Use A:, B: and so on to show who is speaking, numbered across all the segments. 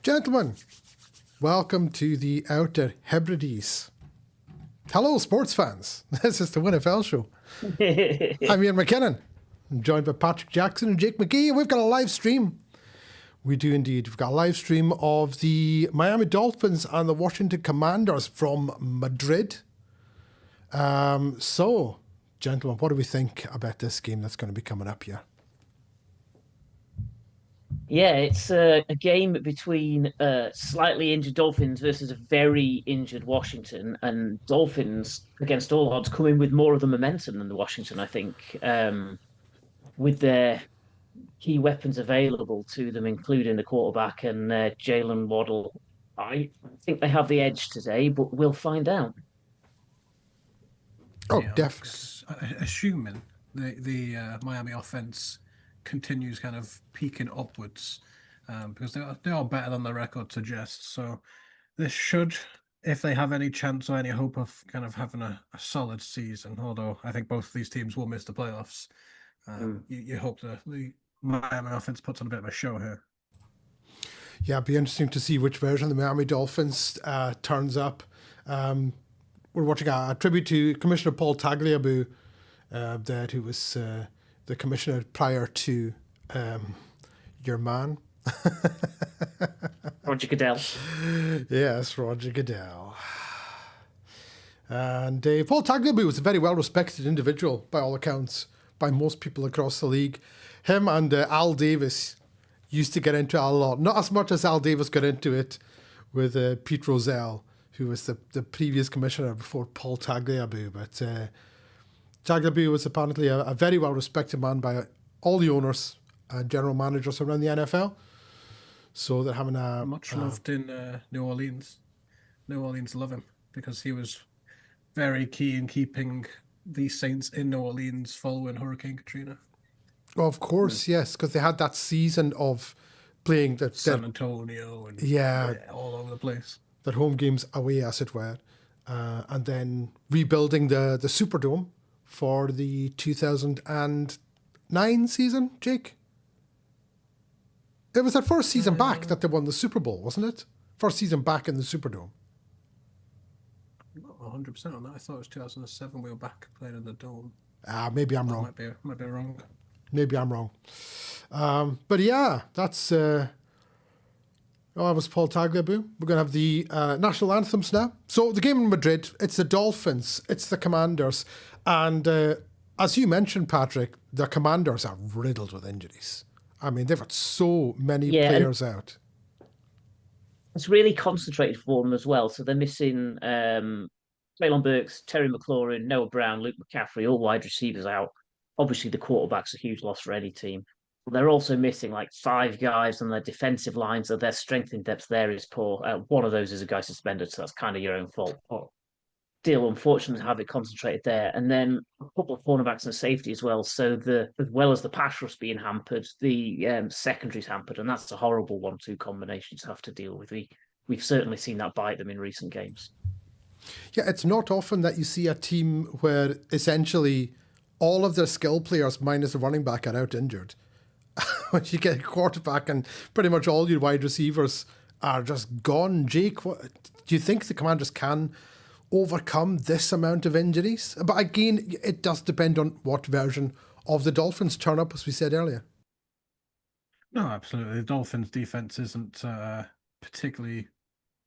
A: Gentlemen, welcome to the Outer Hebrides. Hello, sports fans. This is the WinFL show. I'm Ian McKinnon. I'm joined by Patrick Jackson and Jake McGee, and we've got a live stream. We do indeed. We've got a live stream of the Miami Dolphins and the Washington Commanders from Madrid. So, gentlemen, what do we think about this game that's going to be coming up here?
B: Yeah, it's a game between slightly injured Dolphins versus a very injured Washington, and Dolphins, against all odds, come in with more of the momentum than the Washington, I think, with their key weapons available to them, including the quarterback and Jalen Waddle. I think they have the edge today, but we'll find out.
A: Oh, yeah, definitely.
C: Assuming the Miami offense continues kind of peaking upwards, because they are better than the record suggests. So this should, if they have any chance or any hope of kind of having a solid season, although I think both of these teams will miss the playoffs, you hope the Miami offense puts on a bit of a show here.
A: Yeah, it'd be interesting to see which version of the Miami Dolphins turns up. We're watching a tribute to Commissioner Paul Tagliabue, who was the commissioner prior to your man.
B: Roger Goodell.
A: Yes, Roger Goodell. And Paul Tagliabue was a very well-respected individual, by all accounts, by most people across the league. Him and Al Davis used to get into it a lot. Not as much as Al Davis got into it with Pete Rozelle, who was the previous commissioner before Paul Tagliabue. But Tagliabue was apparently a very well-respected man by all the owners and general managers around the NFL. So they're having a...
C: Much loved in New Orleans. New Orleans love him because he was very key in keeping the Saints in New Orleans following Hurricane Katrina.
A: Well, of course, yes, because they had that season of playing...
C: San Antonio and all over the place.
A: Their home games away, as it were. And then rebuilding the Superdome for the 2009 season, Jake? It was their first season back that they won the Super Bowl, wasn't it? First season back in the Superdome.
C: I'm not 100% on that. I thought it was 2007 we were back playing in the Dome.
A: Maybe I'm wrong.
C: Might be wrong.
A: Maybe I'm wrong. But yeah, that's... that was Paul Tagliabue. We're going to have the national anthems now. So the game in Madrid, it's the Dolphins, it's the Commanders. And as you mentioned, Patrick, the Commanders are riddled with injuries. I mean, they've got so many players out.
B: It's really concentrated for them as well. So they're missing Traylon Burks, Terry McLaurin, Noah Brown, Luke McCaffrey, all wide receivers out. Obviously, the quarterback's a huge loss for any team. They're also missing like 5 guys on their defensive line, so their strength in depth there is poor. One of those is a guy suspended, so that's kind of your own fault. But still, unfortunate to have it concentrated there. And then a couple of cornerbacks and safety as well. So as well as the pass rush being hampered, the secondary's hampered, and that's a horrible 1-2 combination to have to deal with. We've certainly seen that bite them in recent games.
A: Yeah, it's not often that you see a team where essentially all of their skill players minus the running back are out injured. When you get a quarterback and pretty much all your wide receivers are just gone. Jake, do you think the Commanders can overcome this amount of injuries? But again, it does depend on what version of the Dolphins turn up, as we said earlier.
C: No, absolutely. The Dolphins' defense isn't particularly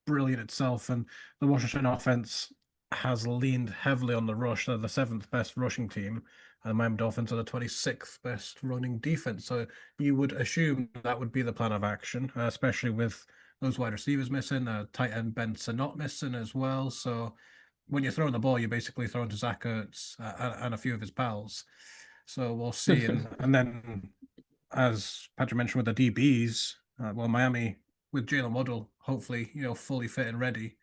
C: brilliant itself, and the Washington offense has leaned heavily on the rush. They're the 7th best rushing team, and the Miami Dolphins are the 26th best running defense. So you would assume that would be the plan of action, especially with those wide receivers missing. Tight end Benson not missing as well. So when you're throwing the ball, you're basically throwing to Zach Ertz and a few of his pals. So we'll see. And then, as Patrick mentioned with the DBs, Miami with Jalen Waddle, hopefully, fully fit and ready,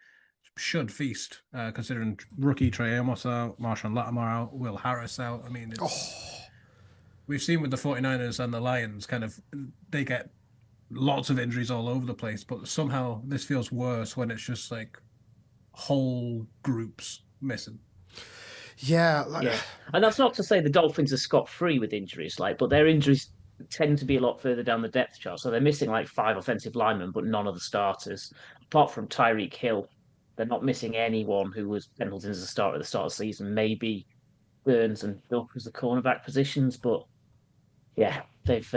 C: should feast, considering rookie Trey Amos out, Marshawn Lattimore out, Will Harris out. I mean, we've seen with the 49ers and the Lions, they get lots of injuries all over the place, but somehow this feels worse when it's just like whole groups missing.
A: Yeah.
B: And that's not to say the Dolphins are scot-free with injuries, but their injuries tend to be a lot further down the depth chart. So they're missing like 5 offensive linemen, but none of the starters. Apart from Tyreek Hill, they're not missing anyone who was penciled in as a starter at the start of the season. Maybe Burns and Duck as the cornerback positions, but yeah, they've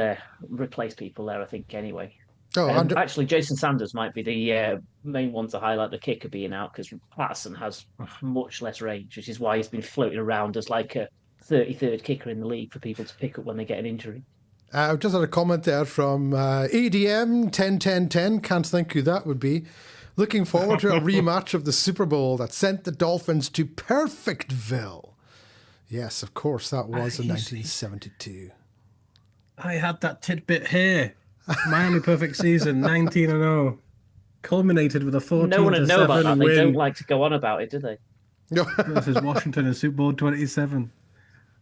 B: replaced people there, I think, anyway.
A: Oh,
B: Actually, Jason Sanders might be the main one to highlight, the kicker being out, because Patterson has much less range, which is why he's been floating around as like a 33rd kicker in the league for people to pick up when they get an injury.
A: I've just had a comment there from ADM 101010. Can't think who that would be. Looking forward to a rematch of the Super Bowl that sent the Dolphins to Perfectville. Yes, of course, that was in 1972.
C: I had that tidbit here. Miami perfect season, 19-0, culminated with a 14-7
B: No one would know about that.
C: win.
B: They don't like to go on about it, do they?
C: Versus Washington in Super Bowl 27.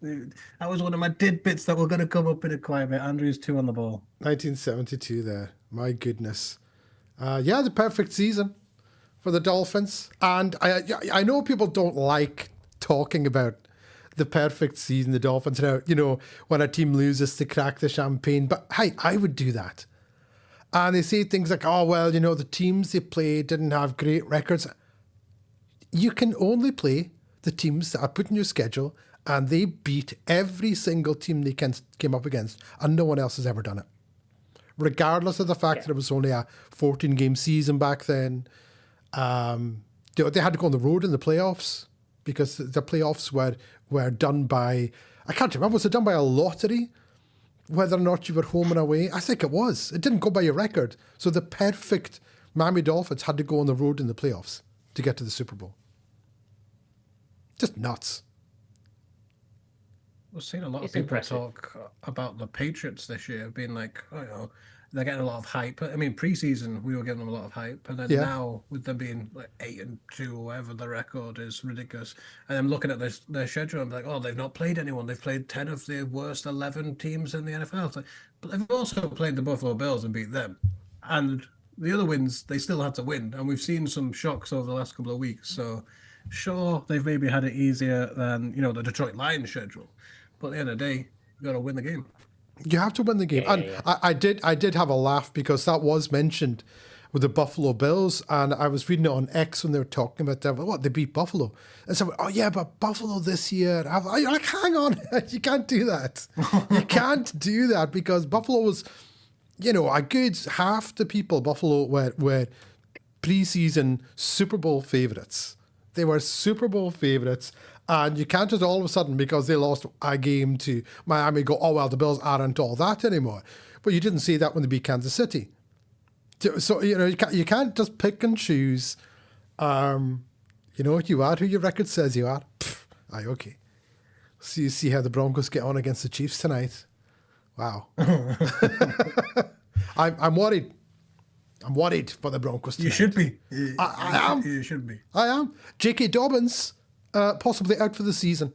C: That was one of my tidbits that were going to come up in a quiet bit. Andrew's 2 on the ball.
A: 1972 there. My goodness. Yeah, the perfect season for the Dolphins. And I know people don't like talking about the perfect season, the Dolphins, when a team loses to crack the champagne. But hey, I would do that. And they say things like, oh, well, the teams they played didn't have great records. You can only play the teams that are put in your schedule, and they beat every single team they came up against, and no one else has ever done it. Regardless of the fact that it was only a 14-game season back then. They had to go on the road in the playoffs because the playoffs were done by, I can't remember, was it done by a lottery? Whether or not you were home and away? I think it was. It didn't go by your record. So the perfect Miami Dolphins had to go on the road in the playoffs to get to the Super Bowl. Just nuts.
C: We've seen a lot of people talk about the Patriots this year, being like, they're getting a lot of hype. I mean, preseason, we were getting them a lot of hype. And then now, with them being like 8-2, whatever the record is, ridiculous. And I'm looking at their schedule, I'm like, they've not played anyone. They've played 10 of the worst 11 teams in the NFL. It's like, but they've also played the Buffalo Bills and beat them. And the other wins, they still had to win. And we've seen some shocks over the last couple of weeks. So, sure, they've maybe had it easier than, the Detroit Lions schedule. But at the end of the day, you got to win the game.
A: You have to win the game. I did have a laugh because that was mentioned with the Buffalo Bills, and I was reading it on X when they were talking about that. They beat Buffalo. And so, but Buffalo this year. You're like, hang on, you can't do that. You can't do that because Buffalo was, a good half the people, Buffalo were preseason Super Bowl favorites. They were Super Bowl favorites. And you can't just all of a sudden, because they lost a game to Miami, go, the Bills aren't all that anymore. But you didn't see that when they beat Kansas City. So, you can't just pick and choose. What you are, who your record says you are. Okay. So you see how the Broncos get on against the Chiefs tonight. Wow. I'm worried. I'm worried for the Broncos tonight.
C: You should be.
A: I am.
C: You should be.
A: I am. J.K. Dobbins. Possibly out for the season.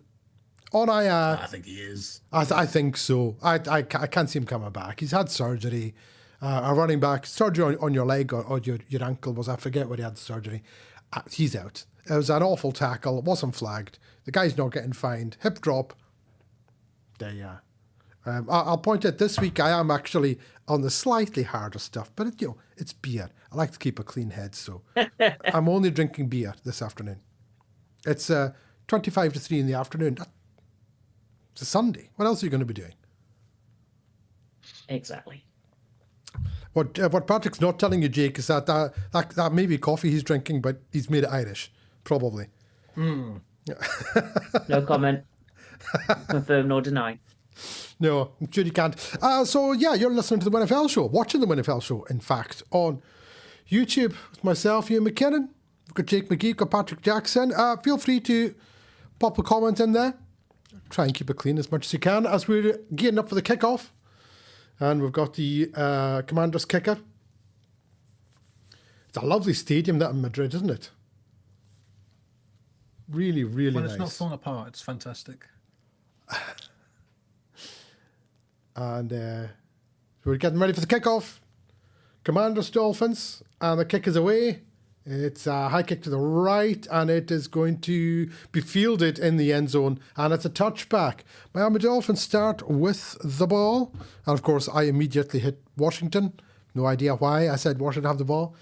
C: I think he is.
A: I think so. I can't see him coming back. He's had surgery. A running back, surgery on your leg or your ankle I forget where he had the surgery. He's out. It was an awful tackle. It wasn't flagged. The guy's not getting fined. Hip drop. There you are. I'll point out this week I am actually on the slightly harder stuff, but it's beer. I like to keep a clean head, so I'm only drinking beer this afternoon. It's 25 to 3 in the afternoon. It's a Sunday. What else are you going to be doing?
B: Exactly.
A: What Patrick's not telling you, Jake, is that may be coffee he's drinking, but he's made it Irish, probably.
B: No comment. Confirm nor deny.
A: No, I'm sure you can't. So, you're listening to the WinFL Show, watching the WinFL Show, in fact, on YouTube with myself, Ian McKinnon. We've got Jake McGee, we've got Patrick Jackson. Feel free to pop a comment in there. Try and keep it clean as much as you can as we're gearing up for the kickoff. And we've got the Commanders kicker. It's a lovely stadium, that in Madrid, isn't it? Really, really nice.
C: When it's not falling apart, it's fantastic.
A: And we're getting ready for the kickoff. Commanders, Dolphins, and the kick is away. It's a high kick to the right, and it is going to be fielded in the end zone, and it's a touchback. Miami Dolphins start with the ball, and of course, I immediately hit Washington. No idea why I said Washington have the ball.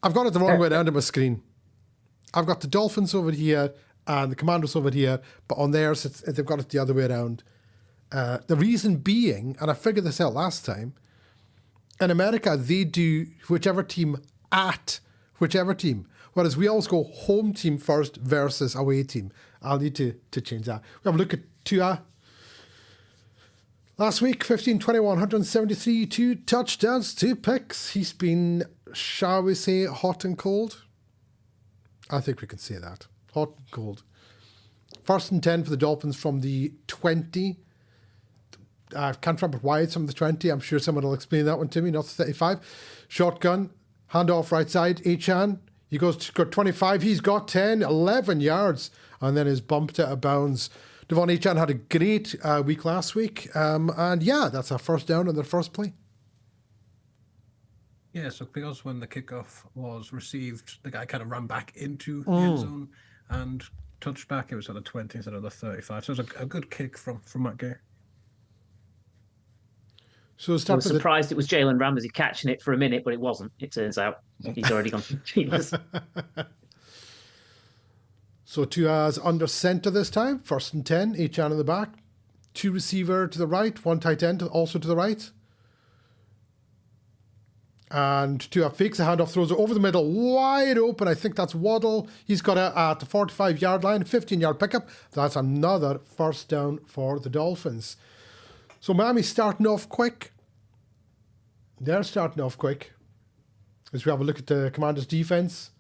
A: I've got it the wrong way around on my screen. I've got the Dolphins over here and the Commanders over here, but on theirs, they've got it the other way around. The reason being, and I figured this out last time, in America, they do whichever team at whichever team, whereas we always go home team first versus away team. I'll need to change that. We have a look at Tua. Last week, 15, 21, 173, 2 touchdowns, 2 picks. He's been, shall we say, hot and cold? I think we can say that. Hot and cold. 1st and 10 for the Dolphins from the 20. I can't remember why it's from the 20. I'm sure someone will explain that one to me, not the 35. Shotgun, handoff right side. Achan, he goes to got 25. He's got 10, 11 yards, and then is bumped out of bounds. Devon Achan had a great week last week. And yeah, that's a first down on their first play.
C: Yeah, so because when the kickoff was received, the guy kind of ran back into the end zone and touched back. It was at the 20 instead of the 35. So it was a good kick from Matt Gay.
A: So
B: I was surprised it was Jalen Ramsey catching it for a minute, but it wasn't. It turns out he's already gone to Chivas.
A: So Tua's under center this time. 1st and 10. Achan in the back. 2 receiver to the right. 1 tight end also to the right. And Tua fakes a handoff, throws it over the middle, wide open. I think that's Waddle. He's got it at the 45-yard line, 15-yard pickup. That's another first down for the Dolphins. So Miami's starting off quick. They're starting off quick. As we have a look at the Commanders' defense.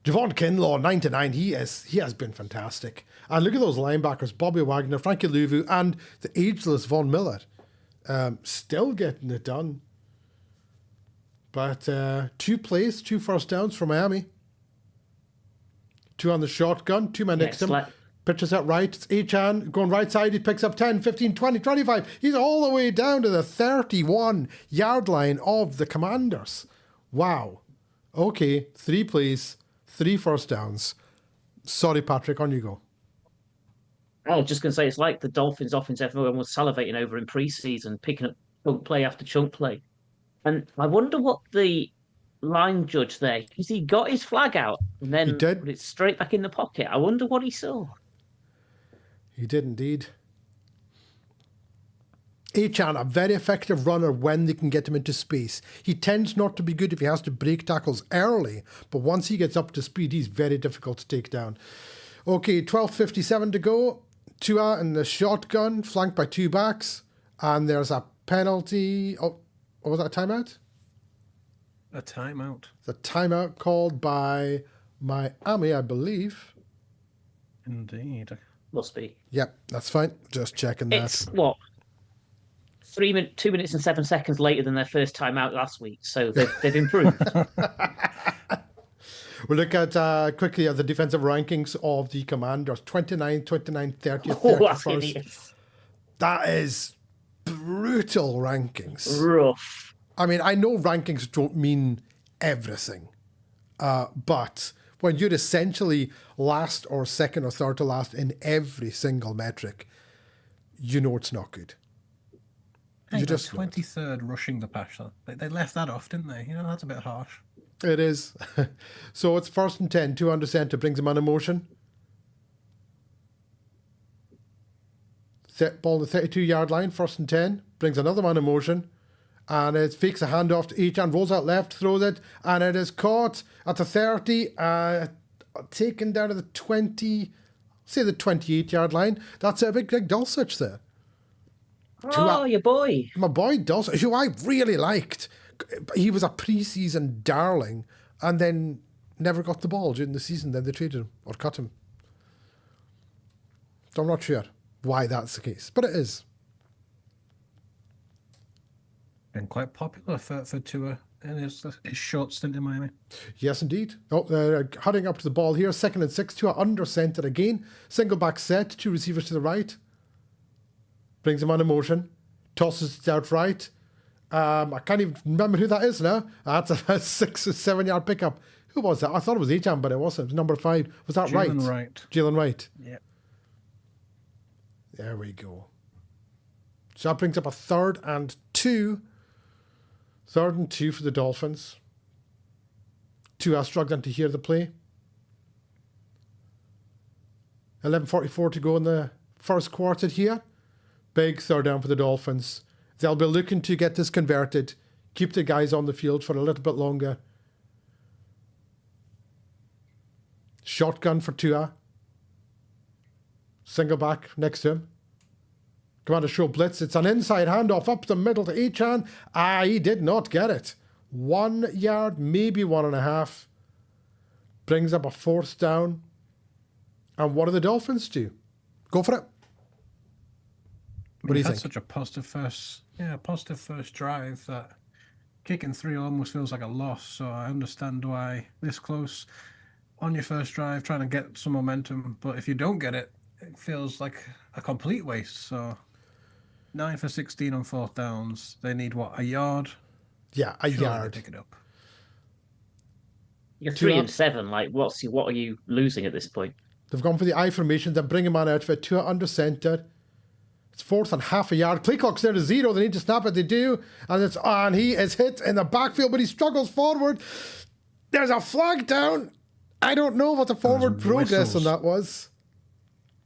A: Javon Kinlaw, 9-9. He has been fantastic. And look at those linebackers, Bobby Wagner, Frankie Louvu, and the ageless Von Miller. Still getting it done. But 2 plays, 2 first downs for Miami. 2 on the shotgun, 2 men next to him. Pitches out right. It's Achan going right side. He picks up 10, 15, 20, 25. He's all the way down to the 31-yard line of the Commanders. Wow. Okay, 3 plays, 3 first downs. Sorry, Patrick, on you go.
B: I was just going to say, it's like the Dolphins offense everyone was salivating over in preseason, picking up chunk play after chunk play. And I wonder what the line judge there, because he got his flag out and then put it straight back in the pocket. I wonder what he saw.
A: He did indeed. Achan, a very effective runner when they can get him into space. He tends not to be good if he has to break tackles early, but once he gets up to speed, he's very difficult to take down. Okay, 12:57 to go. Tua in the shotgun, flanked by 2 backs, and there's a penalty. Oh, was that a timeout?
C: A timeout.
A: It's a timeout called by Miami, I believe.
C: Indeed.
B: Must be.
A: Yep, that's fine. Just checking that.
B: It's what? 2 minutes and 7 seconds later than their first timeout last week, so they've improved.
A: We'll look at quickly at the defensive rankings of the Commanders. 29, 29, 30, 31st. That is brutal rankings.
B: Rough.
A: I mean, I know rankings don't mean everything, but when you're essentially last or second or third to last in every single metric, you know it's not good.
C: You just 23rd rushing the passer. They left that off, didn't they? You know, that's a bit harsh.
A: It is. So it's 1st and 10, 2 under center, brings him on a motion. Ball on the 32-yard line, 1st and 10, brings another man in motion. And it fakes a handoff to Achan, rolls out left, throws it, and it is caught at the 30, taken down to the 20, say the 28-yard line. That's a big Dulcich there.
B: Oh, your boy.
A: My boy Dulcich, who I really liked. He was a preseason darling and then never got the ball during the season. Then they traded him or cut him. So I'm not sure why that's the case, but it is.
C: Been quite popular for Tua in his short stint in Miami.
A: Yes, indeed. Oh, they're heading up to the ball here. 2nd and 6, Tua under center again. Single back set, 2 receivers to the right. Brings him on a motion. Tosses it out right. I can't even remember who that is now. That's a 6 or 7 yard pickup. Who was that? I thought it was Ejam, but it wasn't. It was number 5. Was that right?
C: Jalen Wright.
A: Jalen Wright.
C: Yeah.
A: There we go. So that brings up a 3rd and 2. 3rd and 2 for the Dolphins. Tua struggling to hear the play. 11:44 to go in the first quarter here. Big 3rd down for the Dolphins. They'll be looking to get this converted. Keep the guys on the field for a little bit longer. Shotgun for Tua. Single back next to him. Commander show blitz. It's an inside handoff up the middle to Echan. He did not get it. 1 yard, maybe 1.5. Brings up a 4th down. And what do the Dolphins do? Go for it. What do you think?
C: Such a positive first drive that kicking 3 almost feels like a loss. So I understand why this close on your first drive, trying to get some momentum. But if you don't get it, it feels like a complete waste. So 9 for 16 on 4th downs. They need what, a yard?
A: Yeah, a
C: Surely
A: yard.
C: they pick it up.
B: You're 3 and 7. Like, what are you losing at this point?
A: They've gone for the I formation. Then bring him on out for Tua under center. It's 4th and half a yard. Play clock's there to 0. They need to snap it. They do. And he is hit in the backfield, but he struggles forward. There's a flag down. I don't know what the forward progress on that was.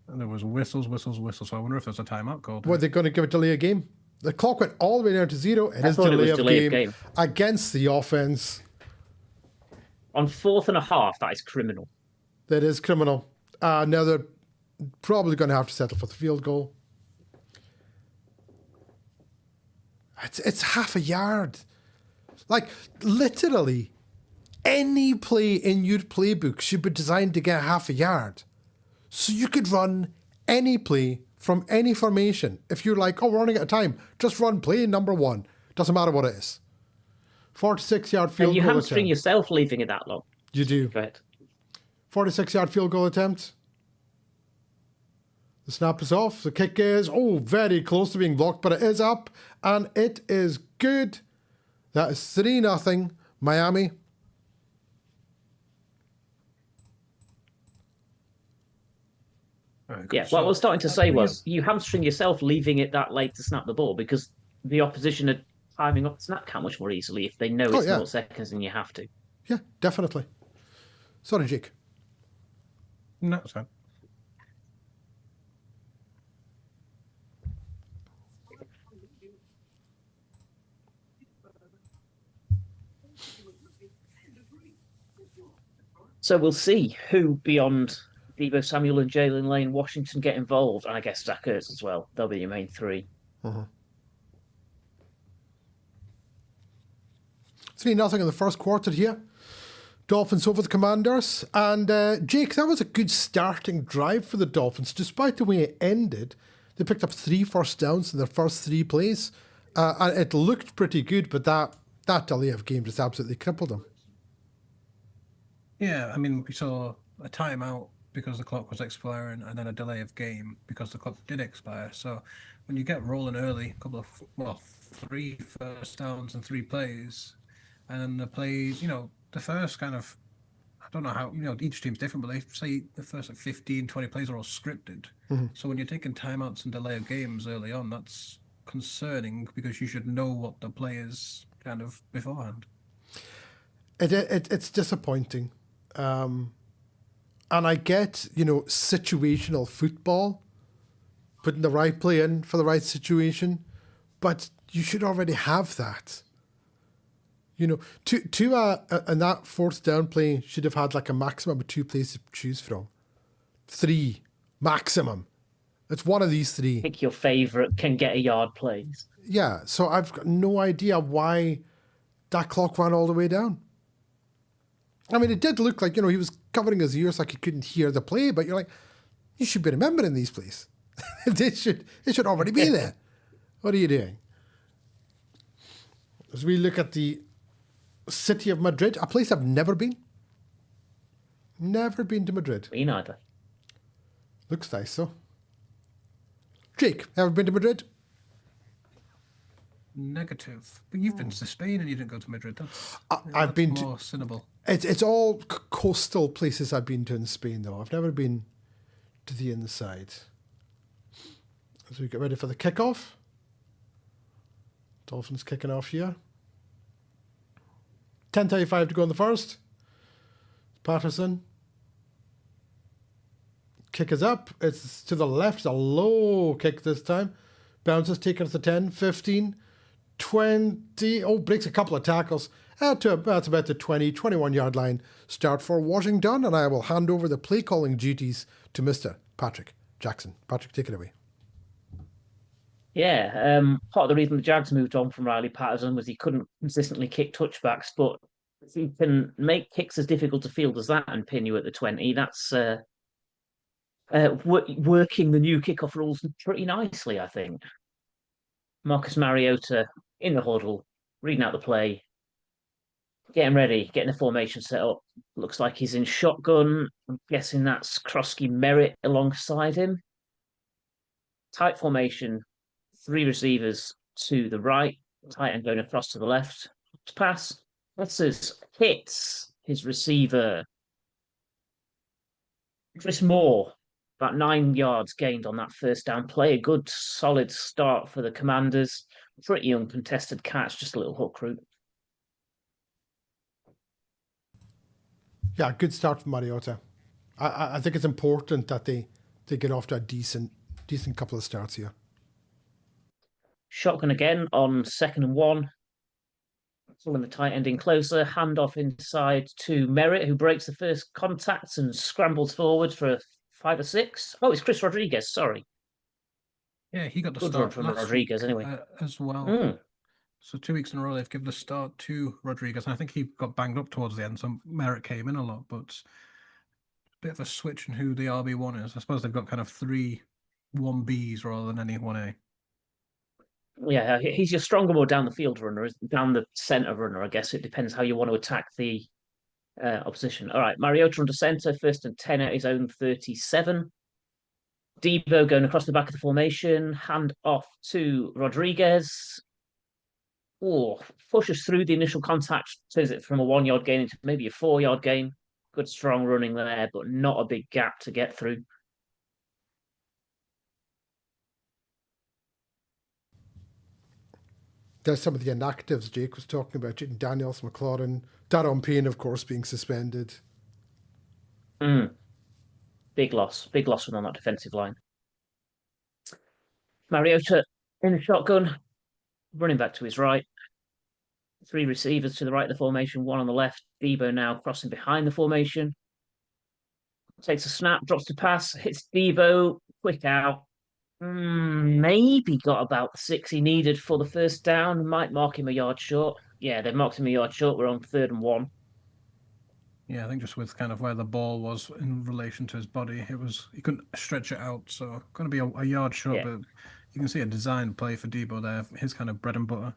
C: And there was whistles. So I wonder if there's a timeout called.
A: Were they going to give it delay a game? The clock went all the way down to 0. It is delay of game against the offense.
B: On 4th and a half, that is criminal.
A: That is criminal. Now they're probably going to have to settle for the field goal. It's half a yard. Like, literally, any play in your playbook should be designed to get half a yard. So you could run any play from any formation. If you're like, we're running out of time, just run play number 1. Doesn't matter what it is. 46-yard field goal attempt.
B: And you hamstring yourself leaving it that long.
A: You do.
B: Go ahead.
A: 46-yard field goal attempt. The snap is off. The kick is, very close to being blocked, but it is up, and it is good. That is 3-0 Miami.
B: Yeah, what I was starting to say was you hamstring yourself leaving it that late to snap the ball because the opposition are timing up the snap count much more easily if they know it's 4 seconds and you have to.
A: Yeah, definitely. Sorry, Jake.
C: No, it's fine.
B: So we'll see who beyond Deebo Samuel and Jalen Lane, Washington get involved, and I guess Zach Ertz as well. They'll be your main 3.
A: 3-0 in the first quarter here. Dolphins over the Commanders. And Jake, that was a good starting drive for the Dolphins. Despite the way it ended, they picked up 3 first downs in their first 3 plays. And it looked pretty good, but that delay of game just absolutely crippled them.
C: Yeah, I mean, we saw a timeout because the clock was expiring and then a delay of game because the clock did expire. So when you get rolling early, 3 first downs and 3 plays, and the plays, the first kind of, I don't know how, each team's different, but they say the first 15, 20 plays are all scripted. So when you're taking timeouts and delay of games early on, that's concerning because you should know what the play is kind of beforehand.
A: It's disappointing. And I get, situational football, putting the right play in for the right situation, but you should already have that. And that 4th down play should have had like a maximum of 2 plays to choose from. 3 maximum. It's one of these 3.
B: Pick your favorite can get a yard plays.
A: Yeah, so I've got no idea why that clock ran all the way down. I mean, it did look like, he was covering his ears like he couldn't hear the play, but you're like, you should be remembering these plays. It should already be there. What are you doing? As we look at the city of Madrid, a place I've never been. Never been to Madrid.
B: Me neither.
A: Looks nice, though. Jake, ever been to Madrid?
C: Negative. But you've been to Spain and you didn't go to Madrid. That's
A: I've been
C: more cynical.
A: It's all coastal places I've been to in Spain, though. I've never been to the inside. As we get ready for the kickoff, Dolphins kicking off here. 10:35 to go in the first. Patterson. Kick is up. It's to the left. It's a low kick this time. Bounces, taken to the 10, 15, 20. Oh, breaks a couple of tackles. That's about the 20, 21-yard line start for Washington. And I will hand over the play calling duties to Mr. Patrick Jackson. Patrick, take it away.
B: Yeah, part of the reason the Jags moved on from Riley Patterson was he couldn't consistently kick touchbacks, but if he can make kicks as difficult to field as that and pin you at the 20, that's working the new kickoff rules pretty nicely, I think. Marcus Mariota in the huddle, reading out the play, getting ready, getting the formation set up. Looks like he's in shotgun. I'm guessing that's Krosky Merritt alongside him. Tight formation, 3 receivers to the right, tight end going across to the left. Pass. Passes, hits his receiver. Chris Moore, about 9 yards gained on that first down play. A good, solid start for the Commanders. Pretty uncontested catch, just a little hook route.
A: Yeah, good start from Mariota. I think it's important that they get off to a decent couple of starts here.
B: Shotgun again on 2nd and 1. Pulling the tight end in closer, handoff inside to Merritt, who breaks the first contact and scrambles forward for a 5 or 6. Oh, it's Chris Rodriguez, sorry.
C: Yeah, he got the
B: Good
C: start
B: run from
C: last
B: Rodriguez
C: week,
B: anyway.
C: as well.
B: Mm.
C: So 2 weeks in a row they've given the start to Rodriguez. And I think he got banged up towards the end, so Merritt came in a lot, but a bit of a switch in who the RB1 is. I suppose they've got kind of 3 1Bs rather than any 1A.
B: Yeah, he's your stronger, more down the field runner, down the centre runner, I guess. It depends how you want to attack the opposition. All right, Mariota under centre, 1st and 10 at his own 37. Debo going across the back of the formation, hand off to Rodriguez. Oh, pushes through the initial contact, turns it from a 1-yard gain into maybe a 4-yard gain. Good strong running there, but not a big gap to get through.
A: There's some of the inactives Jake was talking about. Jayden Daniels, McLaurin, Daron Payne, of course, being suspended.
B: Big loss on that defensive line. Mariota in the shotgun, running back to his right. 3 receivers to the right of the formation, 1 on the left. Debo now crossing behind the formation. Takes a snap, drops the pass, hits Debo, quick out. Maybe got about the 6 he needed for the first down. Might mark him a yard short. Yeah, they've marked him a yard short. We're on 3rd and 1.
C: Yeah, I think just with kind of where the ball was in relation to his body, he couldn't stretch it out. So going to be a yard short,
B: Yeah.
C: but you can see a design play for Debo there, his kind of bread and butter.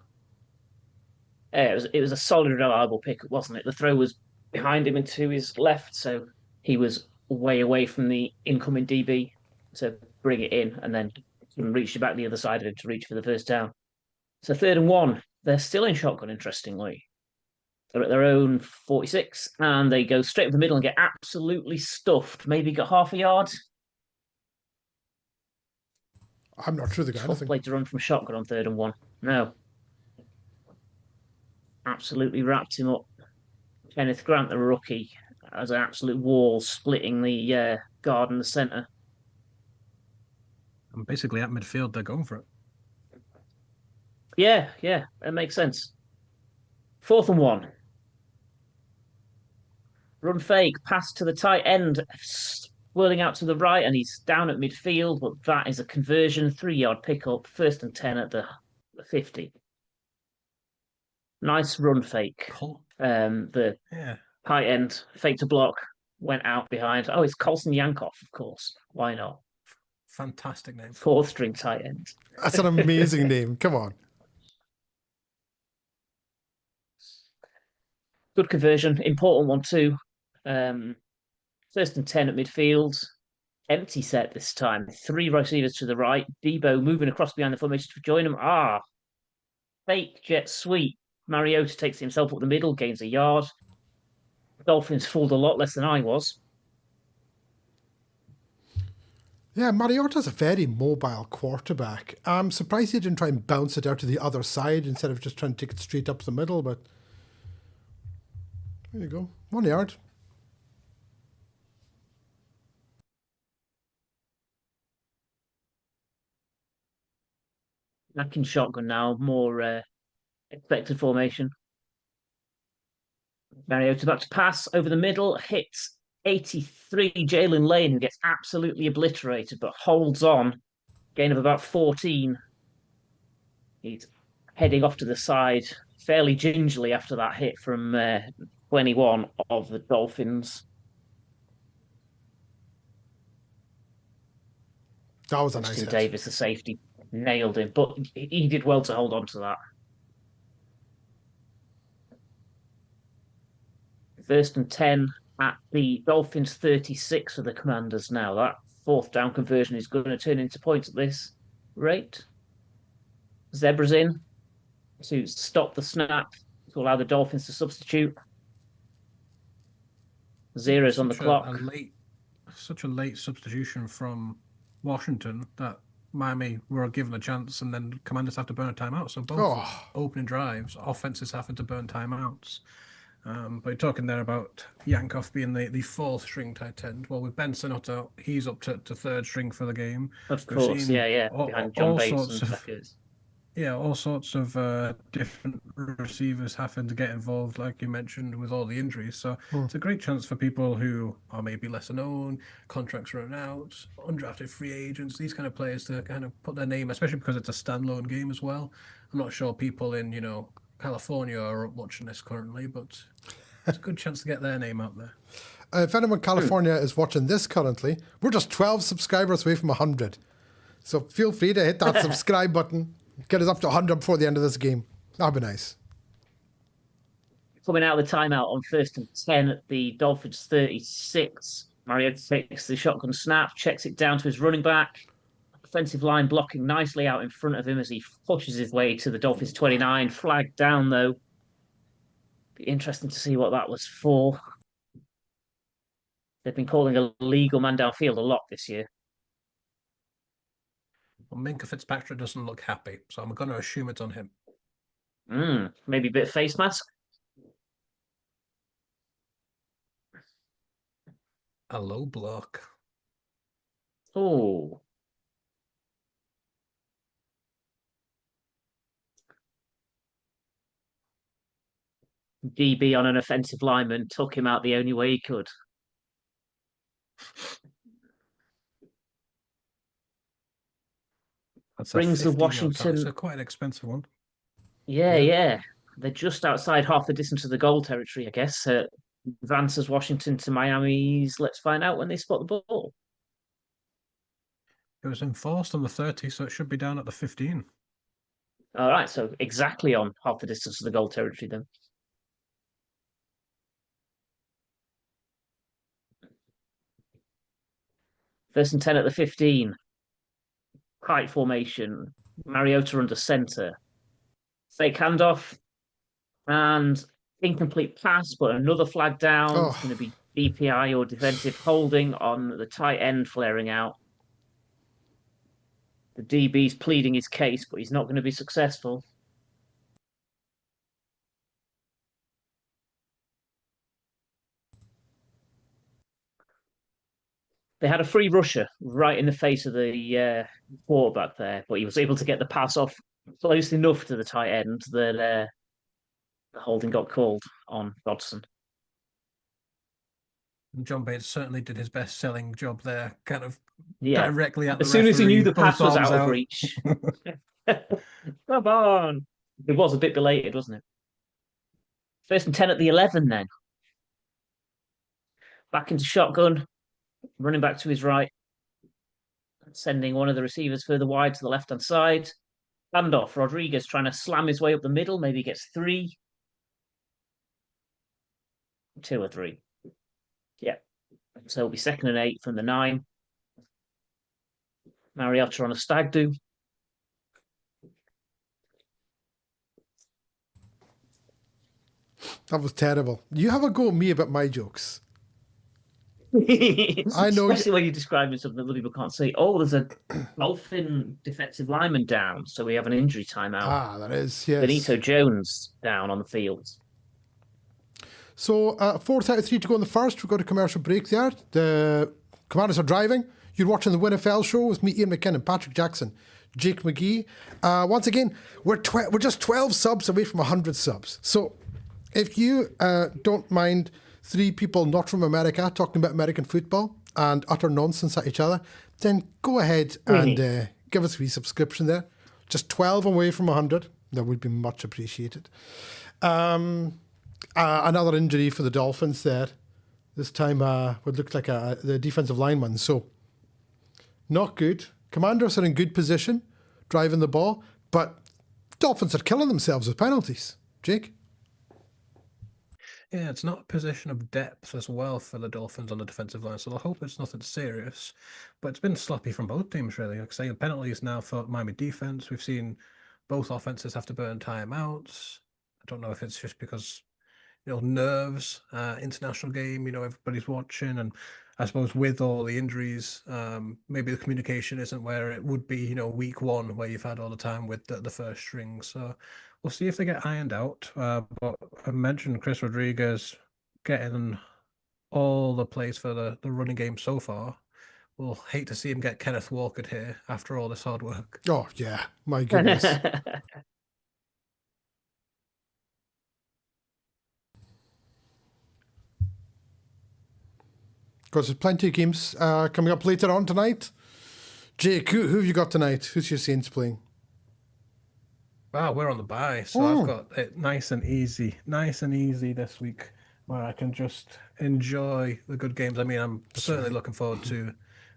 B: Yeah, it was a solid, reliable pick, wasn't it? The throw was behind him and to his left, so he was way away from the incoming DB to bring it in, and then reached back the other side of him to reach for the first down. So 3rd and 1. They're still in shotgun, interestingly. They're at their own 46, and they go straight up the middle and get absolutely stuffed. Maybe got half a yard.
A: I'm not sure they got
B: Tough
A: anything.
B: play to run from shotgun on 3rd and 1. No. Absolutely wrapped him up. Kenneth Grant, the rookie, as an absolute wall, splitting the guard in the centre.
C: And basically at midfield, they're going for it.
B: Yeah, that makes sense. 4th and 1. Run fake, pass to the tight end, swirling out to the right, and he's down at midfield, but that is a conversion, 3-yard pickup, 1st and 10 at the 50. Nice run fake.
C: Cool.
B: The tight end, fake to block, went out behind. Oh, it's Colson Yankoff, of course. Why not?
C: Fantastic name.
B: 4th string tight end.
A: That's an amazing name. Come on.
B: Good conversion, important one too. 1st and 10 at midfield. Empty set this time. 3 receivers to the right. Debo moving across behind the formation to join him. fake jet sweep. Mariota takes himself up the middle, gains a yard. Dolphins fooled a lot less than I was.
A: Yeah, Mariota's a very mobile quarterback. I'm surprised he didn't try and bounce it out to the other side instead of just trying to take it straight up the middle, but there you go. 1 yard.
B: Back in shotgun now, more expected formation. Mariota back to pass over the middle, hits 83 Jalen Lane, who gets absolutely obliterated, but holds on. Gain of about 14. He's heading off to the side fairly gingerly after that hit from 21 of the Dolphins.
A: That was a nice
B: Justin
A: hit.
B: Davis, the safety, nailed him, but he did well to hold on to that. 1st and 10 at the Dolphins 36 for the Commanders now. That 4th down conversion is going to turn into points at this rate. Zebras in to stop the snap to allow the Dolphins to substitute. Zeros on the clock.
C: Such a late substitution from Washington that Miami were given a chance, and then Commanders have to burn a timeout. So both opening drives, offenses having to burn timeouts. But you're talking there about Yankoff being the 4th string tight end. Well, with Benson out, he's up to 3rd string for the game.
B: Of course, yeah. Behind John Bates and Sackers.
C: Yeah, all sorts of different receivers having to get involved, like you mentioned, with all the injuries. So it's a great chance for people who are maybe lesser known, contracts run out, undrafted free agents, these kind of players to kind of put their name, especially because it's a standalone game as well. I'm not sure people in, California are watching this currently, but it's a good chance to get their name out there.
A: If anyone in California is watching this currently, we're just 12 subscribers away from 100. So feel free to hit that subscribe button. Get us up to 100 before the end of this game. That'd be nice.
B: Coming out of the timeout on 1st and 10 at the Dolphins 36. Mariota takes the shotgun snap, checks it down to his running back. Offensive line blocking nicely out in front of him as he pushes his way to the Dolphins 29. Flag down, though. Be interesting to see what that was for. They've been calling a legal man downfield a lot this year.
C: Well, Minka Fitzpatrick doesn't look happy, so I'm going to assume it's on him.
B: Maybe a bit of face mask.
C: A low block.
B: Oh. DB on an offensive lineman took him out the only way he could.
C: That's
B: brings the Washington.
C: So quite an expensive one.
B: Yeah. They're just outside half the distance of the goal territory, I guess. Advances Washington to Miami's. Let's find out when they spot the ball.
C: It was enforced on the 30, so it should be down at the 15.
B: All right, so exactly on half the distance of the goal territory then. First and 10 at the 15. Kite formation. Mariota under center. Fake handoff. And incomplete pass, but another flag down. It's going to be DPI or defensive holding on the tight end flaring out. The DB's pleading his case, but he's not going to be successful. They had a free rusher right in the face of the quarterback there, but he was able to get the pass off close enough to the tight end that the holding got called on Dodson.
C: John Bates certainly did his best selling job there, kind of directly at the
B: As soon as he knew the pass was out of
C: out.
B: reach. Come on. It was a bit belated, wasn't it? First and 10 at the 11 then. Back into shotgun. Running back to his right. Sending one of the receivers further wide to the left-hand side. Handoff. Rodriguez trying to slam his way up the middle. Maybe he gets 3. 2 or 3. Yeah. So it'll be 2nd and 8 from the 9. Mariota on a stag do.
A: That was terrible. You have a go at me about my jokes. I know.
B: Especially when you're describing something that people can't see. Oh, there's a Dolphin defensive lineman down, so we have an injury timeout.
A: That is, yes.
B: Benito Jones down on the field.
A: So 4:33 to go in the first. We've got a commercial break there. The Commanders are driving. You're watching the WinFL show with me, Ian McKinnon, Patrick Jackson, Jake McGee. Once again, we're just 12 subs away from 100 subs. So if you don't mind 3 people not from America talking about American football and utter nonsense at each other, then go ahead and give us a wee subscription there. Just 12 away from 100. That would be much appreciated. Another injury for the Dolphins there. This time what looked like the defensive lineman. So not good. Commanders are in good position, driving the ball, but Dolphins are killing themselves with penalties. Jake?
C: Yeah, it's not a position of depth as well for the Dolphins on the defensive line, so I hope it's nothing serious. But it's been sloppy from both teams, really. Like I say, the penalties now for Miami defense. We've seen both offenses have to burn timeouts. I don't know if it's just because, nerves, international game, everybody's watching. And I suppose with all the injuries, maybe the communication isn't where it would be, week 1, where you've had all the time with the first string. So we'll see if they get ironed out. But I mentioned Chris Rodriguez getting all the plays for the running game so far. We'll hate to see him get Kenneth Walker here after all this hard work.
A: Oh, yeah. My goodness. Because there's plenty of games coming up later on tonight. Jake, who have you got tonight? Who's your Saints playing?
C: Wow, we're on the bye, so I've got it nice and easy this week, where I can just enjoy the good games. I mean, I'm certainly looking forward to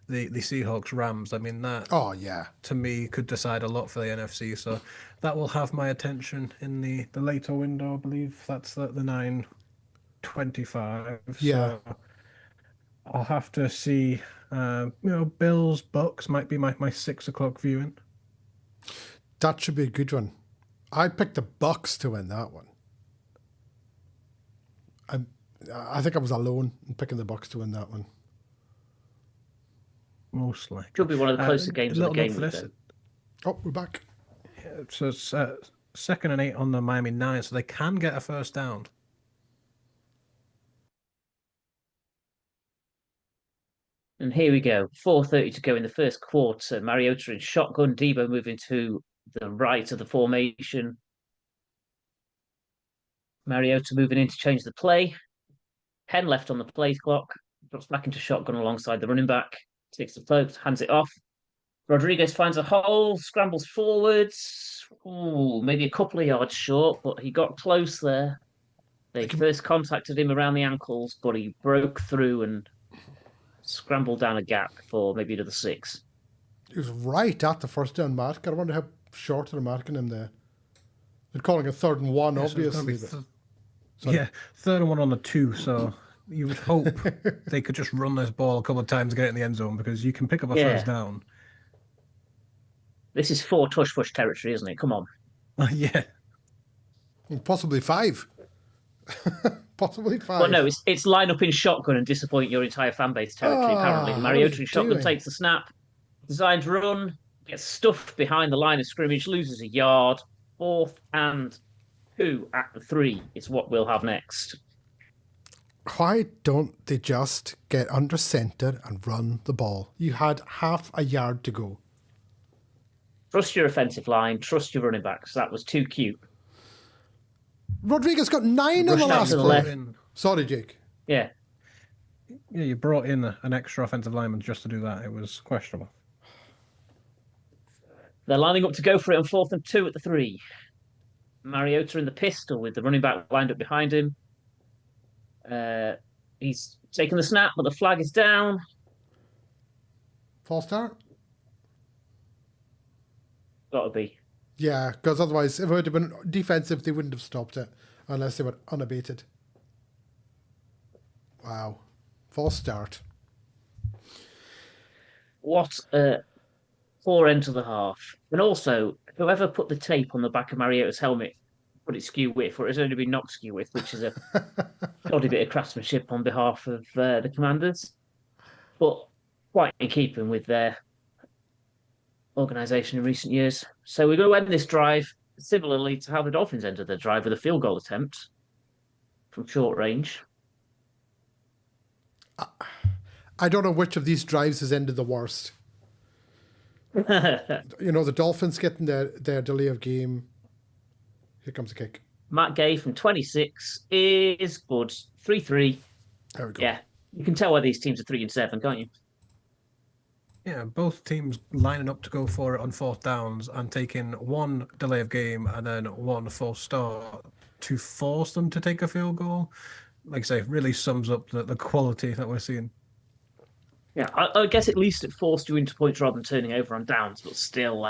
C: the Seahawks Rams. I mean, that to me could decide a lot for the NFC. So that will have my attention in the later window. I believe that's the 9:25.
A: Yeah.
C: So I'll have to see. Bills Bucks might be my 6 o'clock viewing.
A: That should be a good one. I picked the Bucks to win that one. I think I was alone in picking the Bucks to win that one.
C: Most likely.
B: Should be one of the closer games of the game.
A: We're back.
C: Yeah, so it's 2nd and 8 on the Miami 9, so they can get a first down.
B: And here we go. 4:30 to go in the first quarter. Mariota in shotgun. Debo moving to the right of the formation. Mariota moving in to change the play. 10 left on the play clock. Drops back into shotgun alongside the running back. Takes the float, hands it off. Rodriguez finds a hole, scrambles forwards. Ooh, maybe a couple of yards short, but he got close there. They first contacted him around the ankles, but he broke through and scrambled down a gap for maybe another 6.
A: He was right at the first down mark. I wonder how short they're marking him there. They're calling it 3rd and 1, obviously.
C: So 3rd and 1 on the 2, so you would hope they could just run this ball a couple of times to get it in the end zone, because you can pick up a first down.
B: This is 4 tush-push territory, isn't it? Come on.
C: Yeah.
A: Possibly 5. Possibly 5.
B: Well, no, it's line up in shotgun and disappoint your entire fan base territory, apparently. Mariota in shotgun takes the snap, designs run, gets stuffed behind the line of scrimmage, loses a yard. 4th and 2 at the 3 is what we'll have next.
A: Why don't they just get under center and run the ball? You had half a yard to go.
B: Trust your offensive line, trust your running backs. That was too cute.
A: Rodriguez got 9 in the last play. Sorry, Jake.
B: Yeah.
C: Yeah, you brought in an extra offensive lineman just to do that. It was questionable.
B: They're lining up to go for it on 4th and 2 at the 3. Mariota in the pistol with the running back lined up behind him. He's taken the snap, but the flag is down.
A: False start?
B: Gotta be.
A: Yeah, because otherwise, if it would have been defensive, they wouldn't have stopped it unless they were unabated. Wow. False start.
B: What a poor end to the half. And also, whoever put the tape on the back of Mariota's helmet put it skew width, or it's only been knocked skew width, which is a odd bit of craftsmanship on behalf of the Commanders, but quite in keeping with their organisation in recent years. So we're going to end this drive similarly to how the Dolphins ended their drive with a field goal attempt from short range.
A: I don't know which of these drives has ended the worst. The Dolphins getting their delay of game. Here comes the kick.
B: Matt Gay from 26 is good. 3-3.
A: There we go.
B: Yeah, you can tell why these teams are 3-7, can't you?
C: Yeah, both teams lining up to go for it on fourth downs and taking one delay of game and then one false start to force them to take a field goal. Like I say, really sums up the quality that we're seeing.
B: Yeah, I guess at least it forced you into points rather than turning over on downs, but still,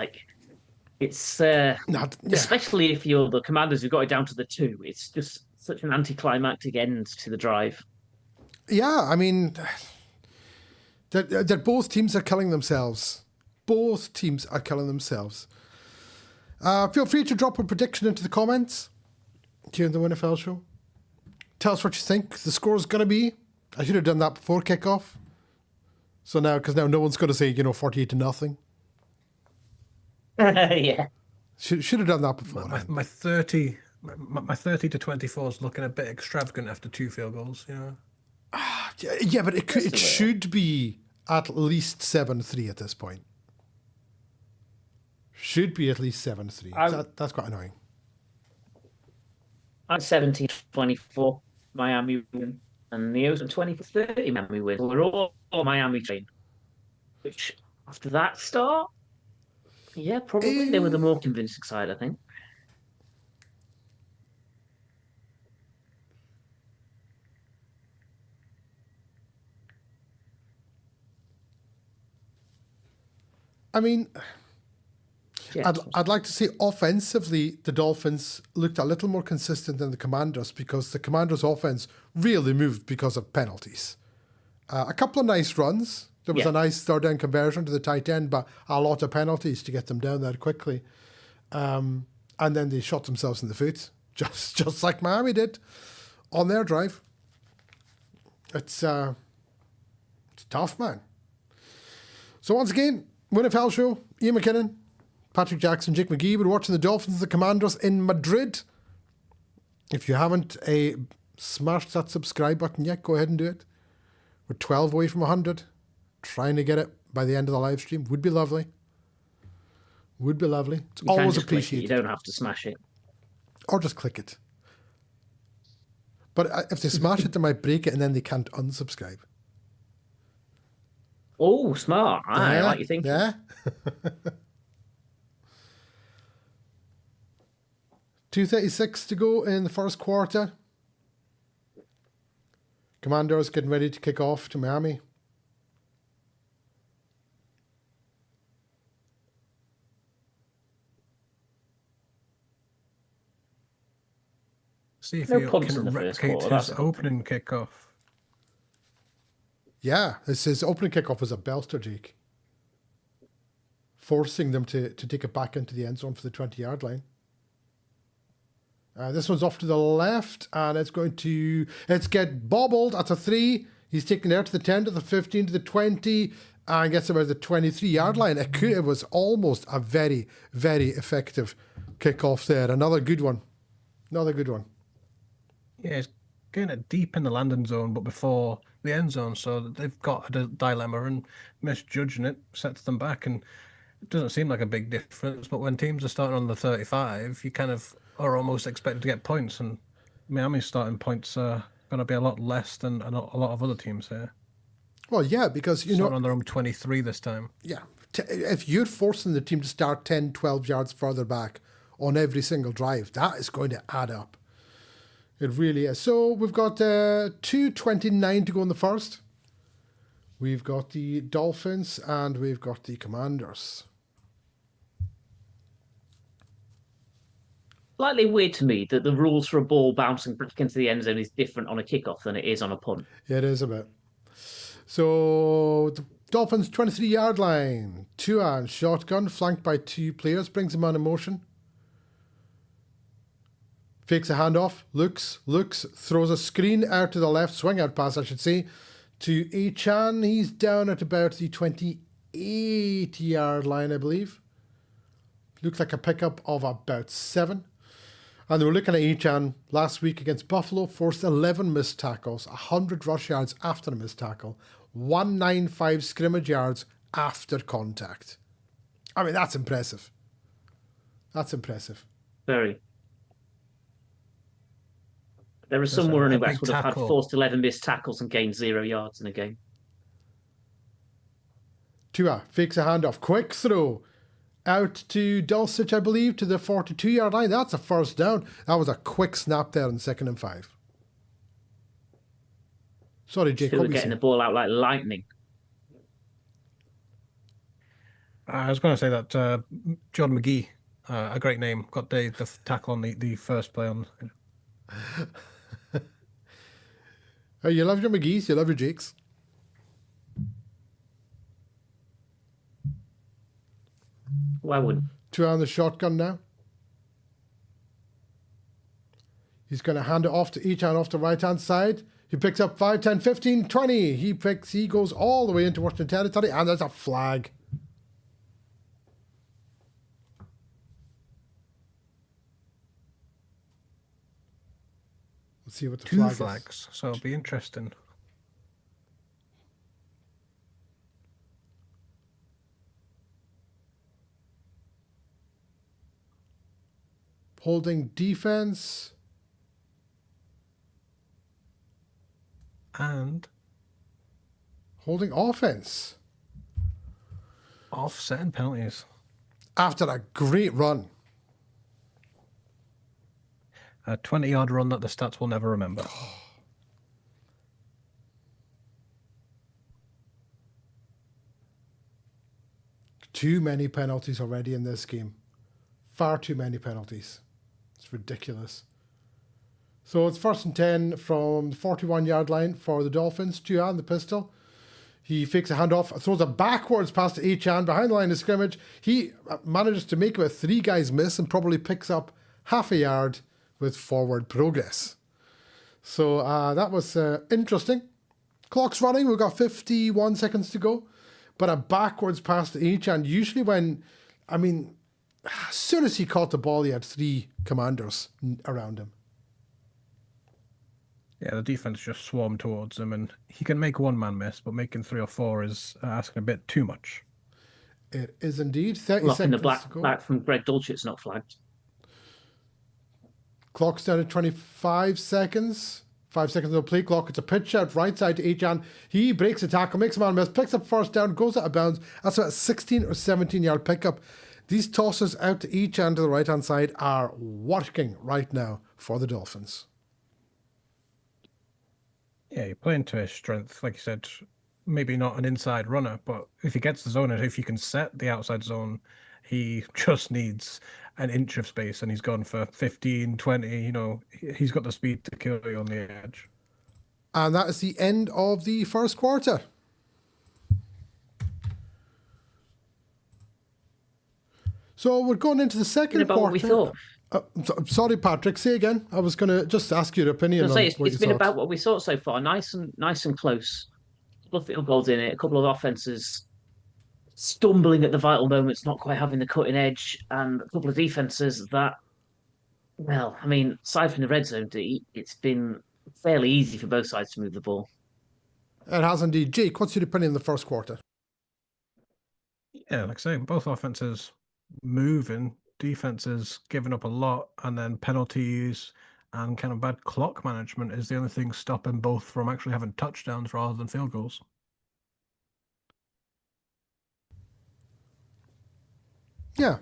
B: it's especially if you're the Commanders who got it down to the 2. It's just such an anticlimactic end to the drive.
A: Yeah, I mean, that both teams are killing themselves. Both teams are killing themselves. Feel free to drop a prediction into the comments here in the NFL show. Tell us what you think the score is going to be. I should have done that before kickoff. So because now no one's going to say 48-0.
B: Yeah.
A: Should have done that before.
C: My 30 to 24 is looking a bit extravagant after 2 field goals.
A: Yeah, but it should be at least 7-3 at this point. Should be at least 7-3. That's quite annoying.
B: I'm 17-24 Miami win, and the O's are 20-30 Miami win. We're all Miami train. Which after that start, yeah, probably they were the more convincing side, I think.
A: I mean,
B: yeah.
A: I'd like to say offensively, the Dolphins looked a little more consistent than the Commanders because the Commanders' offense really moved because of penalties. A couple of nice runs. There was a nice third down conversion to the tight end, but a lot of penalties to get them down there quickly. And then they shot themselves in the foot, just like Miami did on their drive. It's tough, man. So once again, NFL show, Ian McKinnon, Patrick Jackson, Jake McGee. We're watching the Dolphins and the Commanders in Madrid. If you haven't smashed that subscribe button yet, go ahead and do it. We're 12 away from 100. Trying to get it by the end of the live stream. Would be lovely. Would be lovely. It's always appreciated.
B: You don't have to smash it.
A: Or just click it. But if they smash it, they might break it and then they can't unsubscribe.
B: Oh, smart. I like your thinking.
A: Yeah. 2:36 to go in the first quarter. Commanders getting ready to kick off to Miami.
C: See if you can replicate his opening kickoff.
A: Yeah, his opening kickoff was a belter, Jake. Forcing them to take it back into the end zone for the 20-yard line. This one's off to the left, and it's get bobbled at the 3. He's taken there to the 10, to the 15, to the 20, and gets about the 23-yard line. It was almost a very, very effective kickoff there. Another good one.
C: Yeah, it's getting it deep in the landing zone, but before the end zone, so they've got a dilemma, and misjudging it sets them back. And it doesn't seem like a big difference, but when teams are starting on the 35, you kind of are almost expected to get points, and Miami's starting points are going to be a lot less than a lot of other teams here.
A: Well, yeah, because
C: starting on their own 23 this time.
A: Yeah, if you're forcing the team to start 10, 12 yards further back on every single drive, that is going to add up. It really is. So we've got 2:29 to go in the first. We've got the Dolphins and we've got the Commanders.
B: Slightly weird to me that the rules for a ball bouncing back into the end zone is different on a kickoff than it is on a punt.
A: Yeah, it is a bit. So the Dolphins 23-yard line. Tua and shotgun, flanked by 2 players, brings them on in motion. Fakes a handoff, looks, throws a screen out to the left, swing out pass, I should say, to Achan. He's down at about the 28-yard line, I believe. Looks like a pickup of about 7. And they were looking at Achan last week against Buffalo, forced 11 missed tackles, 100 rush yards after a missed tackle, 195 scrimmage yards after contact. I mean, that's impressive. That's impressive.
B: Very. There are some running backs would have had forced 11 missed tackles and gained 0 yards in a game.
A: Tua fakes a handoff. Quick throw out to Dulcich, I believe, to the 42-yard line. That's a first down. That was a quick snap there in 2nd and 5. Sorry, Jake.
B: Tua getting the ball out like lightning.
C: I was going to say that John McGee, a great name, got the tackle on the first play on.
A: Oh, you love your McGees, you love your Jakes.
B: Why wouldn't?
A: Tua on the shotgun now. He's going to hand it off to Achan off the right-hand side. He picks up 5, 10, 15, 20. He goes all the way into Washington territory, and there's a flag. Let's see what the
C: Two
A: flag
C: is. So it'll be interesting.
A: Holding defense.
C: And
A: holding offense.
C: Offsetting penalties.
A: After a great run.
C: A 20-yard run that the stats will never remember.
A: Too many penalties already in this game. Far too many penalties. It's ridiculous. So it's 1st and 10 from the 41-yard line for the Dolphins. Tua on the pistol. He fakes a handoff, throws a backwards pass to Achan behind the line of scrimmage. He manages to make about 3 guys miss and probably picks up half a yard with forward progress. So that was interesting. Clock's running. We've got 51 seconds to go. But a backwards pass to Achan. Usually as soon as he caught the ball, he had 3 commanders around him.
C: Yeah, the defense just swarmed towards him, and he can make 1 man miss, but making 3 or 4 is asking a bit too much.
A: It is indeed. 30
B: Blocking
A: seconds
B: the
A: to go.
B: back from Greg Dulcich not flagged.
A: Clock's down at 25 seconds. 5 seconds on the play clock. It's a pitch out right side to Achan. He breaks the tackle, makes a man miss, picks up first down, goes out of bounds. That's about a 16 or 17-yard pickup. These tosses out to Achan to the right-hand side are working right now for the Dolphins.
C: Yeah, you're playing to his strength. Like you said, maybe not an inside runner, but if he gets the zone and if you can set the outside zone, he just needs an inch of space and he's gone for 15, 20. He's got the speed to kill you on the edge.
A: And that is the end of the first quarter. So we're going into the second quarter.
B: What we thought.
A: Sorry, Patrick. Say again. I was going to just ask your opinion on
B: it's
A: what you
B: been
A: thought.
B: about what we thought so far. Nice and close. A couple of field goals in it. A couple of offenses stumbling at the vital moments, not quite having the cutting edge, and a couple of defenses that, aside from the red zone D, it's been fairly easy for both sides to move the ball.
A: It has indeed. Jake, what's your opinion on the first quarter?
C: Yeah, like I say, both offenses moving, defenses giving up a lot, and then penalties and kind of bad clock management is the only thing stopping both from actually having touchdowns rather than field goals.
A: Yeah.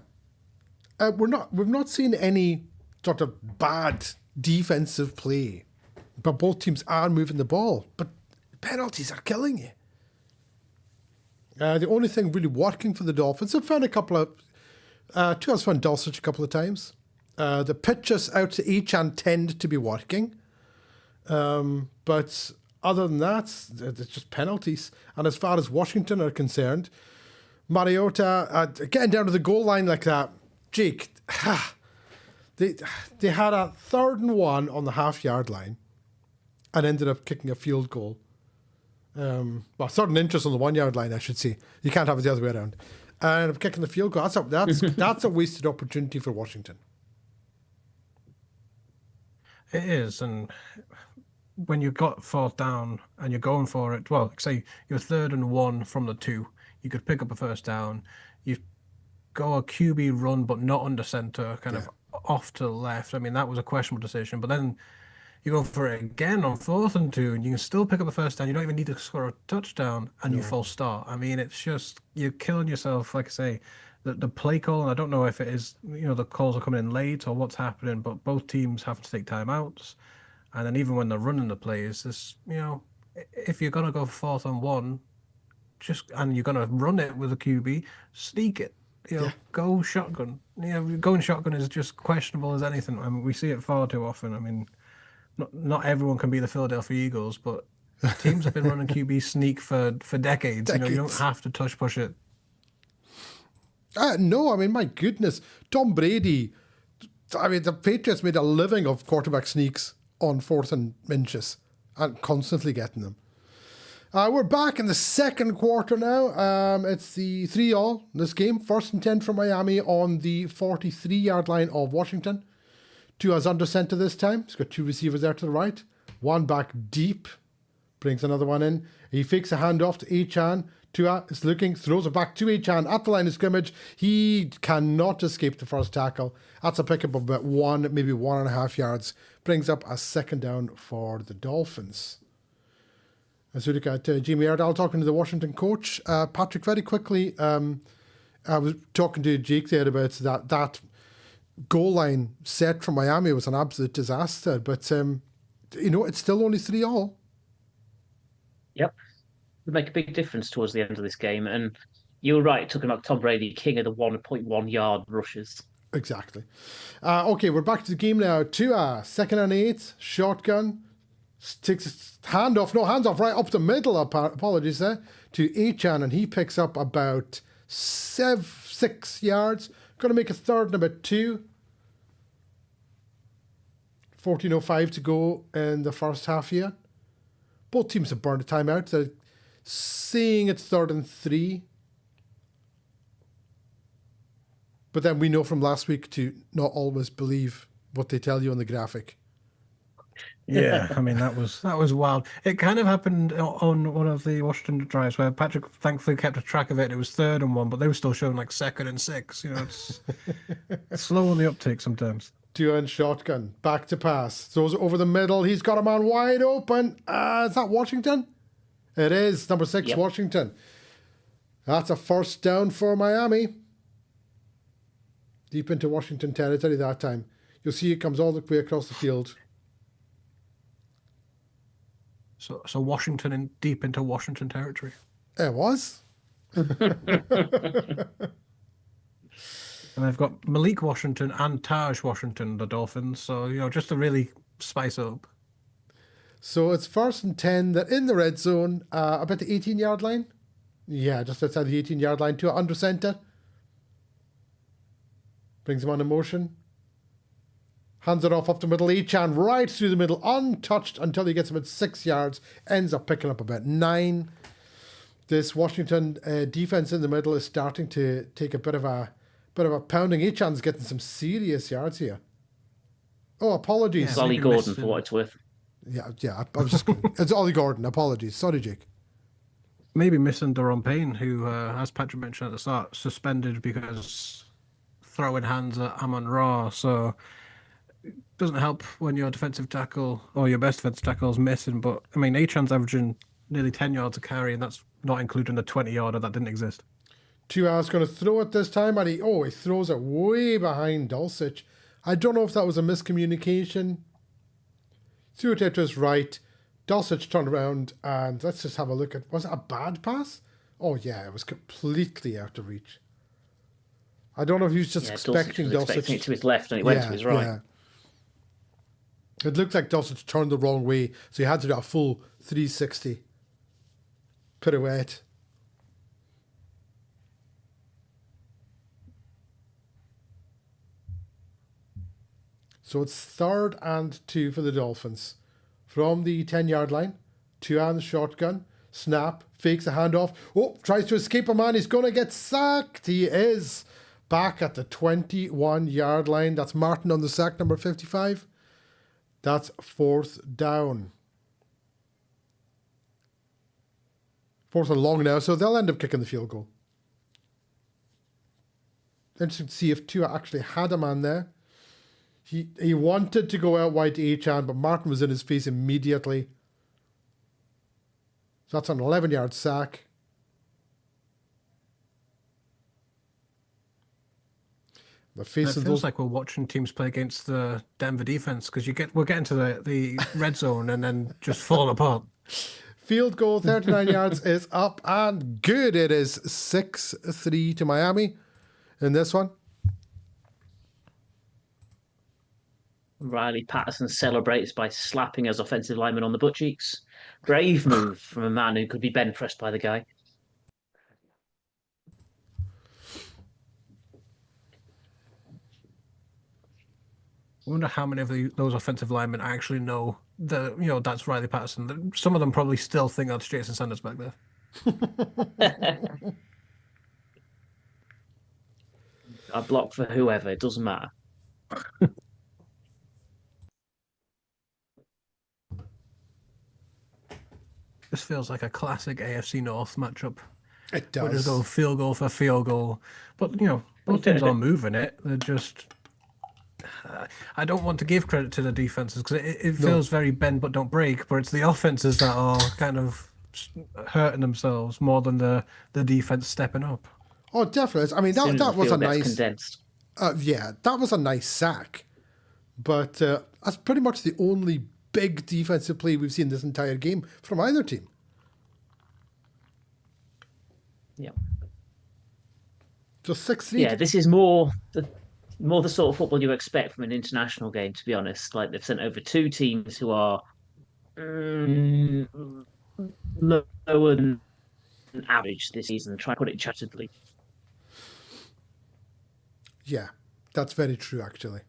A: We've not seen any sort of bad defensive play, but both teams are moving the ball. But penalties are killing you. The only thing really working for the Dolphins, I've found a couple of Tua's found Dulcich a couple of times. The pitches out to Achan tend to be working. But other than that, it's just penalties. And as far as Washington are concerned, Mariota getting down to the goal line like that, Jake, They had a 3rd and 1 on the half-yard line and ended up kicking a field goal. Well, 3rd and interest on the 1-yard line, I should say. You can't have it the other way around. And kicking the field goal. That's a wasted opportunity for Washington.
C: It is, and when you've got 4th down and you're going for it, well, say you're 3rd and 1 from the 2, you could pick up a 1st down. You go a QB run, but not under center, kind of off to the left. I mean, that was a questionable decision, but then you go for it again on 4th and 2, and you can still pick up a 1st down. You don't even need to score a touchdown, and you false start. I mean, it's just, you're killing yourself. Like I say, the play call, and I don't know if it is, the calls are coming in late or what's happening, but both teams have to take timeouts. And then even when they're running the plays, this, if you're going to go 4th and 1, and you're going to run it with a QB, sneak it. Go shotgun. Going shotgun is just questionable as anything. I mean, we see it far too often. I mean, not everyone can be the Philadelphia Eagles, but teams have been running QB sneak for decades. You don't have to touch push it.
A: No, I mean, my goodness. Tom Brady, I mean, the Patriots made a living of quarterback sneaks on 4th and inches and constantly getting them. We're back in the 2nd quarter now. It's the 3-all in this game. 1st and 10 for Miami on the 43-yard line of Washington. Tua's under center this time. He's got 2 receivers there to the right. One back deep. Brings another one in. He fakes a handoff to Achane. Tua is looking, throws it back to Achane at the line of scrimmage. He cannot escape the first tackle. That's a pickup of about 1, maybe 1.5 yards. Brings up a 2nd down for the Dolphins. As we look at Jamie Iredale talking to the Washington coach, Patrick, very quickly, I was talking to Jake there about that goal line set from Miami was an absolute disaster, but it's still only 3-all.
B: Yep, it would make a big difference towards the end of this game. And you were right talking about Tom Brady, king of the 1.1 yard rushes.
A: Exactly. Okay, we're back to the game now. Tua, 2nd and 8, shotgun. Takes his hands off right up the middle, apologies there, to Achane, and he picks up about 6 yards. Going to make a 3rd and about 2. 14:05 to go in the first half here. Both teams have burned a timeout. They're saying it's 3rd and 3. But then we know from last week to not always believe what they tell you on the graphic.
C: Yeah, I mean, that was wild. It kind of happened on one of the Washington drives where Patrick thankfully kept a track of it. It was 3rd and 1, but they were still showing like 2nd and 6. It's slow on the uptake sometimes.
A: Tua and shotgun, back to pass. Throws it over the middle. He's got a man wide open. Is that Washington? It is, number 6, yep. Washington. That's a 1st down for Miami. Deep into Washington territory that time. You'll see it comes all the way across the field.
C: So Washington deep into Washington territory.
A: It was.
C: And they've got Malik Washington and Taj Washington, the Dolphins. So, just to really spice up.
A: So it's 1st and 10. They're in the red zone, about the 18-yard line. Yeah, just outside the 18-yard line to under center. Brings him on in motion. Hands it off up the middle. Achane right through the middle, untouched until he gets about 6 yards. Ends up picking up about 9. This Washington defense in the middle is starting to take a bit of a pounding. Achane's getting some serious yards here. Oh, apologies.
B: It's Ollie Gordon for what it's worth.
A: Yeah. I was just it's Ollie Gordon. Apologies. Sorry, Jake.
C: Maybe missing Daron Payne, who, as Patrick mentioned at the start, suspended because throwing hands at Amon-Ra. So it doesn't help when your defensive tackle or your best defensive tackle is missing. But I mean, Achane's averaging nearly 10 yards a carry, and that's not including the 20-yarder that didn't exist.
A: Tua's going to throw it this time, and he throws it way behind Dulcich. I don't know if that was a miscommunication. Threw it to his right. Dulcich turned around, and let's just have a look at... Was it a bad pass? Oh, yeah, it was completely out of reach. I don't know if he was just expecting Dulcich.
B: Expecting it to his left, and it went to his right. Yeah.
A: It looked like Dulcich turned the wrong way, so he had to do a full 360 pirouette. So it's 3rd and 2 for the Dolphins. From the 10-yard line, 2-hand shotgun, snap, fakes a handoff. Oh, tries to escape a man. He's going to get sacked. He is back at the 21-yard line. That's Martin on the sack, number 55. That's 4th down. 4th and long now, so they'll end up kicking the field goal. Interesting to see if Tua actually had a man there. He wanted to go out wide to Achan, but Martin was in his face immediately. So that's an 11-yard sack.
C: It feels like we're watching teams play against the Denver defense because we're getting to the red zone and then just fall apart.
A: Field goal, 39 yards is up and good. It is 6-3 to Miami in this one.
B: Riley Patterson celebrates by slapping his offensive lineman on the butt cheeks. Brave move from a man who could be bent pressed by the guy.
C: I wonder how many of those offensive linemen actually know that, that's Riley Patterson. Some of them probably still think that's Jason Sanders back there.
B: I block for whoever, it doesn't matter.
C: This feels like a classic AFC North matchup.
A: It does.
C: We'll just go field goal for field goal. But, both teams are moving it. They're just... I don't want to give credit to the defenses because it feels very bend but don't break, but it's the offenses that are kind of hurting themselves more than the defense stepping up.
A: Oh, definitely. I mean, that was a nice...
B: condensed.
A: Yeah, that was a nice sack. But that's pretty much the only big defensive play we've seen this entire game from either team.
B: Yeah.
A: Just 6-3.
B: Yeah, this is more the sort of football you expect from an international game, to be honest. Like, they've sent over two teams who are lower than average this season, try to put it chattedly.
A: Yeah, that's very true, actually.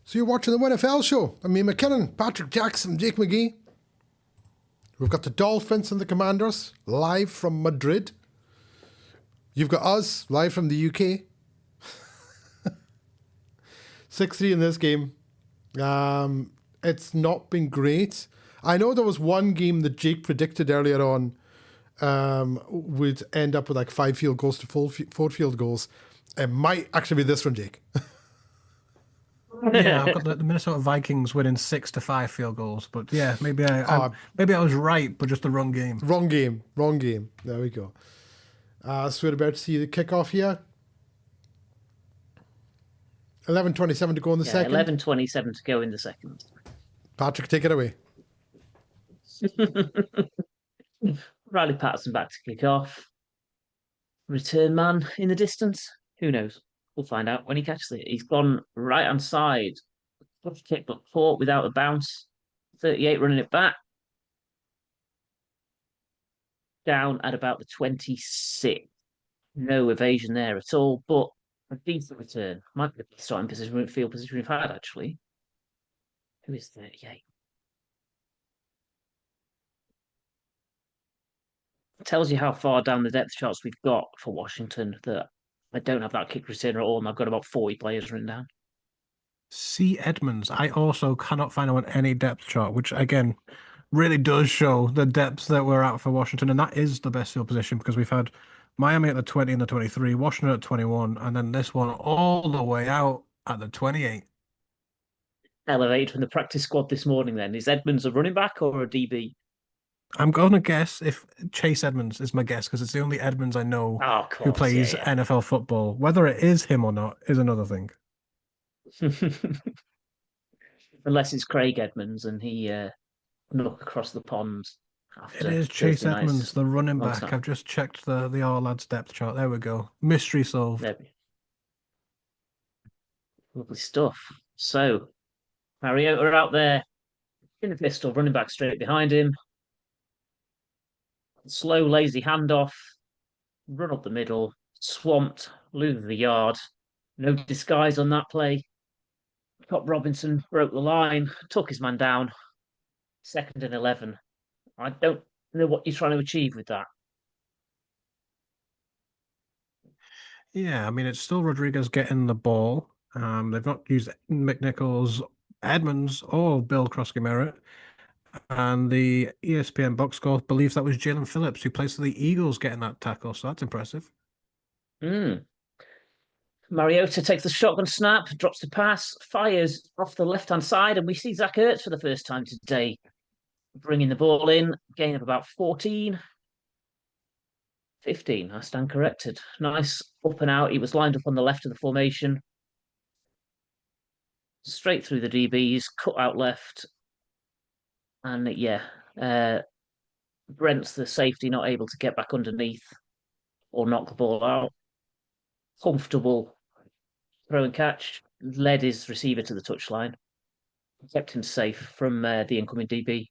A: So you're watching the WNFL show. I'm me, McKinnon, Patrick Jackson, Jake McGee. We've got the Dolphins and the Commanders live from Madrid. You've got us live from the UK. 6-3 in this game. It's not been great. I know there was one game that Jake predicted earlier on would end up with like 5 field goals to 4 field goals. It might actually be this one, Jake.
C: Yeah, I've got the Minnesota Vikings winning 6-5 field goals, but yeah, maybe I was right, but just the wrong game.
A: Wrong game. There we go. So we're about to see the kickoff here. 11:27 to go in the second.
B: 11:27 to go in the second.
A: Patrick, take it away.
B: Riley Patterson back to kick off. Return man in the distance. Who knows? We'll find out when he catches it. He's gone right hand side. Good kick, but caught without a bounce. 38 running it back. Down at about the 26. No evasion there at all, but a decent return. Might be the starting position, field position we've had, actually. Who is 38? Tells you how far down the depth charts we've got for Washington that I don't have that kick returner at all, and I've got about 40 players written down.
C: C. Edmonds. I also cannot find out any depth chart, which again really does show the depth that we're at for Washington, and that is the best field position because we've had Miami at the 20 and the 23, Washington at 21, and then this one all the way out at the 28.
B: Elevated from the practice squad this morning then. Is Edmonds a running back or a DB?
C: I'm going to guess if Chase Edmonds is my guess because it's the only Edmonds I know who plays NFL football. Whether it is him or not is another thing.
B: Unless it's Craig Edmonds and he look across the pond.
C: It is Chase Edmonds, the running back. I've just checked the All Lads depth chart. There we go. Mystery solved.
B: Lovely stuff. So Mariota out there in the pistol, running back straight behind him. Slow, lazy handoff, run up the middle, swamped, lose the yard. No disguise on that play. Top Robinson broke the line, took his man down. 2nd and 11. I don't know what you're trying to achieve with that.
C: Yeah, I mean, it's still Rodriguez getting the ball. They've not used McNichols, Edmonds, or Bill Krosky Merritt. And the ESPN box score believes that was Jalen Phillips, who plays for the Eagles, getting that tackle. So that's impressive.
B: Mariota takes the shotgun snap, drops the pass, fires off the left-hand side, and we see Zach Ertz for the first time today bringing the ball in, gain of about 14. 15, I stand corrected. Nice up and out. He was lined up on the left of the formation. Straight through the DBs, cut out left. And Brent's the safety not able to get back underneath or knock the ball out. Comfortable throw and catch. Led his receiver to the touchline. Kept him safe from the incoming DB.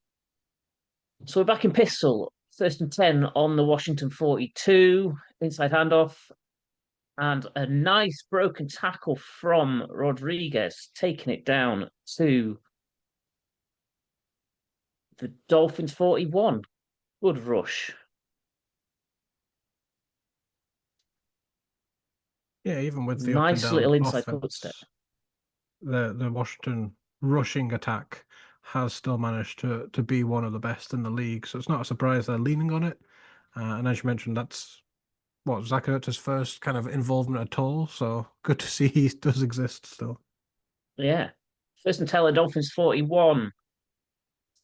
B: So we're back in pistol. 1st and 10 on the Washington 42. Inside handoff. And a nice broken tackle from Rodriguez, taking it down to the Dolphins 41. Good rush.
C: Yeah, even with the
B: nice
C: up and
B: little
C: down
B: inside
C: offense,
B: footstep.
C: The Washington rushing attack has still managed to be one of the best in the league. So it's not a surprise they're leaning on it. And as you mentioned, that's what Zach Ertz's first kind of involvement at all. So good to see he does exist still.
B: Yeah. 1st and 10, the Dolphins 41.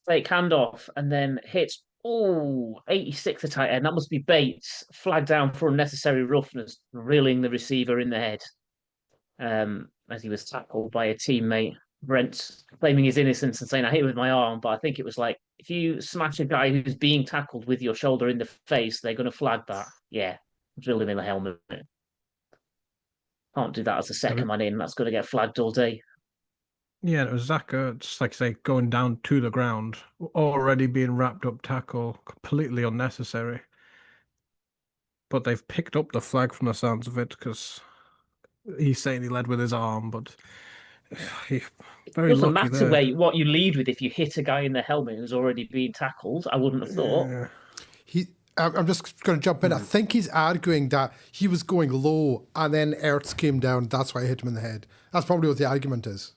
B: Fake handoff and then hits. 86 the tight end. That must be Bates. Flagged down for unnecessary roughness, reeling the receiver in the head. As he was tackled by a teammate. Brent claiming his innocence and saying, I hit him with my arm. But I think it was like, if you smash a guy who's being tackled with your shoulder in the face, they're going to flag that. Yeah. Drill him in the helmet. Can't do that as a second man in. That's going to get flagged all day.
C: Yeah, it was Zach Ertz, like I say, going down to the ground, already being wrapped up tackle, completely unnecessary. But they've picked up the flag from the sounds of it because he's saying he led with his arm, but he very
B: It doesn't
C: lucky
B: matter
C: there.
B: what you lead with if you hit a guy in the helmet who's already been tackled. I wouldn't have thought.
A: I'm just going to jump in. I think he's arguing that he was going low and then Ertz came down. That's why I hit him in the head. That's probably what the argument is.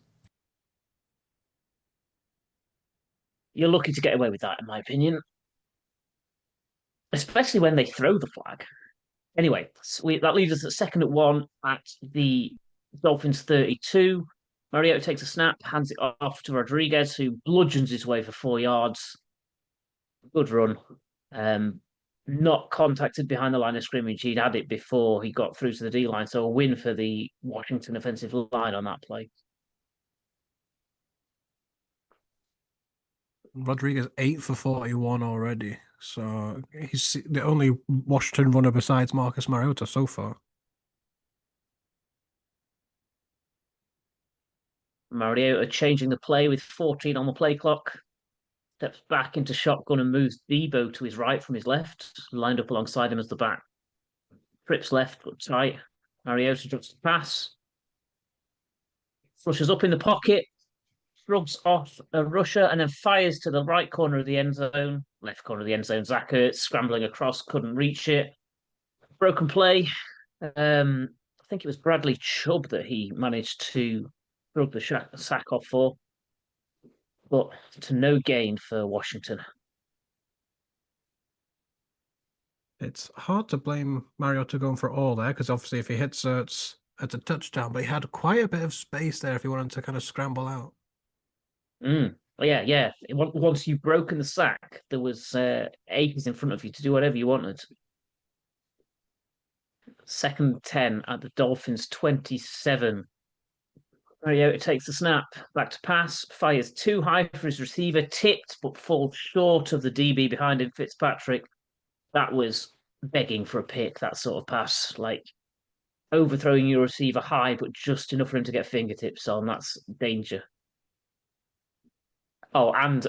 B: You're lucky to get away with that, in my opinion. Especially when they throw the flag. Anyway, that leaves us at 2nd and 1 at the Dolphins 32. Mariota takes a snap, hands it off to Rodriguez, who bludgeons his way for 4 yards. Good run. Not contacted behind the line of scrimmage. He'd had it before he got through to the D line. So a win for the Washington offensive line on that play.
C: Rodriguez 8 for 41 already. So he's the only Washington runner besides Marcus Mariota so far.
B: Mariota changing the play with 14 on the play clock. Steps back into shotgun and moves Debo to his right from his left, lined up alongside him as the back. Trips left, but tight. Mariota drops the pass. Flushes up in the pocket, shrugs off a rusher, and then fires to the right corner of the end zone. Left corner of the end zone. Zach Ertz scrambling across, couldn't reach it. Broken play. I think it was Bradley Chubb that he managed to shrug the sack off for. But to no gain for Washington.
C: It's hard to blame Mariota going for all there because obviously if he hits Ertz, it's a touchdown, but he had quite a bit of space there if he wanted to kind of scramble out.
B: Yeah. Once you've broken the sack, there was acres in front of you to do whatever you wanted. 2nd 10 at the Dolphins 27. Mariota takes the snap, back to pass, fires too high for his receiver, tipped but falls short of the DB behind him, Fitzpatrick. That was begging for a pick, that sort of pass. Like, overthrowing your receiver high, but just enough for him to get fingertips on. That's danger. Oh, and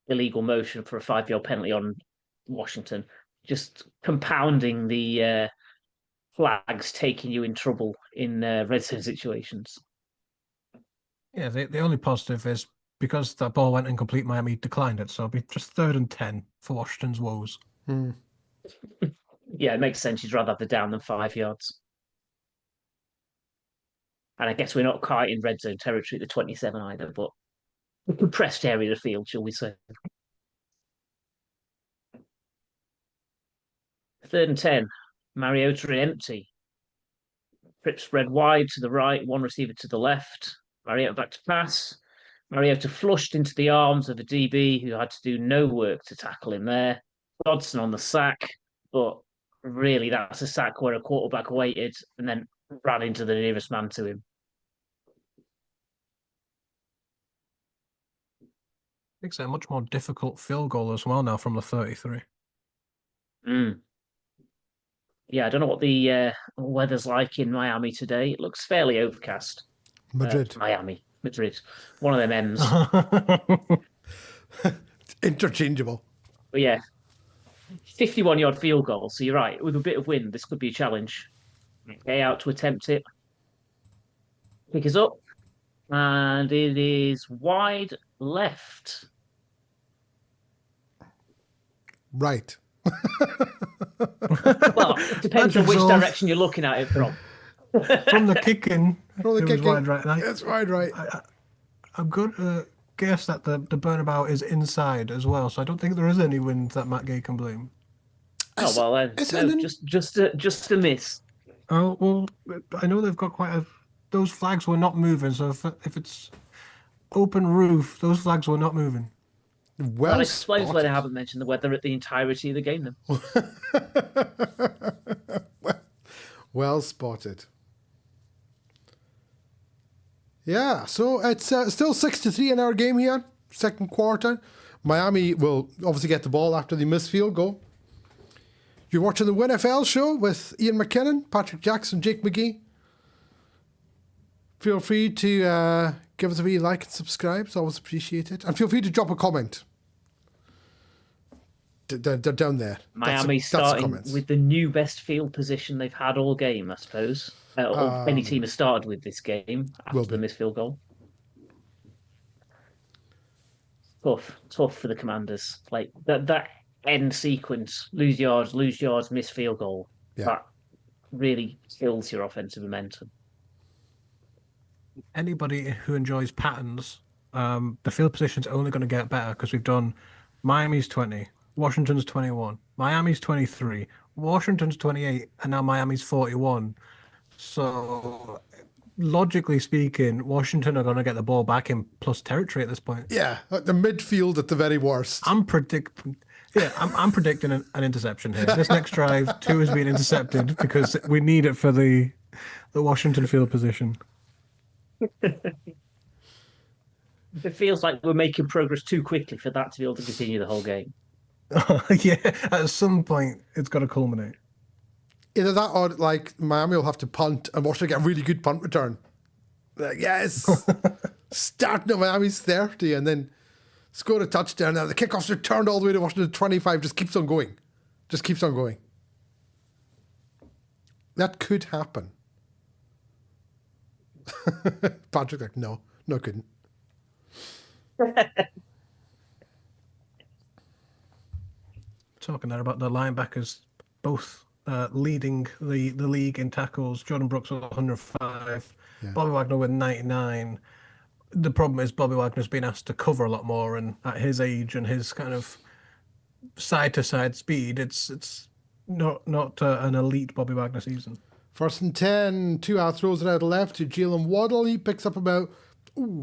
B: illegal motion for a 5-yard penalty on Washington, just compounding the flags taking you in trouble in red zone situations.
C: Yeah, the only positive is because that ball went incomplete, Miami declined it, so it'll be just 3rd and 10 for Washington's woes.
B: Yeah, it makes sense. You'd rather have the down than 5 yards. And I guess we're not quite in red zone territory at the 27 either, but a compressed area of the field, shall we say. 3rd and 10. Mariota in empty. Trip spread wide to the right, one receiver to the left. Mariota back to pass. Mariota flushed into the arms of a DB who had to do no work to tackle him there. Dodson on the sack, but really that's a sack where a quarterback waited and then ran into the nearest man to him.
C: Makes it a much more difficult field goal as well now from the 33.
B: Yeah, I don't know what the weather's like in Miami today. It looks fairly overcast.
A: Madrid.
B: Madrid. One of them M's.
A: Interchangeable.
B: But yeah, 51-yard field goal. So you're right. With a bit of wind, this could be a challenge. Okay, out to attempt it. Pick us up. And it is wide left.
A: Right.
B: Well, it depends on which direction you're looking at it from.
C: From the kicking,
A: From the
C: it
A: kicking.
C: was wide right.
A: That's wide right.
C: I'm going to guess that the burnabout is inside as well, so I don't think there is any wind that Matt Gay can blame.
B: Oh well, then no, just a miss.
C: Oh well, I know they've got quite a. Those flags were not moving, so if it's open roof, those flags were not moving.
B: Well, that explains why they haven't mentioned the weather at the entirety of the game, then.
A: Well spotted. Yeah, so it's still 6-3 in our game here, second quarter. Miami will obviously get the ball after the missed field goal. You're watching the WinFL show with Ian McKinnon, Patrick Jackson, Jake McGee. Feel free to give us a wee like and subscribe. It's always appreciated. And feel free to drop a comment. They're down there.
B: Miami starting with the new best field position they've had all game, I suppose. Or any team has started with this game after the missed field goal. Tough for the Commanders. Like that end sequence, lose yards, miss field goal. Yeah. That really kills your offensive momentum.
C: Anybody who enjoys patterns, the field position's only going to get better because we've done Miami's 20, Washington's 21, Miami's 23, Washington's 28, and now Miami's 41. So, logically speaking, Washington are going to get the ball back in plus territory at this point.
A: Yeah, like the midfield at the very worst.
C: I'm predicting an interception here. This next drive, 2 is being intercepted because we need it for the Washington field position.
B: It feels like we're making progress too quickly for that to be able to continue the whole game.
C: Yeah, at some point, it's got to culminate.
A: Either that or like Miami will have to punt and Washington get a really good punt return. Like, yes, starting at Miami's 30 and then score a touchdown. Now the kickoff's returned all the way to Washington 25. Just keeps on going. That could happen. Patrick's like, no, couldn't.
C: Talking there about the linebackers both leading the league in tackles. Jordan Brooks with 105, Bobby Wagner with 99. The problem is Bobby Wagner's been asked to cover a lot more, and at his age and his kind of side-to-side speed, it's not an elite Bobby Wagner season.
A: 1st and 10, 2 out throws it out left to Jalen Waddle. He picks up about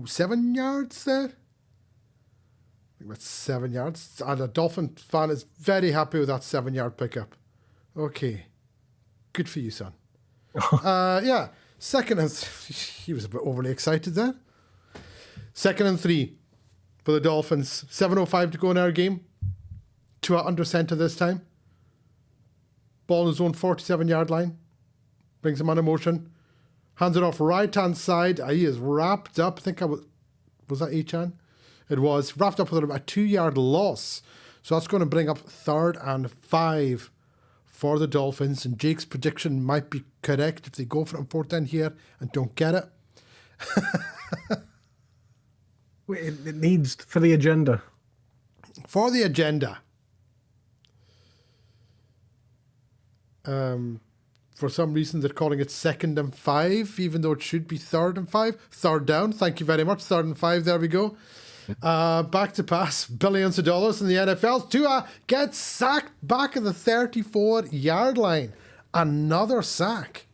A: 7 yards there. I think that's 7 yards. And a Dolphin fan is very happy with that 7-yard pickup. Okay. Good for you, son. Yeah. Second and he was a bit overly excited there. 2nd and 3 for the Dolphins. 7:05 to go in our game. 2 out under center this time. Ball in his own 47-yard line. Brings him on a motion. Hands it off right-hand side. He is wrapped up. I think was that Echan? It was. Wrapped up with a 2-yard loss. So that's going to bring up 3rd and 5 for the Dolphins. And Jake's prediction might be correct if they go for it on 4th down here and don't get it.
C: It needs for the agenda.
A: For the agenda. For some reason, they're calling it 2nd and 5, even though it should be 3rd and 5. 3rd down. Thank you very much. 3rd and 5. There we go. Back to pass. Billions of dollars in the NFL. Tua gets sacked back at the 34-yard line. Another sack.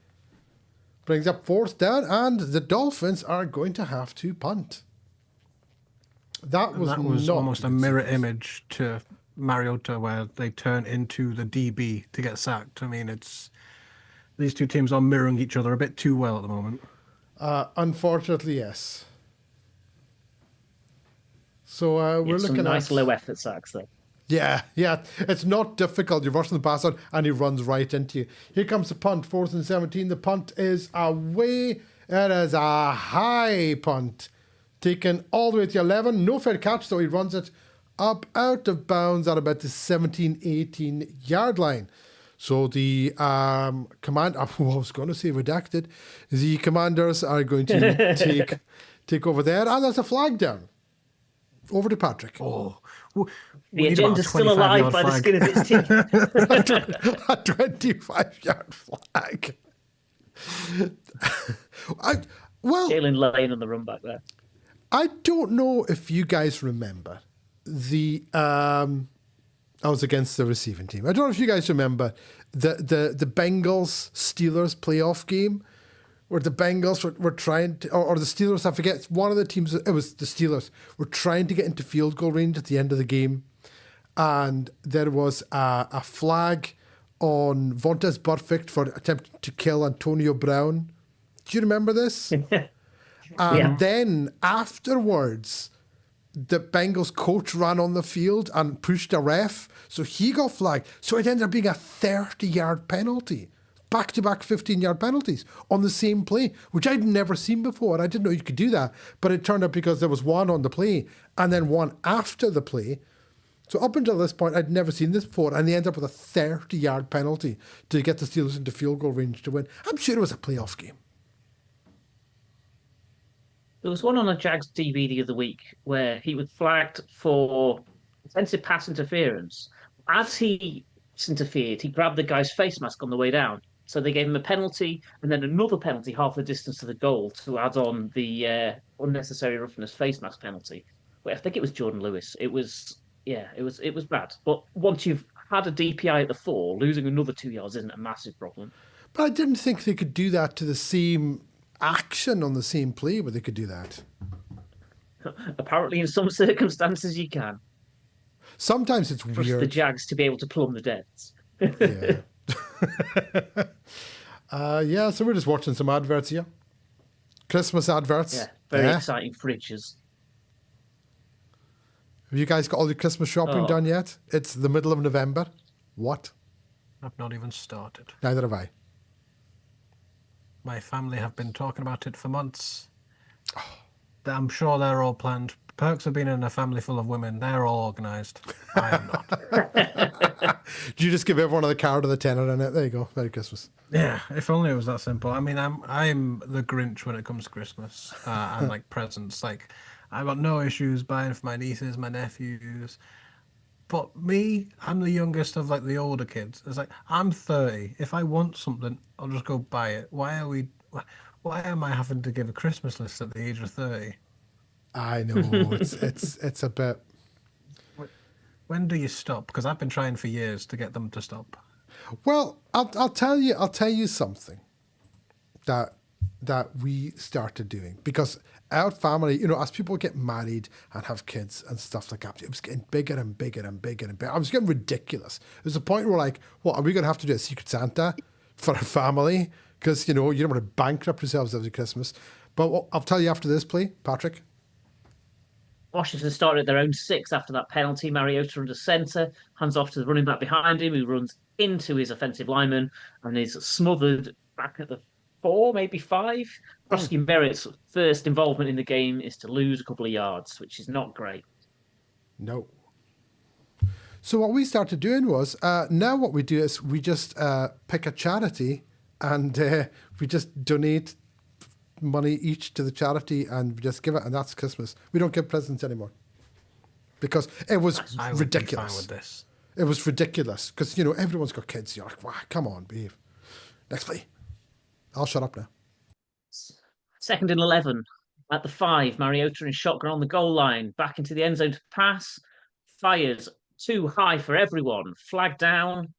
A: Brings up 4th down, and the Dolphins are going to have to punt. That was
C: almost a mirror image to Mariota, where they turn into the DB to get sacked. I mean, these two teams are mirroring each other a bit too well at the moment.
A: Unfortunately, yes. So we're looking
B: some nice
A: at
B: low effort sacks there.
A: Yeah. It's not difficult. You're rushing the pass on, and he runs right into you. Here comes the punt, 4th and 17. The punt is away. It is a high punt. Taken all the way to 11. No fair catch, though. He runs it up out of bounds at about the 17, 18-yard line. So the I was going to say redacted. The Commanders are going to take over there. And there's a flag down. Over to Patrick.
C: Oh,
B: the agenda's still alive by the skin of its teeth.
A: A 25-yard flag.
B: Jalen Lane on the run back there.
A: I don't know if you guys remember I was against the receiving team. I don't know if you guys remember the Bengals Steelers playoff game where the Bengals were trying to, or the Steelers, I forget, one of the teams, it was the Steelers, were trying to get into field goal range at the end of the game. And there was a flag on Vontaze Burfict for attempting to kill Antonio Brown. Do you remember this? And then afterwards, the Bengals coach ran on the field and pushed a ref. So he got flagged. So it ended up being a 30-yard penalty. Back-to-back 15-yard penalties on the same play, which I'd never seen before. I didn't know you could do that. But it turned out because there was one on the play and then one after the play. So up until this point, I'd never seen this before. And they ended up with a 30-yard penalty to get the Steelers into field goal range to win. I'm sure it was a playoff game.
B: There was one on a Jags DB the other week where he was flagged for offensive pass interference. As he interfered, he grabbed the guy's face mask on the way down. So they gave him a penalty and then another penalty half the distance to the goal to add on the unnecessary roughness face mask penalty. Wait, I think it was Jordan Lewis. It was bad. But once you've had a DPI at the 4, losing another 2 yards isn't a massive problem.
A: But I didn't think they could do that to the same action on the same play where they could do that.
B: Apparently, in some circumstances, you can.
A: Sometimes it's
B: Trust
A: weird.
B: the Jags to be able to plumb the depths.
A: Yeah. So we're just watching some adverts here. Christmas adverts.
B: Yeah, very exciting fridges.
A: Have you guys got all your Christmas shopping done yet? It's the middle of November. What?
C: I've not even started.
A: Neither have I.
C: My family have been talking about it for months. I'm sure they're all planned. Perks have been in a family full of women. They're all organised. I am not.
A: Do you just give everyone a card with a tenner in it? There you go. Merry Christmas.
C: Yeah, if only it was that simple. I mean, I'm the Grinch when it comes to Christmas and like presents. Like, I've got no issues buying for my nieces, my nephews. But me, I'm the youngest of like the older kids. It's like, I'm 30. If I want something, I'll just go buy it. Why am I having to give a Christmas list at the age of 30?
A: I know it's a bit.
C: When do you stop? Because I've been trying for years to get them to stop.
A: Well, I'll tell you something that we started doing, because our family, as people get married and have kids and stuff like that, it was getting bigger and bigger and bigger and bigger. I was getting ridiculous. There's a point where like, what are we going to have to do a Secret Santa for our family? Because you don't want to bankrupt yourselves every Christmas. But I'll tell you after this play, Patrick.
B: Washington started their own 6 after that penalty. Mariota under centre, hands off to the running back behind him, who runs into his offensive lineman and is smothered back at the 4, maybe 5. Roski Merritt's first involvement in the game is to lose a couple of yards, which is not great.
A: No. So what we started doing was, now what we do is we just pick a charity and we just donate money each to the charity and we just give it, and that's Christmas. We don't give presents anymore because it was
C: I would be fine
A: ridiculous.
C: with this.
A: It was ridiculous because, you know, everyone's got kids. You're like, wow, come on, behave. Next play. I'll shut up now.
B: 2nd and 11 at the 5. Mariota in shotgun on the goal line, back into the end zone to pass. Fires too high for everyone. Flag down.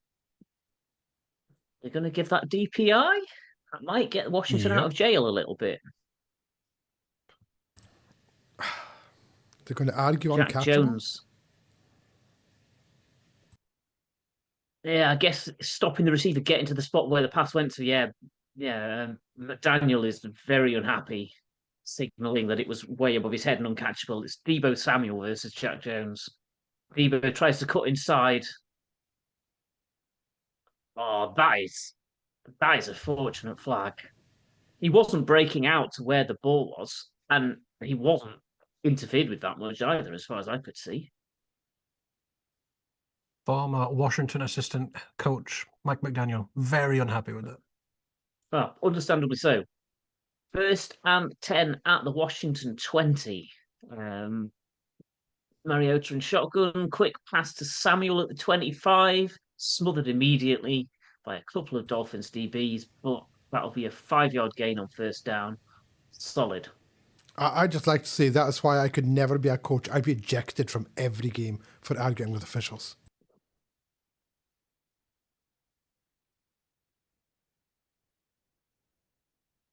B: They're going to give that DPI. That might get Washington out of jail a little bit.
A: They're going to argue on
B: Jack
A: catchable.
B: Jones. Yeah, I guess stopping the receiver getting to the spot where the pass went to. Yeah. McDaniel is very unhappy, signaling that it was way above his head and uncatchable. It's Deebo Samuel versus Jack Jones. Deebo tries to cut inside. Oh, that is a fortunate flag. He wasn't breaking out to where the ball was, and he wasn't interfered with that much either, as far as I could see.
C: Former Washington assistant coach Mike McDaniel, very unhappy with it.
B: Oh, understandably so. 1st and 10 at the Washington 20. Mariota in shotgun, quick pass to Samuel at the 25, smothered immediately by a couple of Dolphins DBs, but that'll be a 5-yard gain on 1st down. Solid.
A: I just like to say that is why I could never be a coach. I'd be ejected from every game for arguing with officials.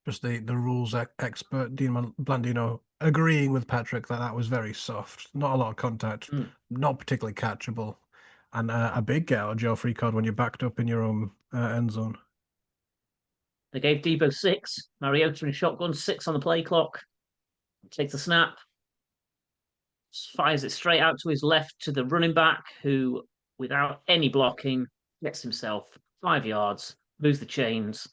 C: Just the rules expert, Dean Blandino, agreeing with Patrick that was very soft. Not a lot of contact, not particularly catchable. And a big get out of Joe Freecard when you're backed up in your own end zone.
B: They gave Deebo 6. Mariota in shotgun, 6 on the play clock. Takes the snap. Fires it straight out to his left to the running back, who, without any blocking, gets himself 5 yards, moves the chains,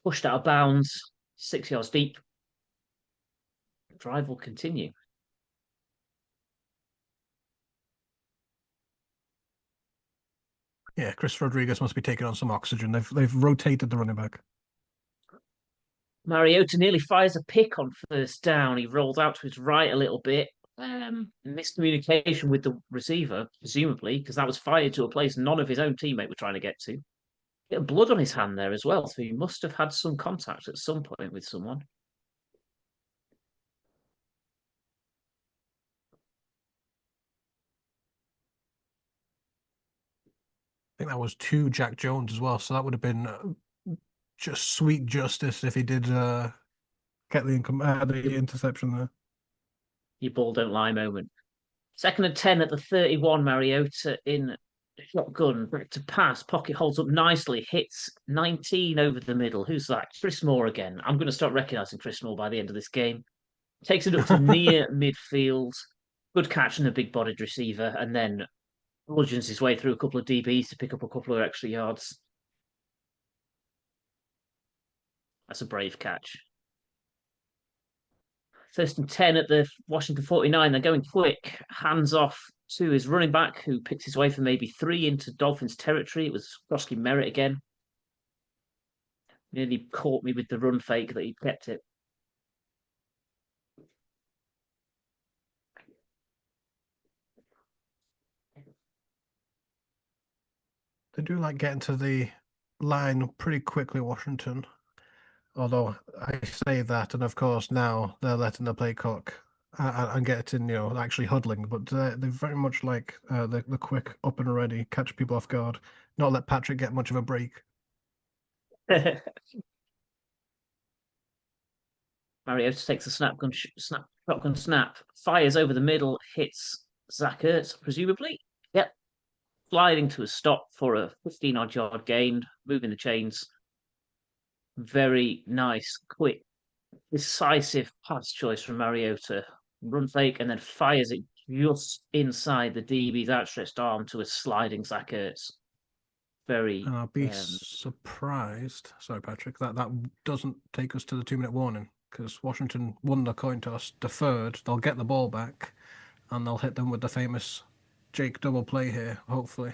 B: pushed out of bounds, 6 yards deep. The drive will continue.
C: Yeah, Chris Rodriguez must be taking on some oxygen. They've rotated the running back.
B: Mariota nearly fires a pick on 1st down. He rolls out to his right a little bit. Miscommunication with the receiver, presumably, because that was fired to a place none of his own teammate were trying to get to. Bit of blood on his hand there as well, so he must have had some contact at some point with someone.
C: I think that was 2 Jack Jones as well, so that would have been just sweet justice if he did get the interception there.
B: Your ball don't lie moment. 2nd and 10 at the 31. Mariota in shotgun, back to pass. Pocket holds up nicely, hits 19 over the middle. Who's that? Chris Moore again. I'm going to start recognizing Chris Moore by the end of this game. Takes it up to near midfield. Good catch from the big-bodied receiver, and then bludgeons his way through a couple of DBs to pick up a couple of extra yards. That's a brave catch. 1st and 10 at the Washington 49. They're going quick. Hands off to his running back, who picks his way for maybe 3 into Dolphins territory. It was Roski Merritt again. Nearly caught me with the run fake that he kept it.
C: They do like getting to the line pretty quickly, Washington. Although I say that, and of course now they're letting the play clock and get in, actually huddling. But they very much like the quick up and ready, catch people off guard, not let Patrick get much of a break.
B: Mariota takes a shotgun snap, fires over the middle, hits Zach Ertz, presumably. Yep. Sliding to a stop for a 15-odd yard gain, moving the chains. Very nice, quick, decisive pass choice from Mariota. Run fake and then fires it just inside the DB's outstretched arm to a sliding Zach Ertz. very.
C: And I'll be surprised. Sorry, Patrick, that doesn't take us to the 2-minute warning, because Washington won the coin toss, deferred. They'll get the ball back, and they'll hit them with the famous Jake double play here. Hopefully,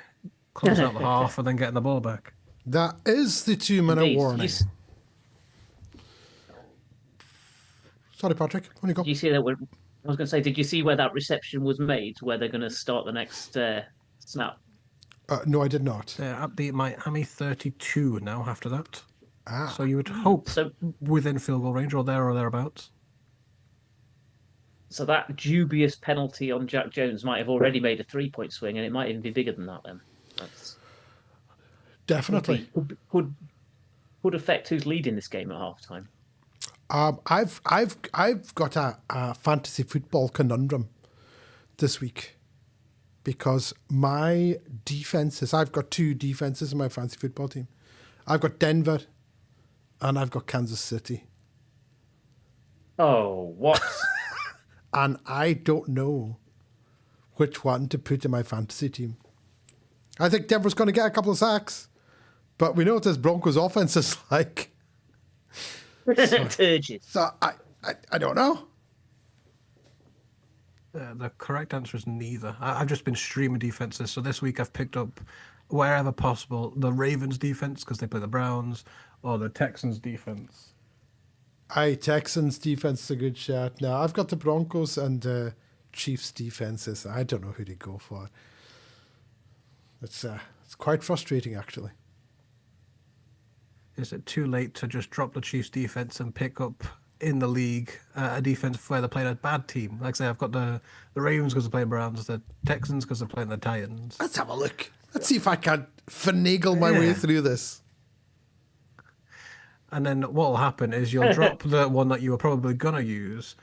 C: close out the half and then getting the ball back.
A: That is the 2-minute
B: Indeed.
A: warning. Sorry, Patrick. On you go.
B: Did you see that? I was going to say, did you see where that reception was made? Where they're going to start the next snap?
A: No, I did not.
C: They're at the Miami 32 now after that.
A: Ah.
C: So you would hope within field goal range or there or thereabouts.
B: So that dubious penalty on Jack Jones might have already made a 3-point swing, and it might even be bigger than that then. That's
A: Definitely.
B: Could affect who's leading this game at halftime.
A: I've got a fantasy football conundrum this week, because my defenses, I've got 2 defenses in my fantasy football team. I've got Denver and I've got Kansas City.
B: Oh, what?
A: And I don't know which one to put in my fantasy team. I think Denver's going to get a couple of sacks, but we know what this Broncos offense is like.
B: Turgid.
A: So I don't know.
C: The correct answer is neither. I've just been streaming defenses. So this week I've picked up, wherever possible, the Ravens defense because they play the Browns, or the Texans defense.
A: Texans defense is a good shot. Now I've got the Broncos and Chiefs defenses. I don't know who to go for. It's quite frustrating, actually.
C: Is it too late to just drop the Chiefs defense and pick up in the league a defense where they're playing a bad team? Like I say, I've got the Ravens because they're playing Browns, the Texans because they're playing the Titans.
A: Let's have a look. Let's see if I can finagle my way through this.
C: And then what will happen is you'll drop the one that you were probably going to use.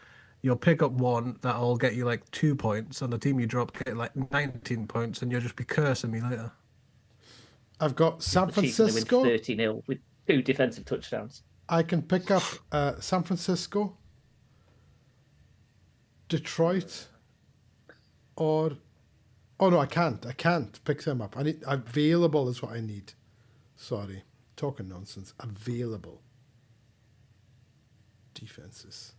C: You'll pick up one that'll get you like 2 points, and the team you drop get like 19 points, and you'll just be cursing me later.
A: I've got San
B: The Chiefs are
A: Francisco.
B: gonna win 30-0 with 2 defensive touchdowns.
A: I can pick up San Francisco, Detroit, or... Oh, no, I can't. I can't pick them up. I need available is what I need. Sorry. Talking nonsense. Available. Defenses.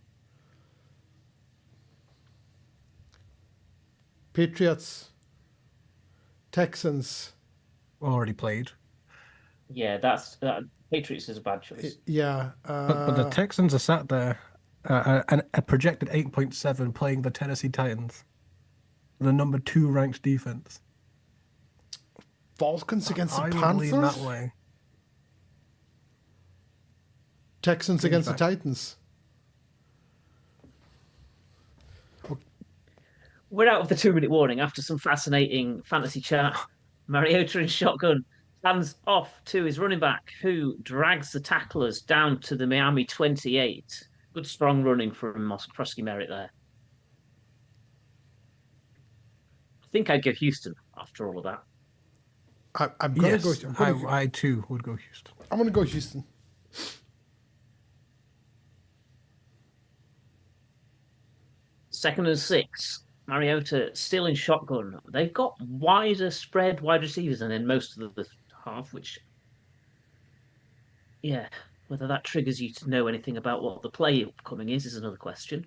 A: Patriots. Texans.
C: Already played.
B: Yeah, Patriots is a bad choice.
A: Yeah.
C: But the Texans are sat there and a projected 8.7 playing the Tennessee Titans. The number 2 ranked defense.
A: Falcons against the
C: I would
A: Panthers.
C: lean that way.
A: Texans against the Titans.
B: We're out of the 2-minute warning after some fascinating fantasy chat. Mariota in shotgun hands off to his running back, who drags the tacklers down to the Miami 28. Good strong running from Krusky Merritt there. I think I'd go Houston after all of that.
A: I'm going to
C: Yes,
A: go.
C: I too would go Houston.
A: I'm going to go Houston.
B: Second and 6. Mariota still in shotgun. They've got wider spread wide receivers than in most of the half, which, yeah, whether that triggers you to know anything about what the play upcoming is another question.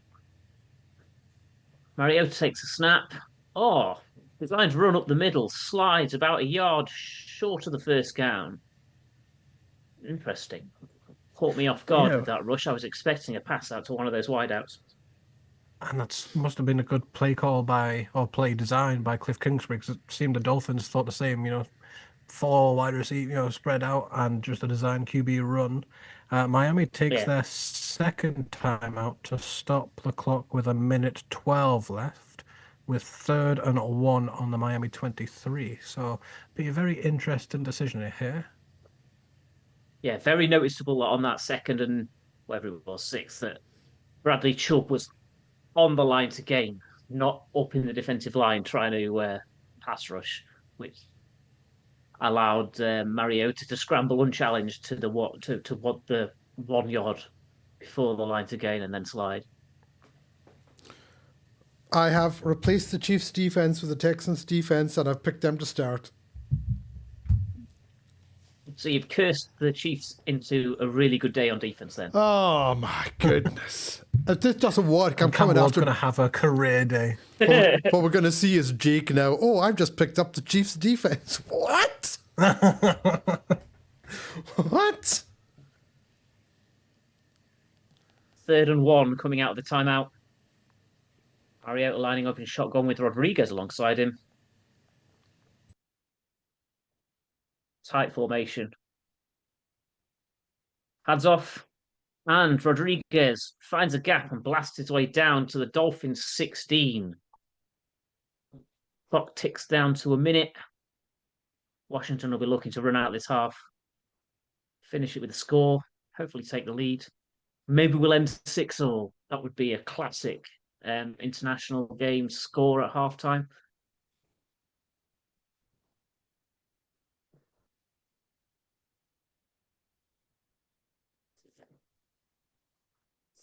B: Mariota takes a snap. Oh, designed to run up the middle, slides about a yard short of the first down. Interesting. Caught me off guard with that rush. I was expecting a pass out to one of those wideouts.
C: And that must have been a good play call or play design by Cliff Kingsbury, because it seemed the Dolphins thought the same, 4 wide receiver, spread out and just a design QB run. Miami takes their second timeout to stop the clock with 1:12 left, with 3rd and 1 on the Miami 23. So be a very interesting decision here.
B: Yeah, very noticeable on that second and whatever it was, 6th, that Bradley Chubb was on the line to gain, not up in the defensive line trying to pass rush, which allowed Mariota to scramble unchallenged to the 1 yard before the line to gain and then slide.
A: I have replaced the Chiefs defense with the Texans defense, and I've picked them to start.
B: So you've cursed the Chiefs into a really good day on defense then.
A: Oh my goodness. If this doesn't work, I'm
C: Cam
A: coming
C: Ward's
A: after.
C: going to have a career day.
A: What we're going to see is Jake now. Oh, I've just picked up the Chiefs defense. What? What?
B: 3rd and 1 coming out of the timeout. Mariota lining up in shotgun with Rodriguez alongside him. Tight formation. Hands off. And Rodriguez finds a gap and blasts his way down to the Dolphins 16. Clock ticks down to a minute. Washington will be looking to run out this half. Finish it with a score. Hopefully take the lead. Maybe we'll end 6-all. That would be a classic international game score at halftime.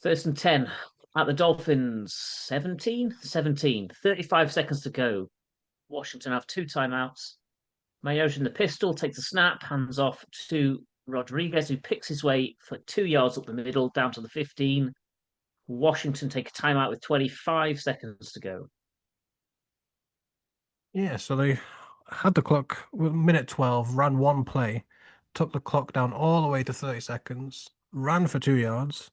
B: First and 10 at the Dolphins 17. 35 seconds to go. Washington have 2 timeouts. Mariota in the pistol takes a snap, hands off to Rodriguez, who picks his way for 2 yards up the middle down to the 15. Washington take a timeout with 25 seconds to go.
C: Yeah, so they had the clock with minute 12, ran one play, took the clock down all the way to 30 seconds, ran for 2 yards,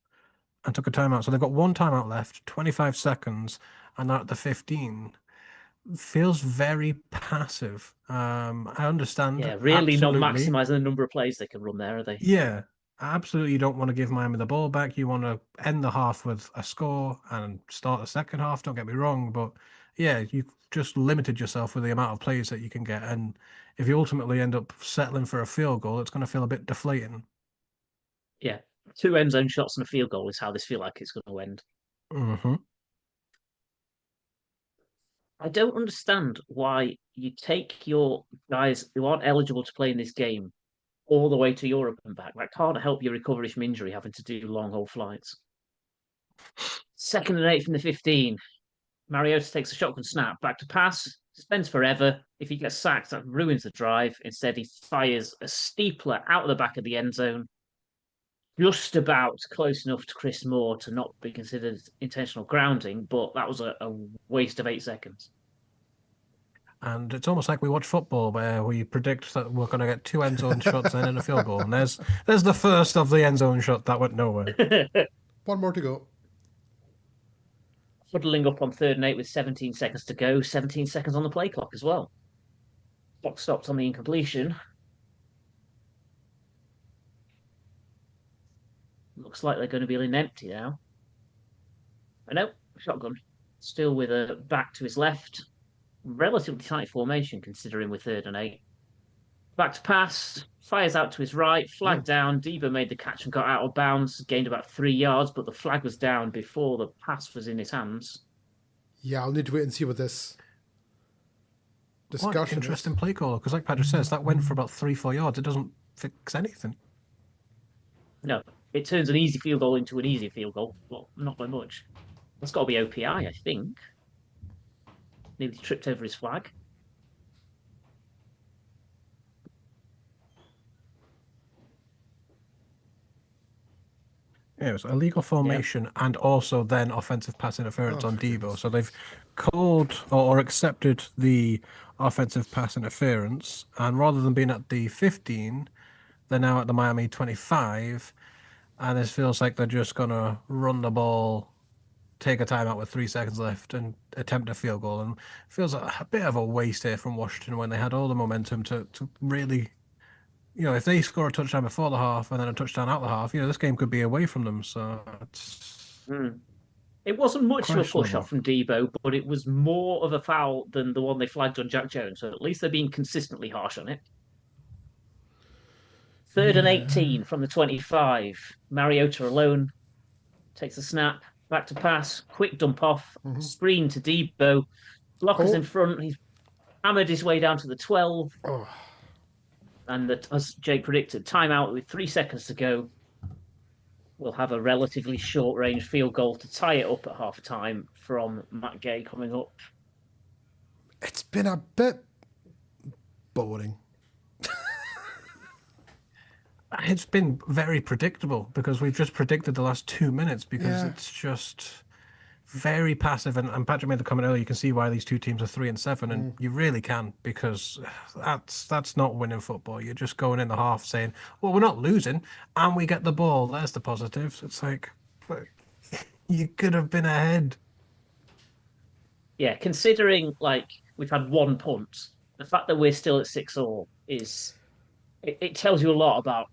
C: and took a timeout. So they've got one timeout left, 25 seconds, and they're at the 15. Feels very passive. I understand.
B: Yeah, really not
C: absolutely.
B: maximizing the number of plays they can run there, are they?
C: Yeah, absolutely. You don't want to give Miami the ball back. You want to end the half with a score and start the second half. Don't get me wrong, but yeah, you've just limited yourself with the amount of plays that you can get. And if you ultimately end up settling for a field goal, it's going to feel a bit deflating.
B: Yeah, 2 end zone shots and a field goal is how this feel like it's going to end.
C: Mm-hmm.
B: I don't understand why you take your guys who aren't eligible to play in this game all the way to Europe and back. That can't help your recovery from injury having to do long haul flights. 2nd and 8 from the 15. Mariota takes a shotgun snap, back to pass, spends forever. If he gets sacked, that ruins the drive. Instead, he fires a steepler out of the back of the end zone, just about close enough to Chris Moore to not be considered intentional grounding, but that was a waste of 8 seconds.
C: And it's almost like we watch football where we predict that we're going to get 2 end zone shots and then a field goal. And there's the first of the end zone shot that went nowhere.
A: One more to go.
B: Huddling up on 3rd and 8 with 17 seconds to go. 17 seconds on the play clock as well. Clock stopped on the incompletion. Looks like they're going to be in empty now. No, shotgun. Still with a back to his left. Relatively tight formation considering we're 3rd and 8. Back to pass. Fires out to his right. Flag down. Debo made the catch and got out of bounds. Gained about 3 yards, but the flag was down before the pass was in his hands.
A: Yeah, I'll need to wait and see what this discussion
C: What interesting play call, because like Patrick says, that went for about 3-4 yards. It doesn't fix anything.
B: No, it turns an easy field goal into an easy field goal. Well, not by much. That's got to be OPI, I think. Nearly tripped over his flag.
C: Yeah, it was illegal formation and also then offensive pass interference on Debo. So they've called or accepted the offensive pass interference, and rather than being at the 15, they're now at the Miami 25, and this feels like they're just going to run the ball, take a timeout with 3 seconds left, and attempt a field goal. And it feels like a bit of a waste here from Washington when they had all the momentum to really, if they score a touchdown before the half and then a touchdown out the half, this game could be away from them. So it's
B: It wasn't much of a push
C: questionable.
B: off from Debo, but it was more of a foul than the one they flagged on Jack Jones. So at least they're being consistently harsh on it. 3rd and 18 from the 25. Mariota alone takes a snap, back to pass, quick dump off, screen to Debo. Blockers in front. He's hammered his way down to the 12. And as Jake predicted, timeout with 3 seconds to go. We'll have a relatively short-range field goal to tie it up at half-time from Matt Gay coming up.
A: It's been a bit boring.
C: It's been very predictable because we've just predicted the last 2 minutes because
A: Yeah.
C: it's just very passive. And Patrick made the comment earlier, you can see why these two teams are 3-7, and you really can, because that's not winning football. You're just going in the half saying, well, we're not losing, and we get the ball. There's the positives. It's like, but you could have been ahead.
B: Yeah, considering like we've had one punt, the fact that we're still at 6-all is it tells you a lot about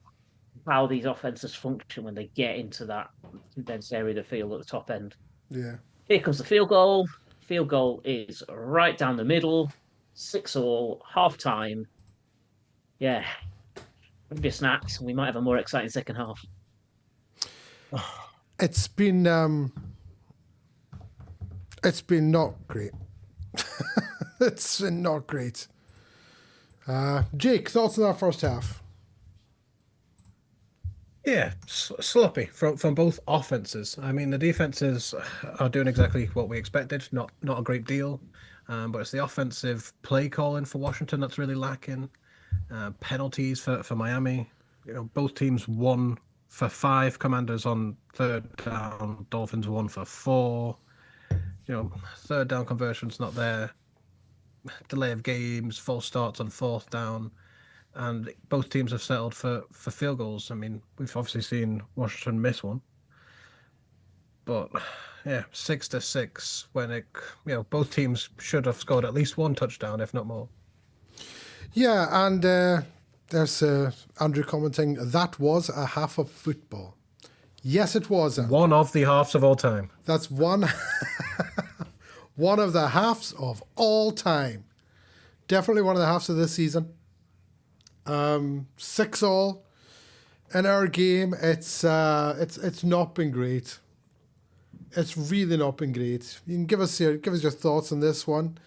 B: how these offenses function when they get into that condensed area of the field at the top end.
A: Yeah.
B: Here comes the field goal. Field goal is right down the middle, 6-all, half time. Yeah, maybe snacks. We might have a more exciting second half.
A: It's been not great. It's been not great. Jake, thoughts on that first half?
C: Yeah, sloppy from both offenses. I mean, the defenses are doing exactly what we expected. Not a great deal, but it's the offensive play calling for Washington that's really lacking. Penalties for Miami. You know, both teams 1 for 5. Commanders on third down. Dolphins 1 for 4. You know, third down conversions not there. Delay of games, false starts on fourth down. And both teams have settled for field goals. I mean, we've obviously seen Washington miss one, but yeah, 6-6 when both teams should have scored at least one touchdown, if not more.
A: Yeah, and there's Andrew commenting, that was a half of football. Yes, it was.
C: One of the halves of all time.
A: That's one of the halves of all time. Definitely one of the halves of this season. 6-all in our game. It's not been great. It's really not been great. You can give us your thoughts on this one,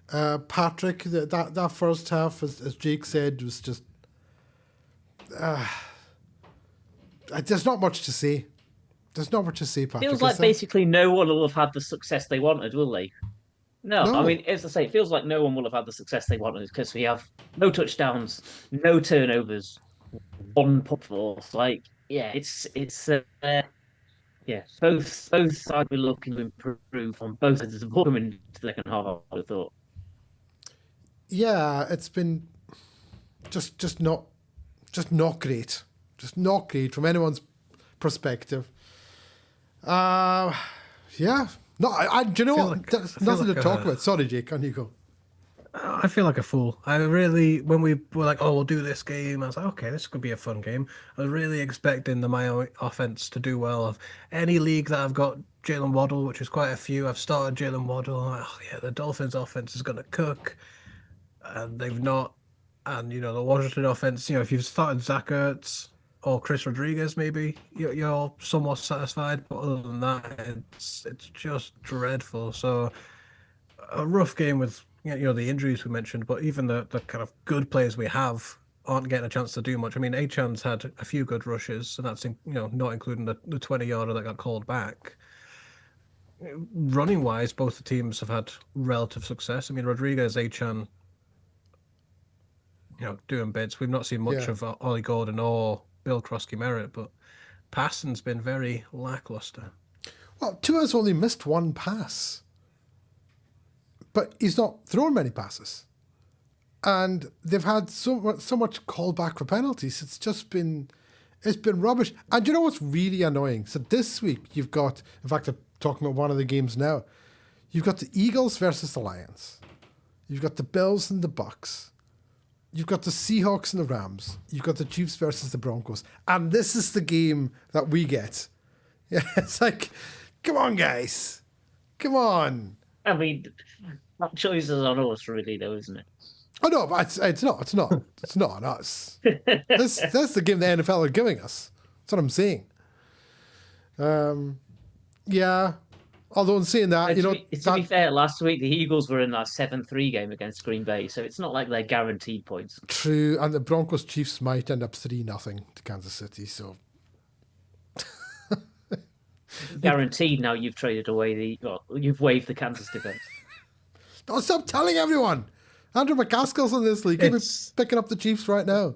A: Patrick. That first half, as Jake said, was just. There's not much to say. There's not much to say, Patrick.
B: Feels like basically no one will have had the success they wanted, will they? No, I mean, as I say, it feels like no one will have had the success they wanted because we have no touchdowns, no turnovers, one punt force. Like, yeah, it's yeah, both sides we're looking to improve on both sides of the ball in the second half, I would have thought.
A: Yeah, it's been just not great. Just not great from anyone's perspective. Yeah. No, do you know what? There's nothing to talk about. Sorry, Jake, on you go.
C: I feel like a fool. I really, when we were like, oh, we'll do this game, I was like, okay, this could be a fun game. I was really expecting the Miami offense to do well. Of any league that I've got Jalen Waddle, which is quite a few, I've started Jalen Waddle. I'm like, oh, yeah, the Dolphins offense is going to cook. And they've not. And, the Washington offense, if you've started Zach Ertz or Chris Rodriguez, maybe you're somewhat satisfied. But other than that, it's just dreadful. So a rough game with the injuries we mentioned, but even the kind of good players we have aren't getting a chance to do much. I mean, Achan's had a few good rushes, and that's not including the 20-yarder that got called back. Running wise, both the teams have had relative success. I mean, Rodriguez, Achan, doing bits. We've not seen much of Ollie Gordon or Bill Krosky-Merritt, but passing's been very lackluster.
A: Well, Tua's only missed one pass, but he's not thrown many passes, and they've had so much callback for penalties. It's been rubbish. And you know what's really annoying? So this week you've got, in fact, I'm talking about one of the games now. You've got the Eagles versus the Lions. You've got the Bills and the Bucks. You've got the Seahawks and the Rams. You've got the Chiefs versus the Broncos. And this is the game that we get. Yeah, it's like, come on, guys. Come on.
B: I mean, that choice is on us, really, though, isn't it?
A: Oh, no, but it's not. It's not on us. That's the game the NFL are giving us. That's what I'm saying. Yeah. Although in saying that,
B: to be fair, last week the Eagles were in that 7-3 game against Green Bay, so it's not like they're guaranteed points.
A: True, and the Broncos Chiefs might end up 3-0 to Kansas City. So
B: guaranteed. Now you've traded away you've waived the Kansas defense.
A: Don't stop telling everyone. Andrew McCaskill's in this league. He'll be picking up the Chiefs right now.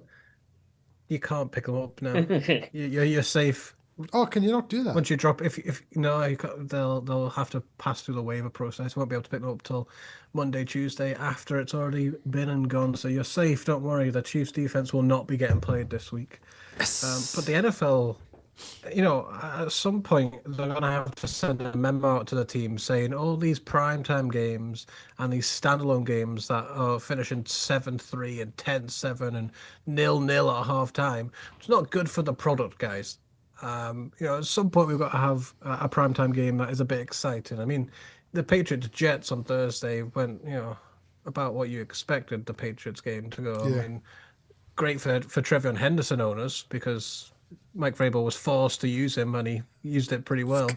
C: You can't pick them up now. You're safe.
A: Oh, can you not do that?
C: Once you drop, if no, they'll have to pass through the waiver process. Won't be able to pick them up till Monday, Tuesday after it's already been and gone. So you're safe. Don't worry. The Chiefs defense will not be getting played this week. But the NFL, at some point they're gonna have to send a memo out to the team saying all these primetime games and these standalone games that are finishing 7-3 and 10-7 and 0-0 at half time. It's not good for the product, guys. At some point we've got to have a primetime game that is a bit exciting. I mean, the Patriots Jets on Thursday went, about what you expected the Patriots game to go.
A: Yeah.
C: I mean, great for Trevion Henderson owners because Mike Vrabel was forced to use him and he used it pretty well.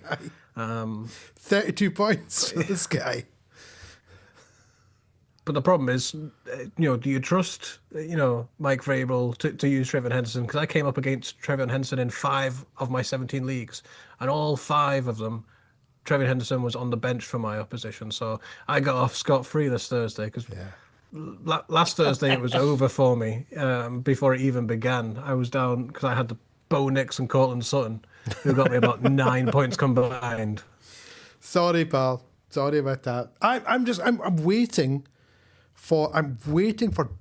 A: 32 points for this guy.
C: But the problem is, do you trust, Mike Vrabel to use Trevion Henderson? Because I came up against Trevion Henderson in 5 of my 17 leagues, and all 5 of them, Trevion Henderson was on the bench for my opposition. So I got off scot-free this Thursday because last Thursday it was over for me before it even began. I was down because I had the Bo Nix and Cortland Sutton, who got me about 9 points combined.
A: Sorry, pal. Sorry about that. I'm waiting for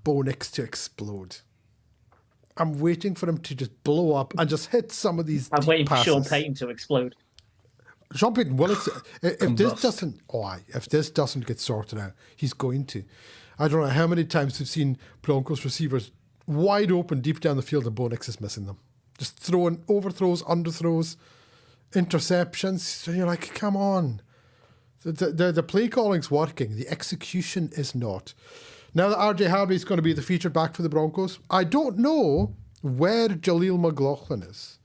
A: Bo Nix to explode. I'm waiting for him to just blow up and just hit some of these.
B: I'm waiting for
A: passes.
B: Sean Payton to explode.
A: Sean Payton will. If this doesn't get sorted out, he's going to. I don't know how many times we've seen Broncos receivers wide open deep down the field and Bo Nix is missing them. Just throwing overthrows, underthrows, interceptions. And you're like, come on. The play calling's working. The execution is not. Now that RJ Harvey's going to be the featured back for the Broncos, I don't know where Jaleel McLaughlin is.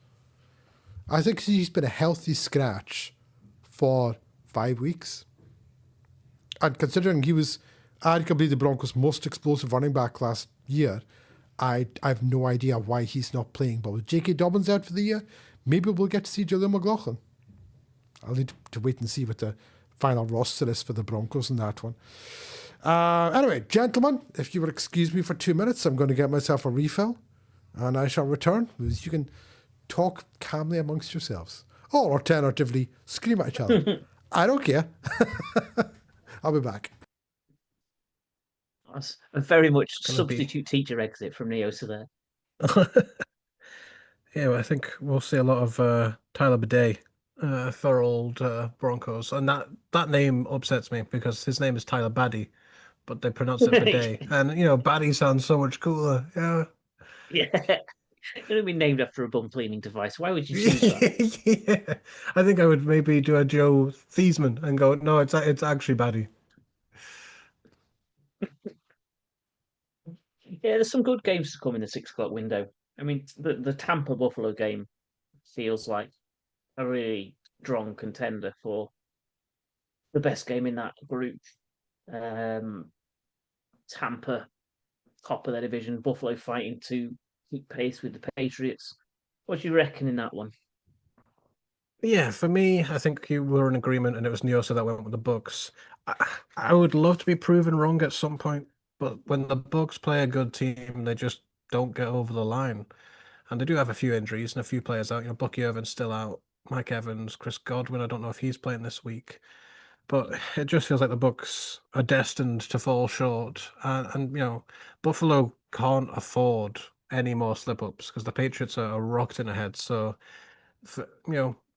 A: I think he's been a healthy scratch for 5 weeks. And considering he was arguably the Broncos' most explosive running back last year, I have no idea why he's not playing. But with J.K. Dobbins out for the year, maybe we'll get to see Jaleel McLaughlin. I'll need to wait and see what the final roster is for the Broncos in that one. Anyway, gentlemen, if you would excuse me for 2 minutes, I'm going to get myself a refill and I shall return. You can talk calmly amongst yourselves. Or alternatively, scream at each other. I don't care. I'll be back.
B: That's a very much substitute teacher exit from Neo to there.
C: Yeah, well, I think we'll see a lot of Tyler Bidet for old Broncos. And that name upsets me because his name is Tyler Baddy, but they pronounce it Bidet. And, Baddy sounds so much cooler. Yeah.
B: Yeah. It would have been named after a bum cleaning device. Why would you choose that?
C: Yeah. I think I would maybe do a Joe Thiesman and go, no, it's actually Baddy.
B: Yeah, there's some good games to come in the 6 o'clock window. I mean, the Tampa Buffalo game feels like a really strong contender for the best game in that group. Tampa, top of their division, Buffalo fighting to keep pace with the Patriots. What do you reckon in that one?
C: Yeah, for me, I think you were in agreement, and it was Nyosa that went with the Bucks. I would love to be proven wrong at some point, but when the Bucks play a good team, they just don't get over the line. And they do have a few injuries and a few players out. Bucky Irvin's still out. Mike Evans, Chris Godwin, I don't know if he's playing this week. But it just feels like the Bucks are destined to fall short. And Buffalo can't afford any more slip-ups because the Patriots are rocked in ahead. So,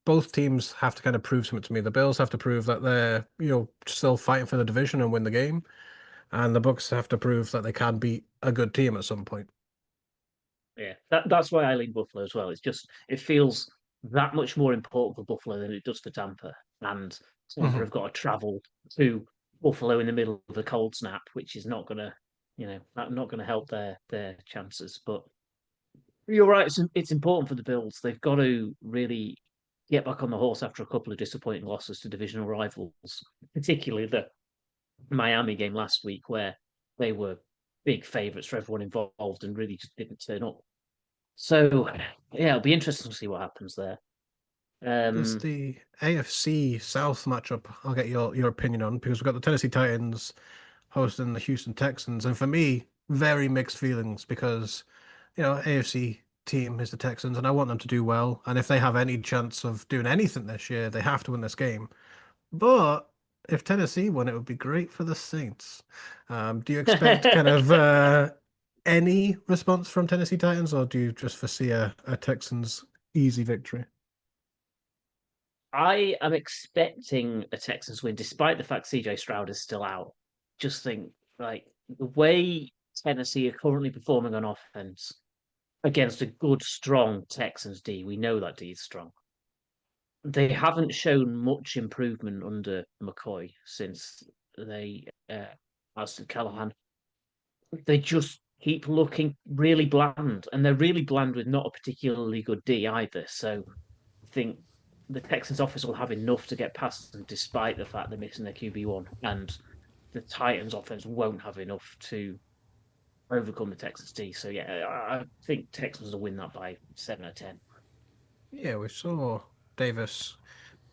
C: both teams have to kind of prove something to me. The Bills have to prove that they're, still fighting for the division and win the game. And the Bucks have to prove that they can beat a good team at some point.
B: Yeah, that's why I lean Buffalo as well. It feels that much more important for Buffalo than it does for Tampa. And Tampa have got to travel to Buffalo in the middle of a cold snap, which is not gonna, not gonna help their chances. But you're right, it's important for the Bills. They've got to really get back on the horse after a couple of disappointing losses to divisional rivals, particularly the Miami game last week, where they were big favourites for everyone involved and really just didn't turn up. So, yeah, it'll be interesting to see what happens there.
C: It's the AFC South matchup I'll get your opinion on, because we've got the Tennessee Titans hosting the Houston Texans. And for me, very mixed feelings because, AFC team is the Texans, and I want them to do well. And if they have any chance of doing anything this year, they have to win this game. But if Tennessee won, it would be great for the Saints. Do you expect kind of any response from Tennessee Titans, or do you just foresee a Texans easy victory?
B: I am expecting a Texans win, despite the fact CJ Stroud is still out. Just think, like, the way Tennessee are currently performing on offense against a good, strong Texans D. We know that D is strong. They haven't shown much improvement under McCoy since they ousted Callahan. They just keep looking really bland, and they're really bland with not a particularly good D either. So I think the Texans offense will have enough to get past them, despite the fact they're missing their QB1, and the Titans offense won't have enough to overcome the Texans D. So yeah, I think Texans will win that by 7 or 10.
C: Yeah, we saw Davis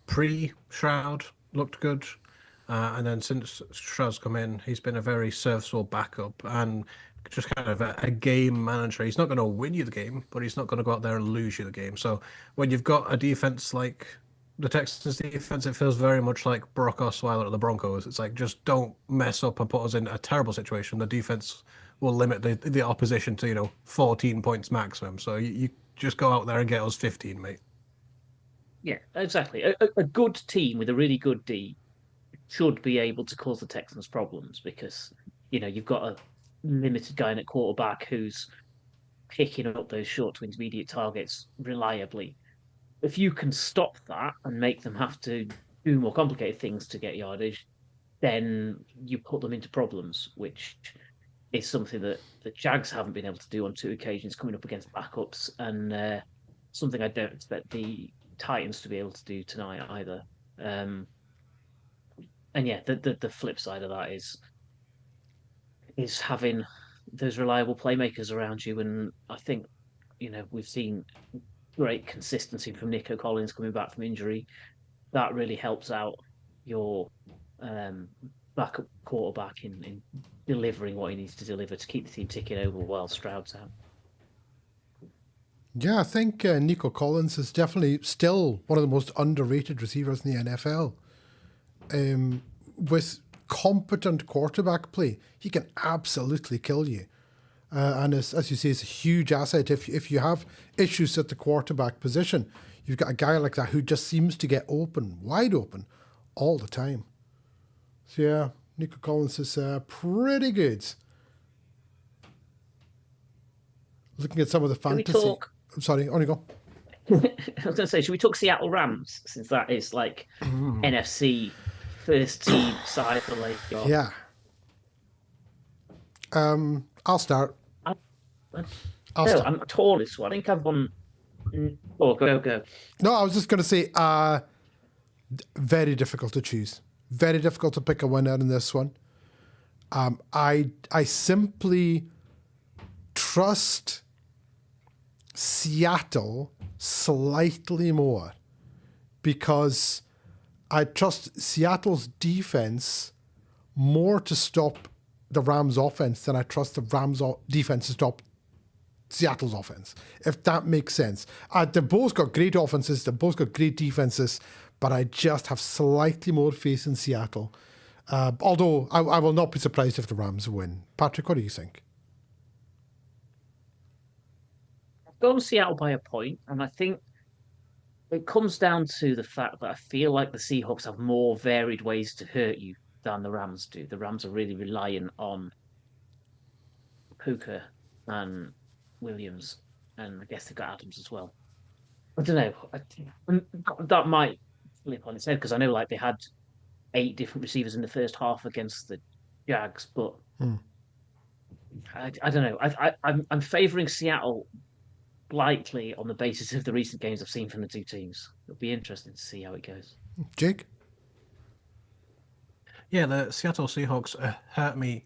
C: pre-Shroud looked good. And then since Stroud's come in, he's been a very serviceable backup and just kind of a game manager. He's not going to win you the game, but he's not going to go out there and lose you the game. So when you've got a defense like the Texans defense, it feels very much like Brock Osweiler at the Broncos. It's like, just don't mess up and put us in a terrible situation. The defense will limit the opposition to, 14 points maximum. So you just go out there and get us 15, mate.
B: Yeah, exactly. A good team with a really good D should be able to cause the Texans problems because, you've got a limited guy in at quarterback who's picking up those short to intermediate targets reliably. If you can stop that and make them have to do more complicated things to get yardage, then you put them into problems, which is something that the Jags haven't been able to do on 2 occasions coming up against backups, and something I don't expect the Titans to be able to do tonight either. And yeah, the flip side of that is having those reliable playmakers around you. And I think, we've seen great consistency from Nico Collins coming back from injury. That really helps out your backup quarterback in delivering what he needs to deliver to keep the team ticking over while Stroud's out.
A: Yeah, I think Nico Collins is definitely still one of the most underrated receivers in the NFL. With competent quarterback play, he can absolutely kill you. And as you say, it's a huge asset. If you have issues at the quarterback position, you've got a guy like that who just seems to get wide open, all the time. So yeah, Nico Collins is pretty good. Looking at some of the fantasy. Sorry, on you go.
B: I was going to say, should we talk Seattle Rams, since that is like NFC first team side for late?
A: Yeah. I'll start.
B: I'm torn this one. I think I've won. Oh, go.
A: No, I was just going to say, very difficult to choose. Very difficult to pick a winner in this one. I simply trust Seattle slightly more because I trust Seattle's defense more to stop the Rams offense than I trust the Rams defense to stop Seattle's offense, if that makes sense. They've both got great offenses, they've both got great defenses, but I just have slightly more faith in Seattle. Although I will not be surprised if the Rams win. Patrick, what do you think?
B: I've gone Seattle by a point, and I think it comes down to the fact that I feel like the Seahawks have more varied ways to hurt you than the Rams do. The Rams are really reliant on Puka and Williams, and I guess they've got Adams as well. I don't know. That might flip on its head because I know like they had 8 different receivers in the first half against the Jags, but I don't know. I'm favouring Seattle lightly on the basis of the recent games I've seen from the two teams. It'll be interesting to see how it goes.
A: Jake?
C: Yeah, the Seattle Seahawks hurt me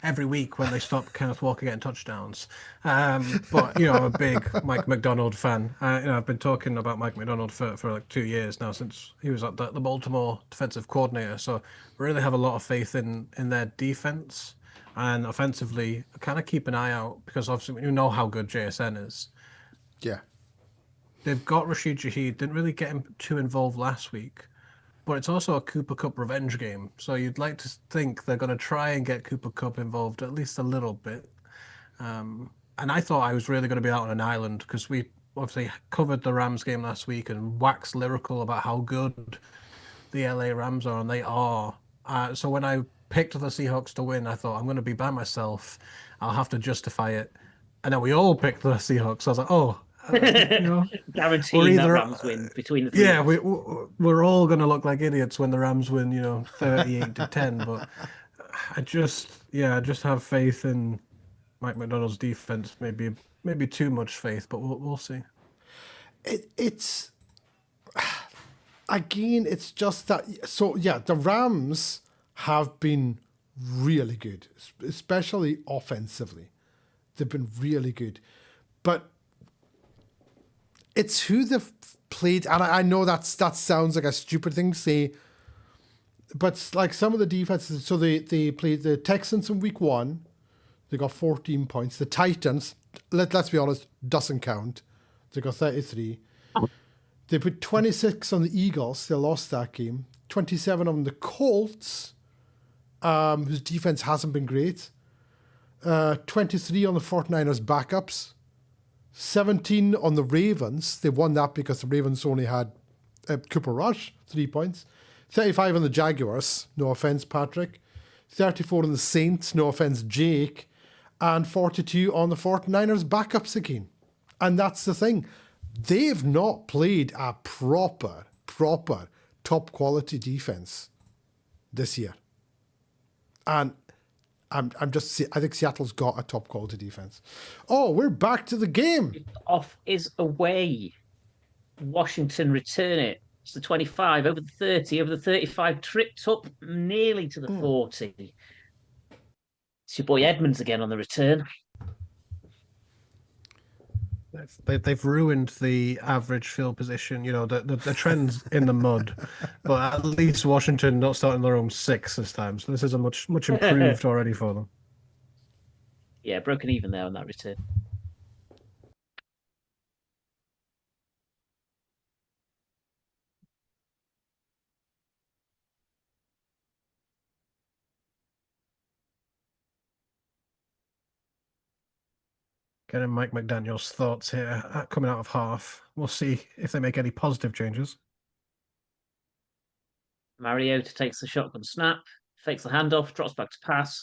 C: every week when they stop Kenneth Walker getting touchdowns. But, I'm a big Mike McDonald fan. I've been talking about Mike McDonald for like 2 years now since he was at the Baltimore defensive coordinator. So I really have a lot of faith in their defense. And offensively, kind of keep an eye out because obviously you know how good JSN is.
A: Yeah.
C: They've got Rashid Shaheed. Didn't really get him too involved last week, but it's also a Cooper Cup revenge game. So you'd like to think they're going to try and get Cooper Cup involved at least a little bit. And I thought I was really going to be out on an island because we obviously covered the Rams game last week and waxed lyrical about how good the LA Rams are, and they are. So when I picked the Seahawks to win, I thought I'm going to be by myself. I'll have to justify it. And then we all picked the Seahawks. So I was like, oh, you know,
B: Guaranteeing that Rams win between the three.
C: Yeah, we're all going to look like idiots when the Rams win, 38-10. But I just have faith in Mike McDonald's defense. Maybe too much faith, but we'll see.
A: It's again, it's just that. So yeah, the Rams have been really good, especially offensively. They've been really good, but it's who they've played. And I know that sounds like a stupid thing to say, but like some of the defenses. So they played the Texans in week 1. They got 14 points. The Titans, let's be honest, doesn't count. They got 33. They put 26 on the Eagles. They lost that game. 27 on the Colts, whose defense hasn't been great. 23 on the 49ers backups. 17 on the Ravens. They won that because the Ravens only had Cooper Rush, 3 points. 35 on the Jaguars. No offense, Patrick. 34 on the Saints. No offense, Jake. And 42 on the 49ers backups again. And that's the thing. They've not played a proper top quality defense this year. And I think Seattle's got a top quality defense. Oh, we're back to the game.
B: Off is away. Washington return it. It's the 25, over the 30, over the 35, tripped up nearly to the 40. It's your boy Edmonds again on the return.
C: They've ruined the average field position, the trend's in the mud. But at least Washington not starting their own 6 this time. So this is a much improved already for them.
B: Yeah, broken even there on that return.
C: Getting Mike McDaniel's thoughts here coming out of half. We'll see if they make any positive changes.
B: Mariota takes the shotgun snap, fakes the handoff, drops back to pass,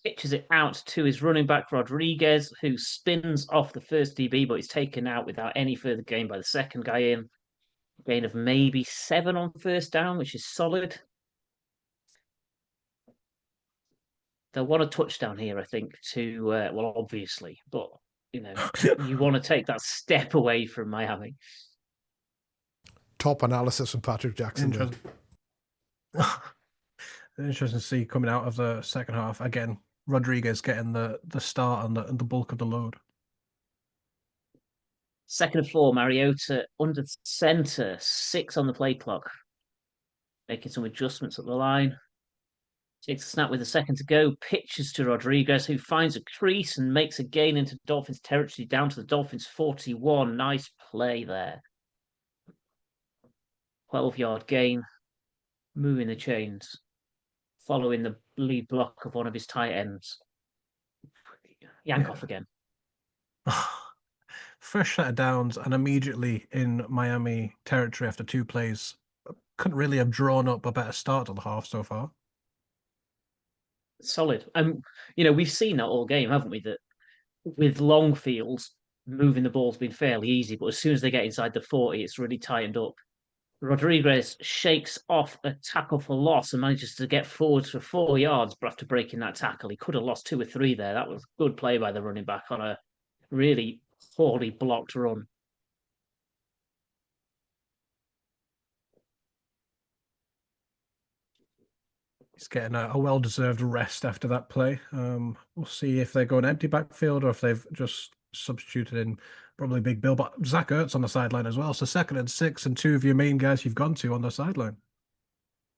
B: pitches it out to his running back, Rodriguez, who spins off the first DB, but is taken out without any further gain by the second guy in. Gain of maybe 7 on first down, which is solid. They'll want a touchdown here, I think, obviously, but, you want to take that step away from Miami.
A: Top analysis from Patrick Jackson.
C: Interesting to see coming out of the second half. Again, Rodriguez getting the start and the bulk of the load.
B: 2nd and 4, Mariota under center, 6 on the play clock. Making some adjustments at the line. Takes a snap with a second to go, pitches to Rodriguez, who finds a crease and makes a gain into Dolphins territory down to the Dolphins 41. Nice play there. 12-yard gain, moving the chains, following the lead block of one of his tight ends. Yank off again.
C: Fresh set of downs and immediately in Miami territory after 2 plays. Couldn't really have drawn up a better start to the half so far.
B: Solid. We've seen that all game, haven't we? That with long fields, moving the ball's been fairly easy, but as soon as they get inside the 40, it's really tightened up. Rodriguez shakes off a tackle for loss and manages to get forward for 4 yards, but after breaking that tackle, he could have lost 2 or 3 there. That was good play by the running back on a really poorly blocked run.
C: He's getting a well-deserved rest after that play. We'll see if they go an empty backfield or if they've just substituted in probably Big Bill. But Zach Ertz on the sideline as well. So 2nd and 6 and 2 of your main guys you've gone to on the sideline.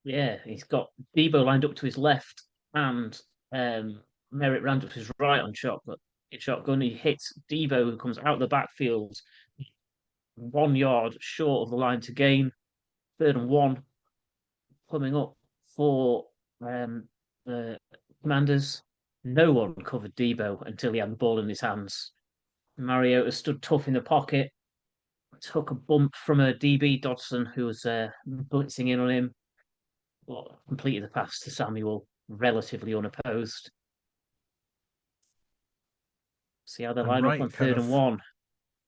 B: Yeah, he's got Debo lined up to his left and Merritt round up to his right on shotgun. He hits Debo, who comes out of the backfield, 1 yard short of the line to gain. 3rd and 1 coming up for the Commanders. No one covered Debo until he had the ball in his hands. Mariota stood tough in the pocket, took a bump from a DB, Dodson, who was blitzing in on him, but completed the pass to Samuel relatively unopposed. See how they line up on 3rd and 1.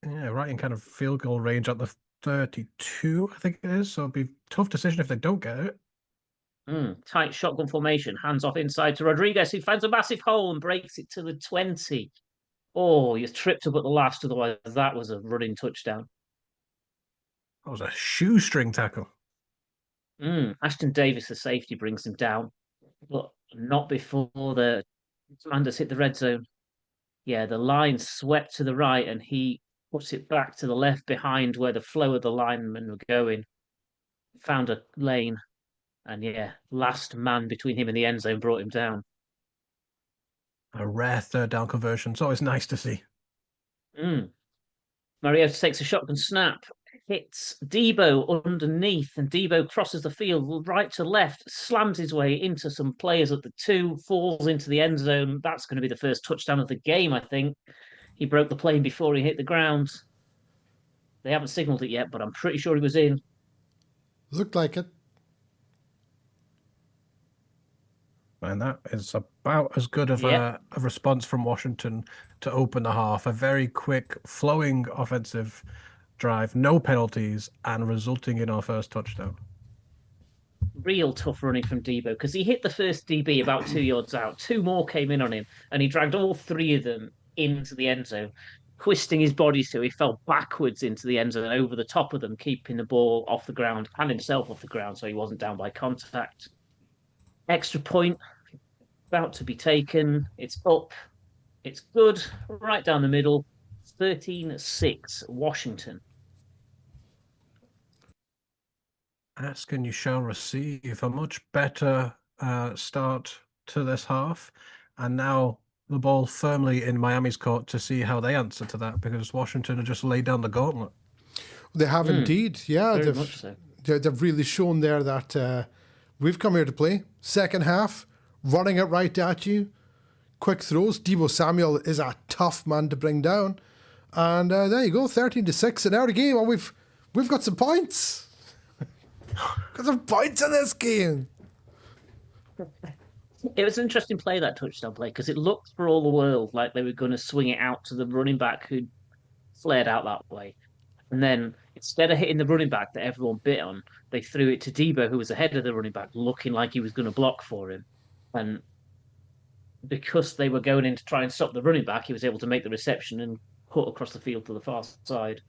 C: Yeah, right in kind of field goal range at the 32, I think it is. So it'd be a tough decision if they don't get it.
B: Tight shotgun formation, hands off inside to Rodriguez, who finds a massive hole and breaks it to the 20. Oh, you tripped up at the last, otherwise that was a running touchdown.
C: That was a shoestring tackle.
B: Ashton Davis, the safety, brings him down, but not before the Commanders hit the red zone. Yeah, the line swept to the right, and he puts it back to the left behind where the flow of the linemen were going. Found a lane, and yeah, last man between him and the end zone brought him down.
C: A rare 3rd down conversion. It's always nice to see.
B: Mariota takes a shotgun snap, hits Debo underneath, and Debo crosses the field right to left, slams his way into some players at the 2, falls into the end zone. That's going to be the first touchdown of the game, I think. He broke the plane before he hit the ground. They haven't signaled it yet, but I'm pretty sure he was in.
A: Looked like it.
C: And that is about as good of a response from Washington to open the half. A very quick, flowing offensive drive, no penalties, and resulting in our first touchdown.
B: Real tough running from Debo, because he hit the first DB about 2 yards out. 2 more came in on him, and he dragged all 3 of them into the end zone, twisting his body so he fell backwards into the end zone over the top of them, keeping the ball off the ground and himself off the ground so he wasn't down by contact. Extra point about to be taken. It's up. It's good. Right down the middle. 13-6 Washington.
C: Ask and you shall receive. A much better start to this half. And now the ball firmly in Miami's court to see how they answer to that, because Washington have just laid down the gauntlet.
A: They have indeed. Yeah,
B: Very much so.
A: They've really shown there that we've come here to play. Second half, running it right at you. Quick throws. Debo Samuel is a tough man to bring down. And there you go, 13-6 in our game. And we've got some points. Got some points in this game.
B: It was an interesting play, that touchdown play, because it looked for all the world like they were going to swing it out to the running back who flared out that way. And then instead of hitting the running back that everyone bit on, they threw it to Debo, who was ahead of the running back, looking like he was going to block for him. And because they were going in to try and stop the running back, he was able to make the reception and cut across the field to the far side.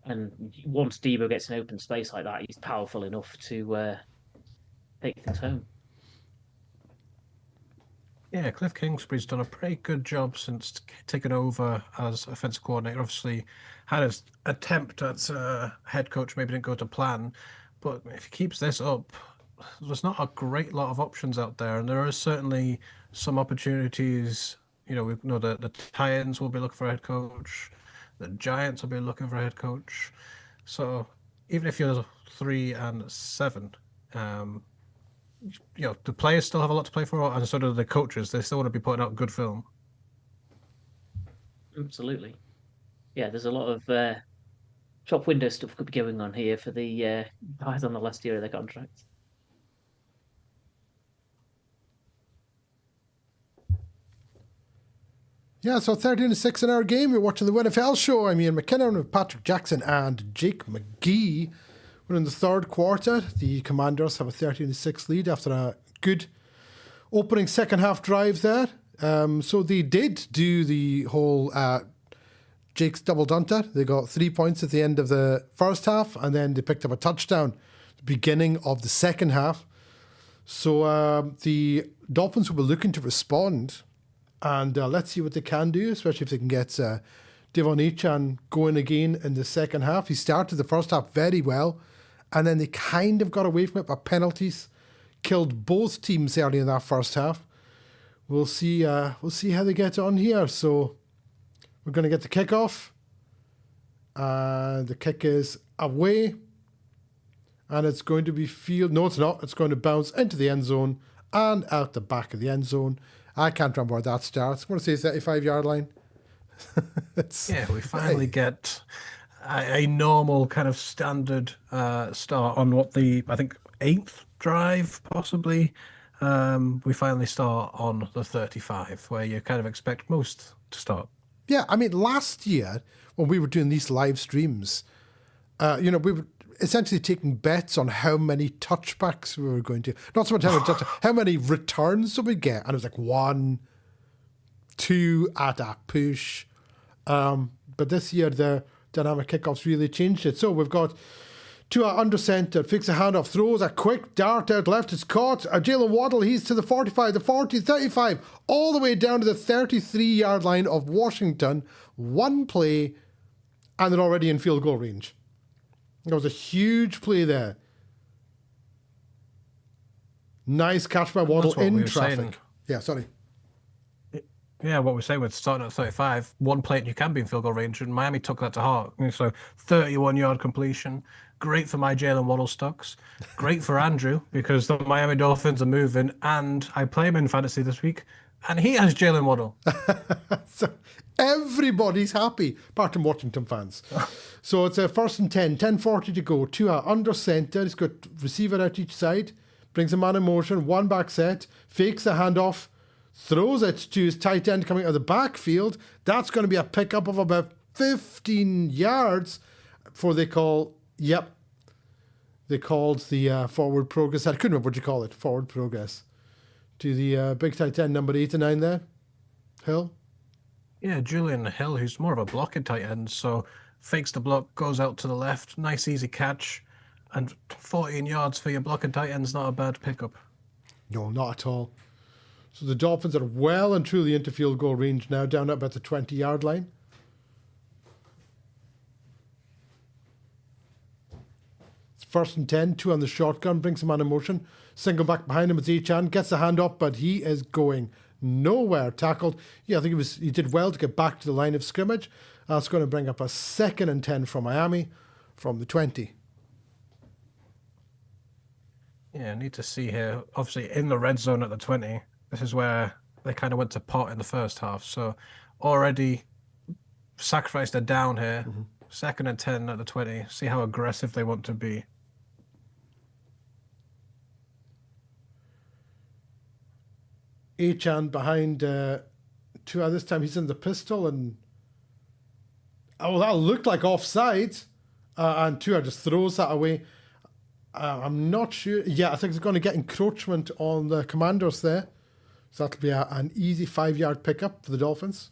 B: And once Debo gets an open space like that, he's powerful enough to take things home.
C: Yeah, Cliff Kingsbury's done a pretty good job since taking over as offensive coordinator. Obviously, had his attempt at head coach, maybe didn't go to plan. But if he keeps this up, there's not a great lot of options out there. And there are certainly some opportunities. You know, we know that the Titans will be looking for a head coach. The Giants will be looking for a head coach. So even if you're 3-7, you know, the players still have a lot to play for, and so do the coaches. They still want to be putting out good film.
B: Absolutely. Yeah, there's a lot of shop window stuff could be going on here for the guys on the last year of their contracts.
A: Yeah, so 13-6 in our game. You're watching the WinFL show. I'm Ian McKinnon with Patrick Jackson and Jake McGee. We're in the third quarter. The Commanders have a 13-6 lead after a good opening second half drive there. So they did do the whole Jake's double dunter. They got 3 points at the end of the first half, and then they picked up a touchdown at the beginning of the second half. So the Dolphins will be looking to respond, and let's see what they can do, especially if they can get Devon Echan going again in the second half. He started the first half very well, and then they kind of got away from it, but penalties killed both teams early in that first half. We'll see how they get on here. So we're going to get the kickoff. And the kick is away. And it's going to be field. No, it's not. It's going to bounce into the end zone and out the back of the end zone. I can't remember where that starts. I'm going to say 35-yard line.
C: We finally get a normal kind of standard start on what I think 8th drive, possibly. We finally start on the 35, where you kind of expect most to start.
A: Yeah, I mean, last year when we were doing these live streams, we were essentially taking bets on how many touchbacks we were going to. Not so much how many touchdowns, how many returns would we get. And it was like 1, 2 at a push. But this year, the dynamic kickoffs really changed it. So we've got Tua under center, fakes a handoff, throws a quick dart out left. It's caught. Jalen Waddle, he's to the 45, the 40, 35, all the way down to the 33-yard line of Washington. One play, and they're already in field goal range. It was a huge play there. Nice catch by Waddle in traffic.
C: Saying.
A: Yeah, sorry.
C: Yeah, what we say with starting at 35, one play and you can be in field goal range, and Miami took that to heart. So 31-yard completion, great for my Jalen Waddle stocks, great for Andrew because the Miami Dolphins are moving, and I play him in fantasy this week, and he has Jalen Waddle.
A: So everybody's happy, apart from Washington fans. So it's a 1st and 10, 10:40 to go. Tua under center, he's got receiver out each side, brings a man in motion, one back set, fakes a handoff, throws it to his tight end coming out of the backfield. That's going to be a pickup of about 15 yards before they called the forward progress. I couldn't remember what you call it, forward progress. To the big tight end, number 8 and 9 there, Hill.
C: Yeah, Julian Hill, who's more of a blocking tight end, so fakes the block, goes out to the left, nice easy catch, and 14 yards for your blocking tight end's not a bad pickup.
A: No, not at all. So the Dolphins are well and truly into field goal range now, down at about the 20-yard line. It's 1st and 10, 2 on the shotgun, brings him on in motion. Single back behind him is Echan, gets the hand up, but he is going nowhere. Tackled. Yeah, I think he did well to get back to the line of scrimmage. That's going to bring up a 2nd and 10 from Miami from the 20.
C: Yeah, I need to see here. Obviously, in the red zone at the 20, this is where they kind of went to pot in the first half. So already sacrificed a down here. 2nd and 10 at the 20. See how aggressive they want to be.
A: Echan behind Tua. This time he's in the pistol, and that looked like offside. And Tua just throws that away. I'm not sure. Yeah, I think they're going to get encroachment on the Commanders there. So that'll be an easy 5-yard pickup for the Dolphins.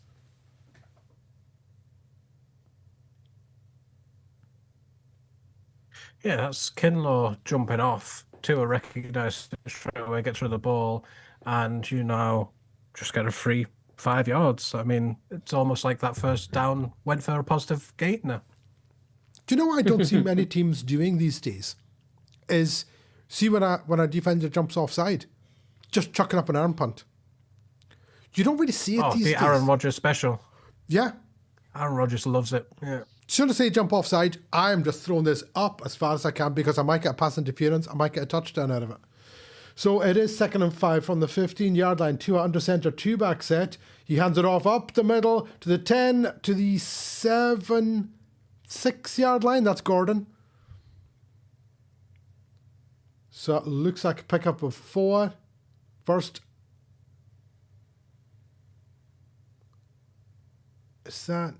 C: Yeah, that's Kinlaw jumping off. Tua recognised straight away, gets rid of the ball, and you now just get a free 5 yards. I mean, it's almost like that first down went for a positive gate now.
A: Do you know what I don't see many teams doing these days? Is see when a defender jumps offside, just chucking up an arm punt. You don't really see it these days.
C: The Aaron Rodgers special.
A: Yeah.
C: Aaron Rodgers loves it. Yeah.
A: As soon as they jump offside, I'm just throwing this up as far as I can because I might get a pass interference, I might get a touchdown out of it. So it is 2nd and 5 from the 15-yard line. Tua under center, 2-back set. He hands it off up the middle to the 10, to the 6-yard line. That's Gordon. So it looks like a pickup of 4. First. Is that?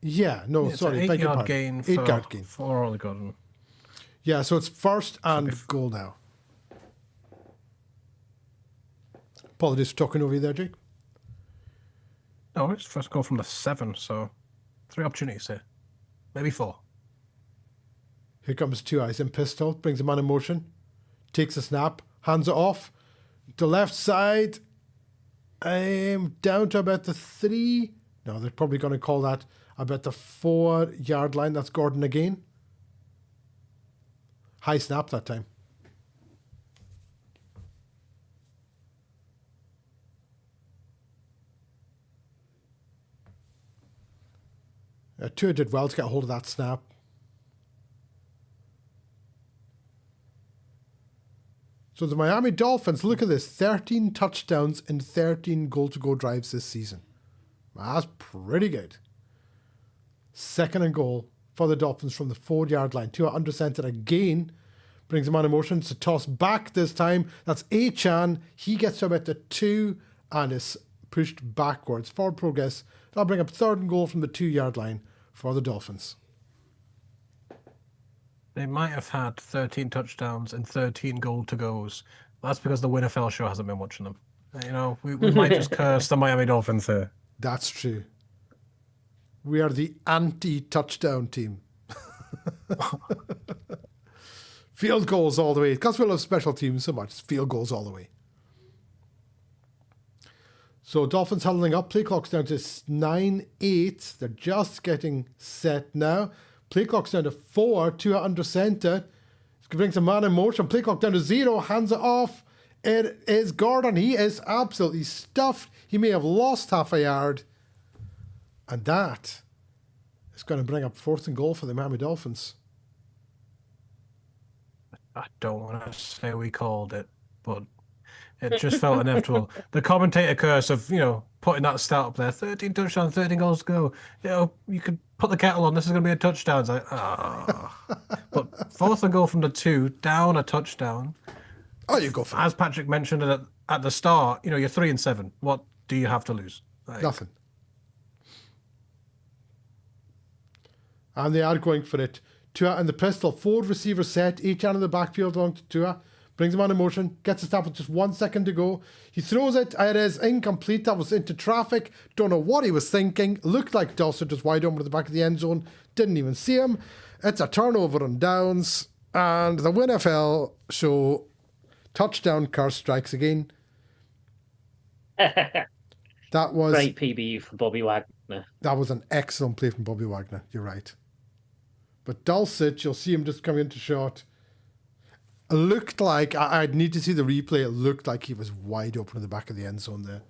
A: Yeah, no,
C: It's
A: sorry.
C: an 8-yard gain.
A: 8-yard gain.
C: For Ollie Gordon.
A: Yeah, so it's 1st and goal now. Apologies for talking over you there, Jake.
C: No, it's first goal from the 7, so 3 opportunities here. Maybe 4.
A: Here comes Tua. He's in pistol, brings a man in motion, takes a snap, hands it off. The left side, down to about the 3. No, they're probably going to call that about the 4-yard line. That's Gordon again. High snap that time. Tua did well to get a hold of that snap. So the Miami Dolphins, look at this, 13 touchdowns and 13 goal-to-go drives this season. That's pretty good. Second and goal for the Dolphins from the 4-yard line. Tua under center again. Brings him on in motion. It's a toss back this time. That's Achan. He gets him at the 2 and is pushed backwards. Forward progress. That'll bring up third and goal from the 2-yard line for the Dolphins.
C: They might have had 13 touchdowns and 13 goal-to-goes. That's because the WinFL show hasn't been watching them. You know, we might just curse the Miami Dolphins here.
A: That's true. We are the anti-touchdown team. Field goals all the way. Because we love special teams so much. Field goals all the way. So Dolphins huddling up. Play clock's down to 9-8. They're just getting set now. Play clock's down to 4. Tua under center. Brings a man in motion. Play clock down to 0. Hands it off. It is Gordon. He is absolutely stuffed. He may have lost half a yard. And that is going to bring up 4th and goal for the Miami Dolphins.
C: I don't want to say we called it, but it just felt inevitable. The commentator curse of, putting that stat up there, 13 touchdowns, 13 goals to go. You could put the kettle on, this is going to be a touchdown. It's like, But 4th and goal from the 2, down a touchdown.
A: Oh, you go for it.
C: As Patrick mentioned at the start, you're 3-7. What do you have to lose?
A: Nothing. And they are going for it. Tua and the pistol. 4 receivers set. Each hand in the backfield along to Tua. Brings him on in motion. Gets a stop with just 1 second to go. He throws it. It is incomplete. That was into traffic. Don't know what he was thinking. Looked like Dawson was wide open at the back of the end zone. Didn't even see him. It's a turnover on downs. And the WinFL show touchdown curse strikes again. That was
B: great PBU from Bobby Wagner.
A: That was an excellent play from Bobby Wagner. You're right. But Dulcich, you'll see him just coming into shot. It looked like, I'd need to see the replay, it looked like he was wide open in the back of the end zone there.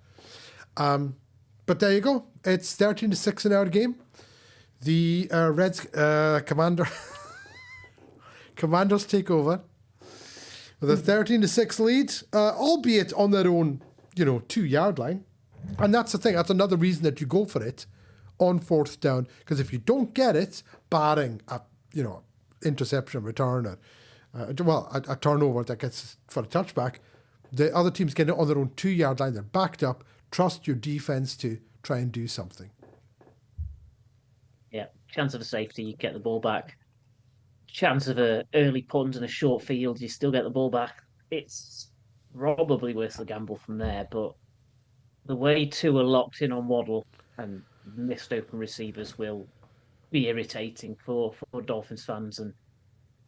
A: But there you go. It's 13-6 in our game. The Commanders take over with a 13-6 lead, albeit on their own, 2-yard line. And that's the thing. That's another reason that you go for it on 4th down. Because if you don't get it, barring a interception, return, or a turnover that gets for a touchback, the other team's getting it on their own 2-yard line. They're backed up. Trust your defense to try and do something.
B: Yeah, chance of a safety, you get the ball back. Chance of an early punt and a short field, you still get the ball back. It's probably worth the gamble from there, but the way 2 are locked in on Waddle and missed open receivers will be irritating for Dolphins fans. And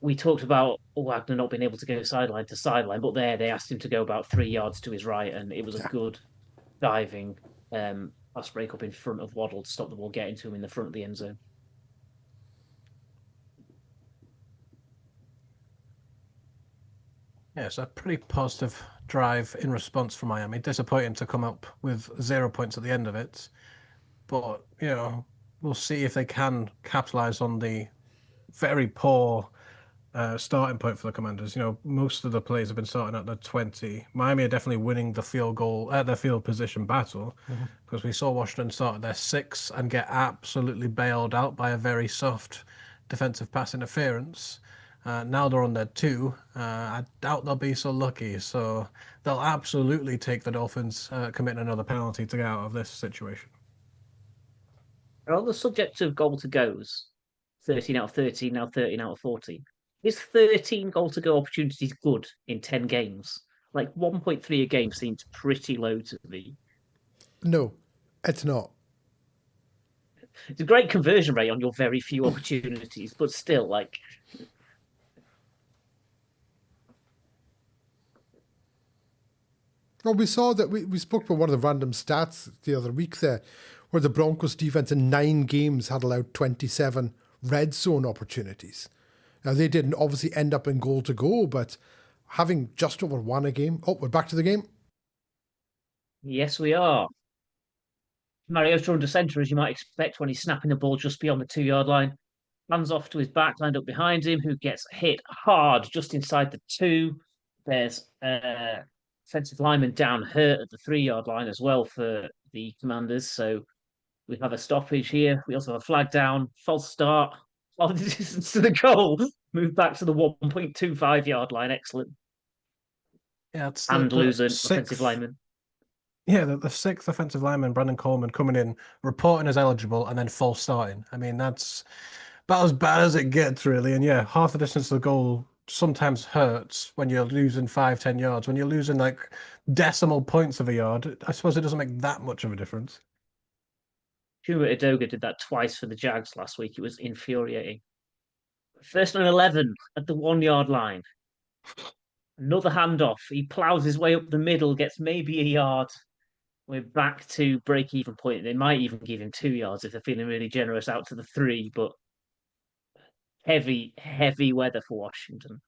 B: we talked about Wagner not being able to go sideline to sideline, but they asked him to go about 3 yards to his right, and it was a good diving pass break up in front of Waddle to stop the ball getting to him in the front of the end zone.
C: Yeah, it's a pretty positive drive in response from Miami. Disappointing to come up with 0 points at the end of it. But, we'll see if they can capitalize on the very poor starting point for the Commanders. Most of the plays have been starting at the 20. Miami are definitely winning the their field position battle, because we saw Washington start at their 6 and get absolutely bailed out by a very soft defensive pass interference. Now they're on their 2. I doubt they'll be so lucky. So they'll absolutely take the Dolphins committing another penalty to get out of this situation.
B: On the subject of goal to goes, 13 out of 13, now 13 out of 14. Is 13 goal to go opportunities good in 10 games? Like 1.3 a game seems pretty low to me.
A: No, it's not.
B: It's a great conversion rate on your very few opportunities, but still,
A: Well, we saw that we spoke about one of the random stats the other week there, where the Broncos defense in 9 games had allowed 27 red zone opportunities. Now, they didn't obviously end up in goal to go, but having just over 1 a game. Oh, we're back to the game.
B: Yes, we are. Mariota under centre, as you might expect when he's snapping the ball just beyond the 2-yard line. Hands off to his back, lined up behind him, who gets hit hard just inside the 2. There's offensive lineman down hurt at the 3-yard line as well for the Commanders. So we have a stoppage here. We also have a flag down, false start, all the distance to the goal. Move back to the 1.25-yard line. Excellent.
C: Yeah, it's
B: And
C: the
B: lose an
C: sixth,
B: offensive lineman.
C: Yeah, the sixth offensive lineman, Brandon Coleman, coming in, reporting as eligible, and then false starting. I mean, that's about as bad as it gets, really. And yeah, half the distance to the goal sometimes hurts when you're losing 5, 10 yards. When you're losing like decimal points of a yard, I suppose it doesn't make that much of a difference.
B: Chuma Edoga did that twice for the Jags last week. It was infuriating. First and 11 at the 1-yard line. Another handoff. He plows his way up the middle, gets maybe a yard. We're back to break-even point. They might even give him 2 yards if they're feeling really generous out to the 3, but heavy, heavy weather for Washington.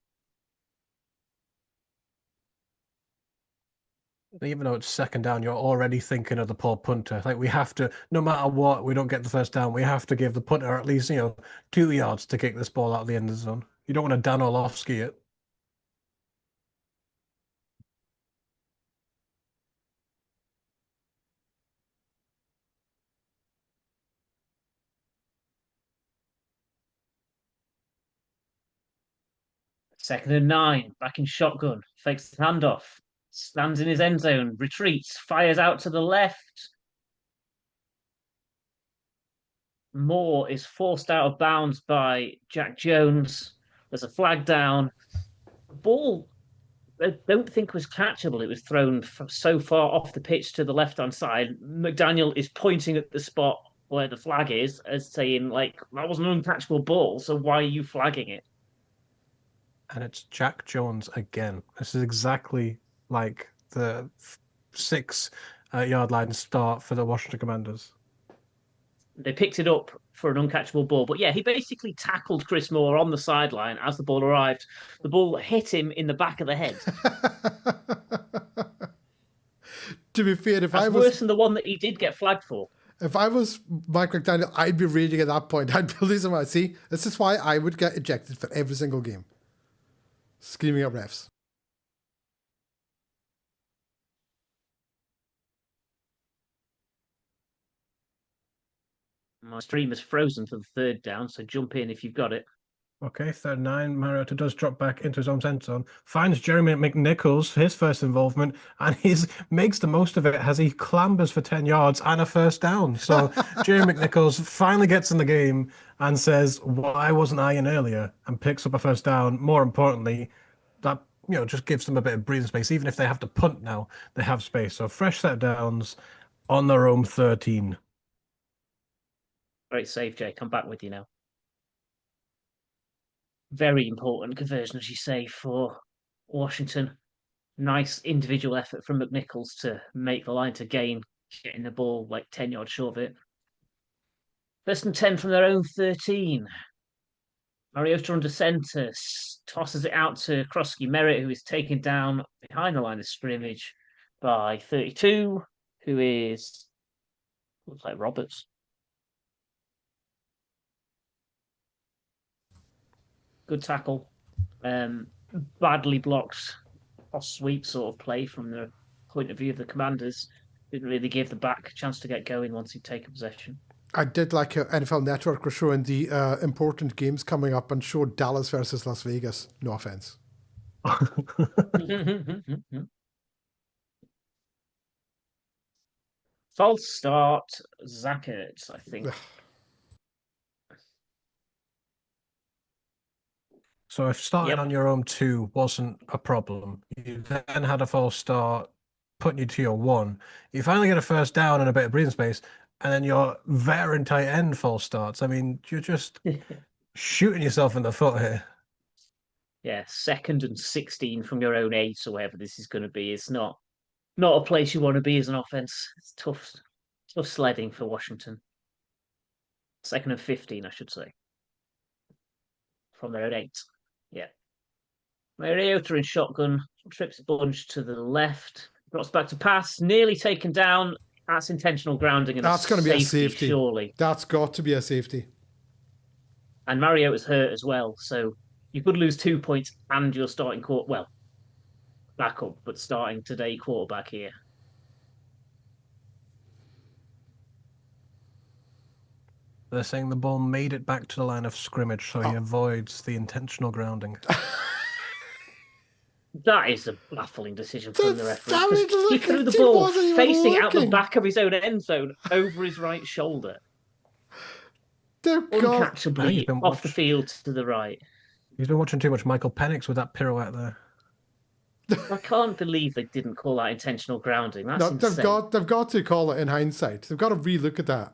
C: Even though it's second down, you're already thinking of the poor punter. Like, we have to, no matter what, we don't get the first down, we have to give the punter at least, 2 yards to kick this ball out of the end of the zone. You don't want to Dan Orlovsky it.
B: Second and 9, back in shotgun, fakes the handoff, stands in his end zone, retreats, fires out to the left. Moore is forced out of bounds by Jack Jones. There's a flag down. The ball, I don't think was catchable. It was thrown so far off the pitch to the left-hand side. McDaniel is pointing at the spot where the flag is as saying, like, that was an uncatchable ball, so why are you flagging it?
C: And it's Jack Jones again. This is exactly like the 6-yard line start for the Washington Commanders.
B: They picked it up for an uncatchable ball. But yeah, he basically tackled Chris Moore on the sideline as the ball arrived. The ball hit him in the back of the head.
A: To be fair, if
B: That's
A: I was
B: worse than the one that he did get flagged for.
A: if I was Mike McDaniel, I'd be raging at that point. I'd be losing my see. This is why I would get ejected for every single game. Screaming at refs.
B: My stream is frozen for the 3rd down, so jump in if you've got it.
C: Okay, 3rd and 9. Mariota does drop back into his own end zone, finds Jeremy McNichols, his first involvement, and he makes the most of it as he clambers for 10 yards and a first down. So Jeremy McNichols finally gets in the game and says, why wasn't I in earlier? And picks up a first down. More importantly, that just gives them a bit of breathing space. Even if they have to punt now, they have space. So fresh set downs on their own 13.
B: Great save, Jake. I'm back with you now. Very important conversion, as you say, for Washington. Nice individual effort from McNichols to make the line to gain, getting the ball like 10 yards short of it. 1st and 10 from their own 13. Mariota under centre, tosses it out to Krosky Merritt, who is taken down behind the line of scrimmage by 32, who looks like Roberts. Good tackle. Badly blocked off sweep sort of play from the point of view of the Commanders. Didn't really give the back a chance to get going once he'd taken possession.
A: I did like NFL Network were showing the important games coming up and showed Dallas versus Las Vegas. No offense.
B: False start, Zackert, I think.
C: So if starting on your own 2 wasn't a problem, you then had a false start, putting you to your 1. You finally get a first down and a bit of breathing space, and then your veteran tight end false starts. I mean, you're just shooting yourself in the foot here.
B: Yeah, 2nd and 16 from your own 8 or whatever this is going to be. It's not a place you want to be as an offense. It's tough sledding for Washington. 2nd and 15, I should say, from their own 8. Yeah. Mariota in shotgun, trips a bunch to the left, drops back to pass, nearly taken down. That's intentional grounding, and
A: That's going to be a safety.
B: Surely.
A: That's got to be a safety.
B: And Mariota's hurt as well, so you could lose 2 points and you're starting backup, but starting today quarterback here.
C: They're saying the ball made it back to the line of scrimmage, so he avoids the intentional grounding.
B: That is a baffling decision from the referee. He threw the
A: he
B: ball
A: wasn't even
B: facing out the
A: looking.
B: back of his own end zone over his right shoulder.
A: Dear God.
B: Uncatchably off the field to the right.
C: He's been watching too much Michael Penix with that pirouette there.
B: I can't believe they didn't call that intentional grounding. That's insane.
A: They've got to call it in hindsight. They've got to relook at that.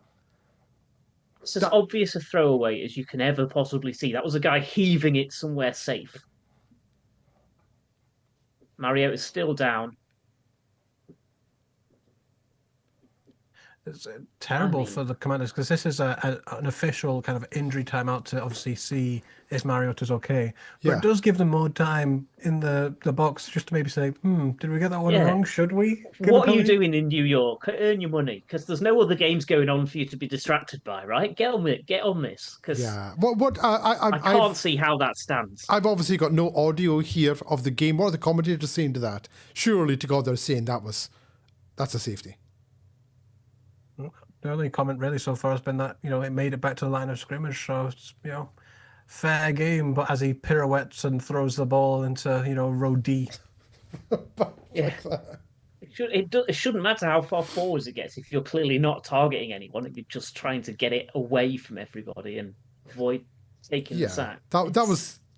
B: It's as obvious a throwaway as you can ever possibly see. That was a guy heaving it somewhere safe. Mariota is still down.
C: It's terrible for the Commanders because this is an official kind of injury timeout to obviously see if Mariota's okay. But it does give them more time in the box just to maybe say, did we get that one wrong? Should we?
B: What are you doing in New York? Earn your money because there's no other games going on for you to be distracted by, right? Get on this. I can't see how that stands.
A: I've obviously got no audio here of the game. What are the commentators saying to that? Surely to God they're saying that's a safety.
C: The only comment really so far has been that, it made it back to the line of scrimmage. So it's, fair game. But as he pirouettes and throws the ball into, row D.
B: Yeah. It shouldn't matter how far forwards it gets if you're clearly not targeting anyone. If you're just trying to get it away from everybody and avoid taking the sack.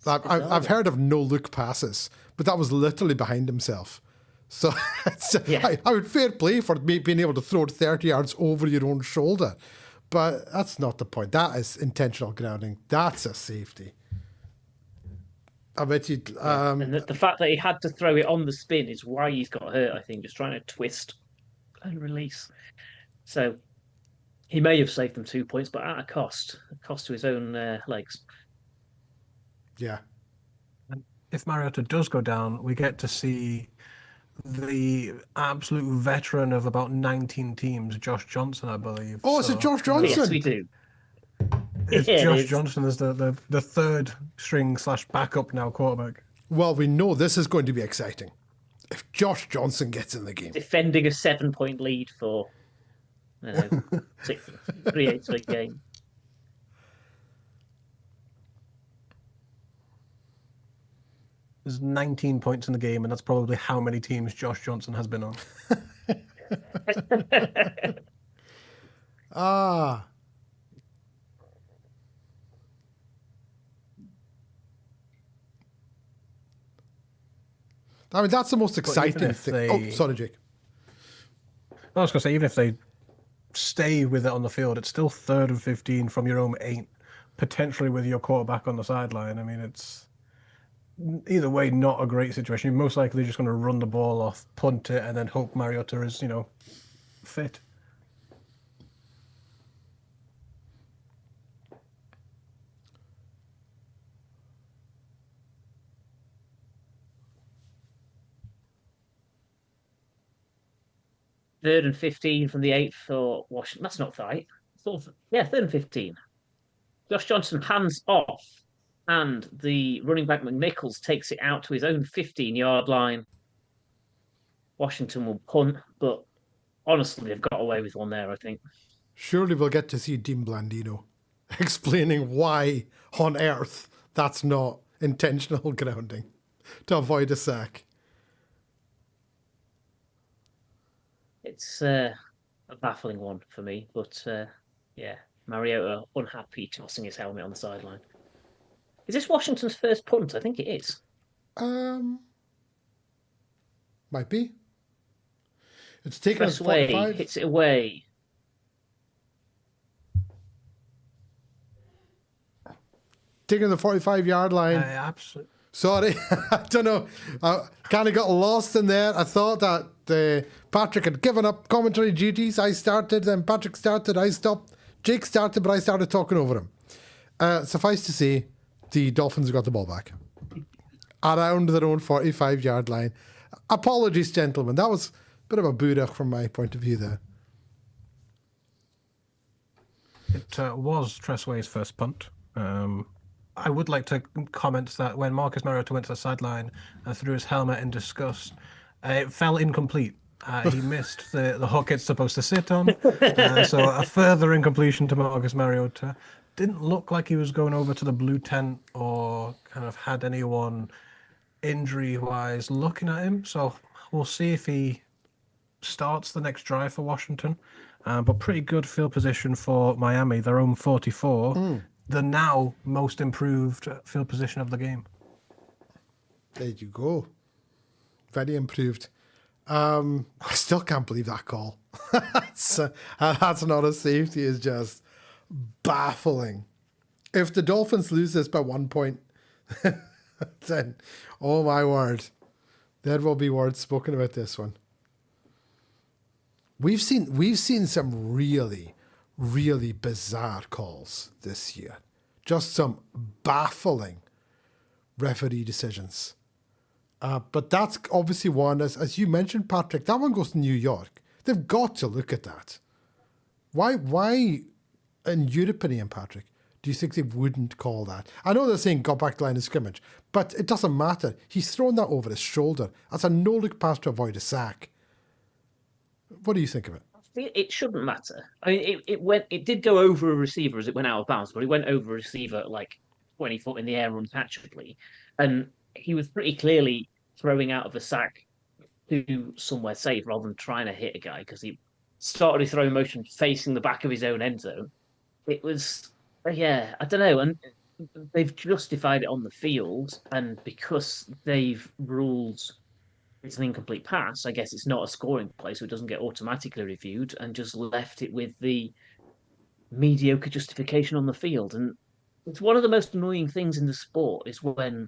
A: I've heard of no-look passes, but that was literally behind himself. So I would fair play for being able to throw it 30 yards over your own shoulder. But that's not the point. That is intentional grounding. That's a safety. I bet you...
B: and the fact that he had to throw it on the spin is why he's got hurt, I think, just trying to twist and release. So he may have saved them 2 points, but at a cost to his own legs.
A: Yeah.
C: If Mariota does go down, we get to see the absolute veteran of about 19 teams, Josh Johnson, I believe.
A: Oh, is it Josh Johnson?
B: Yes, we do.
C: It's Josh Johnson as the third string / backup now quarterback.
A: Well, we know this is going to be exciting. If Josh Johnson gets in the game.
B: Defending a 7-point lead for 3/8 of a game.
C: There's 19 points in the game, and that's probably how many teams Josh Johnson has been on.
A: I mean, that's the most exciting thing. Sorry, Jake.
C: I was going to say, even if they stay with it on the field, it's still 3rd and 15 from your own 8, potentially with your quarterback on the sideline. I mean, it's either way not a great situation. You're most likely just going to run the ball off, punt it, and then hope Mariota is, fit.
B: Third and 15 from the 8 for Washington. That's not right. 3rd and 15. Josh Johnson hands off, and the running back McNichols takes it out to his own 15-yard line. Washington will punt, but honestly, they've got away with one there, I think.
A: Surely we'll get to see Dean Blandino explaining why on earth that's not intentional grounding to avoid a sack.
B: It's a baffling one for me, but Mariota unhappy tossing his helmet on the sideline. Is this Washington's first punt? I think it is.
A: Might be. It's taken us 45.
B: Hits it away.
A: Taking the 45-yard line.
C: Absolutely.
A: Sorry, I don't know. I kind of got lost in there. I thought that Patrick had given up commentary duties. I started, then Patrick started, I stopped. Jake started, but I started talking over him. Suffice to say, the Dolphins got the ball back. Around their own 45-yard line. Apologies, gentlemen. That was a bit of a Buddha from my point of view there.
C: it was Tressway's first punt. I would like to comment that when Marcus Mariota went to the sideline and threw his helmet in disgust, it fell incomplete. He missed the hook it's supposed to sit on. So a further incompletion to Marcus Mariota. Didn't look like he was going over to the blue tent or kind of had anyone injury-wise looking at him. So we'll see if he starts the next drive for Washington. But pretty good field position for Miami, their own 44. The now most improved field position of the game.
A: There you go. Very improved. I still can't believe that call. that's not a safety. Is just baffling. If the Dolphins lose this by 1 point, then, oh my word, there will be words spoken about this one. We've seen some really, really bizarre calls this year. Just some baffling referee decisions. But that's obviously one, as you mentioned, Patrick, that one goes to New York. They've got to look at that. Why, in your opinion, Patrick, do you think they wouldn't call that? I know they're saying got back to line of scrimmage, but it doesn't matter. He's thrown that over his shoulder. That's a no-look pass to avoid a sack. What do you think of it?
B: It shouldn't matter. I mean, it did go over a receiver as it went out of bounds, but it went over a receiver at like 20 foot in the air untouchably. And he was pretty clearly throwing out of a sack to somewhere safe rather than trying to hit a guy because he started his throwing motion facing the back of his own end zone. It was, yeah, I don't know. And they've justified it on the field. And because they've ruled it's an incomplete pass, I guess it's not a scoring play, so it doesn't get automatically reviewed, and just left it with the mediocre justification on the field. And it's one of the most annoying things in the sport is when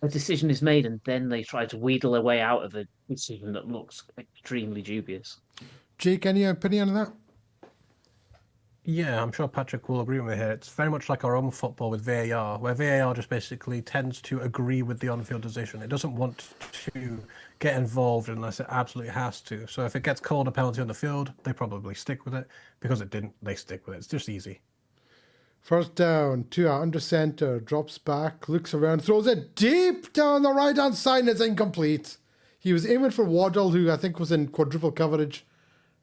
B: a decision is made and then they try to wheedle their way out of a decision that looks extremely dubious.
A: Jake, any opinion on that?
C: Yeah, I'm sure Patrick will agree with me here. It's very much like our own football with VAR, where VAR just basically tends to agree with the on-field decision. It doesn't want to get involved unless it absolutely has to. So if it gets called a penalty on the field, they probably stick with it. Because it didn't, they stick with it. It's just easy.
A: First down, Tua under center, drops back, looks around, throws it deep down the right-hand side, and it's incomplete. He was aiming for Waddle, who I think was in quadruple coverage.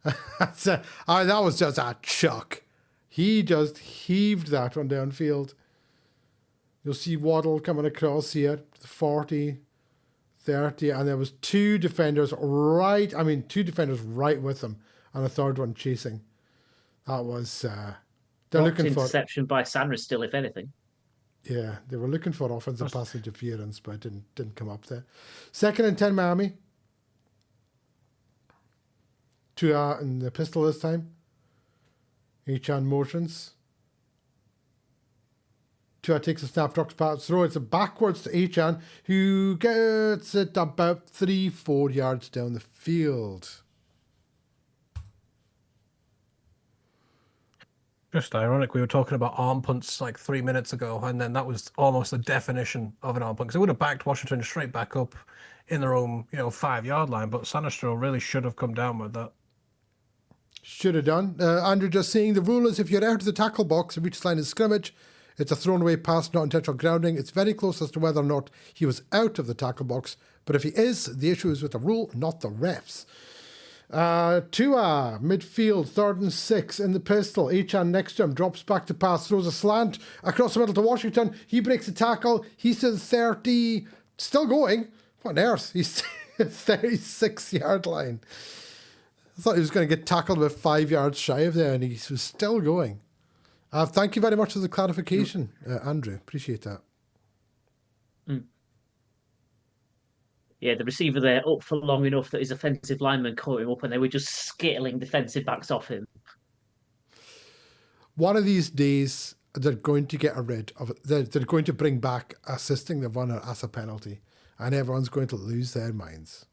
A: That was just a chuck. He just heaved that one downfield. You'll see Waddle coming across here, 40, 30, and there was two defenders right with him, and a third one chasing. That was... they're looking for
B: interception by Sanders still, if anything.
A: Yeah, they were looking for offensive pass interference, but it didn't come up there. 2nd and 10, Miami. Tua in the pistol this time. Achan motions. Tua takes a snap, drops pass, throw it backwards to Achan, who gets it about 3-4 yards down the field.
C: Just ironic, we were talking about arm punts like 3 minutes ago, and then that was almost the definition of an arm punt. Because it would have backed Washington straight back up in their own, 5-yard line, but Sanistro really should have come down with that.
A: Should have done. Andrew just saying the rule is if you're out of the tackle box and reach the line of scrimmage, it's a thrown away pass, not intentional grounding. It's very close as to whether or not he was out of the tackle box. But if he is, the issue is with the rule, not the refs. Tua, midfield, 3rd and 6 in the pistol. Achan next to him, drops back to pass, throws a slant across the middle to Washington. He breaks the tackle. He's to the 30, still going. What on earth? He's 36-yard line. I thought he was going to get tackled about 5 yards shy of there, and he was still going. Thank you very much for the clarification, Andrew. Appreciate that.
B: Yeah, the receiver there up for long enough that his offensive lineman caught him up, and they were just skittling defensive backs off him.
A: One of these days, they're going to get rid of it. They're going to bring back assisting the runner as a penalty, and everyone's going to lose their minds.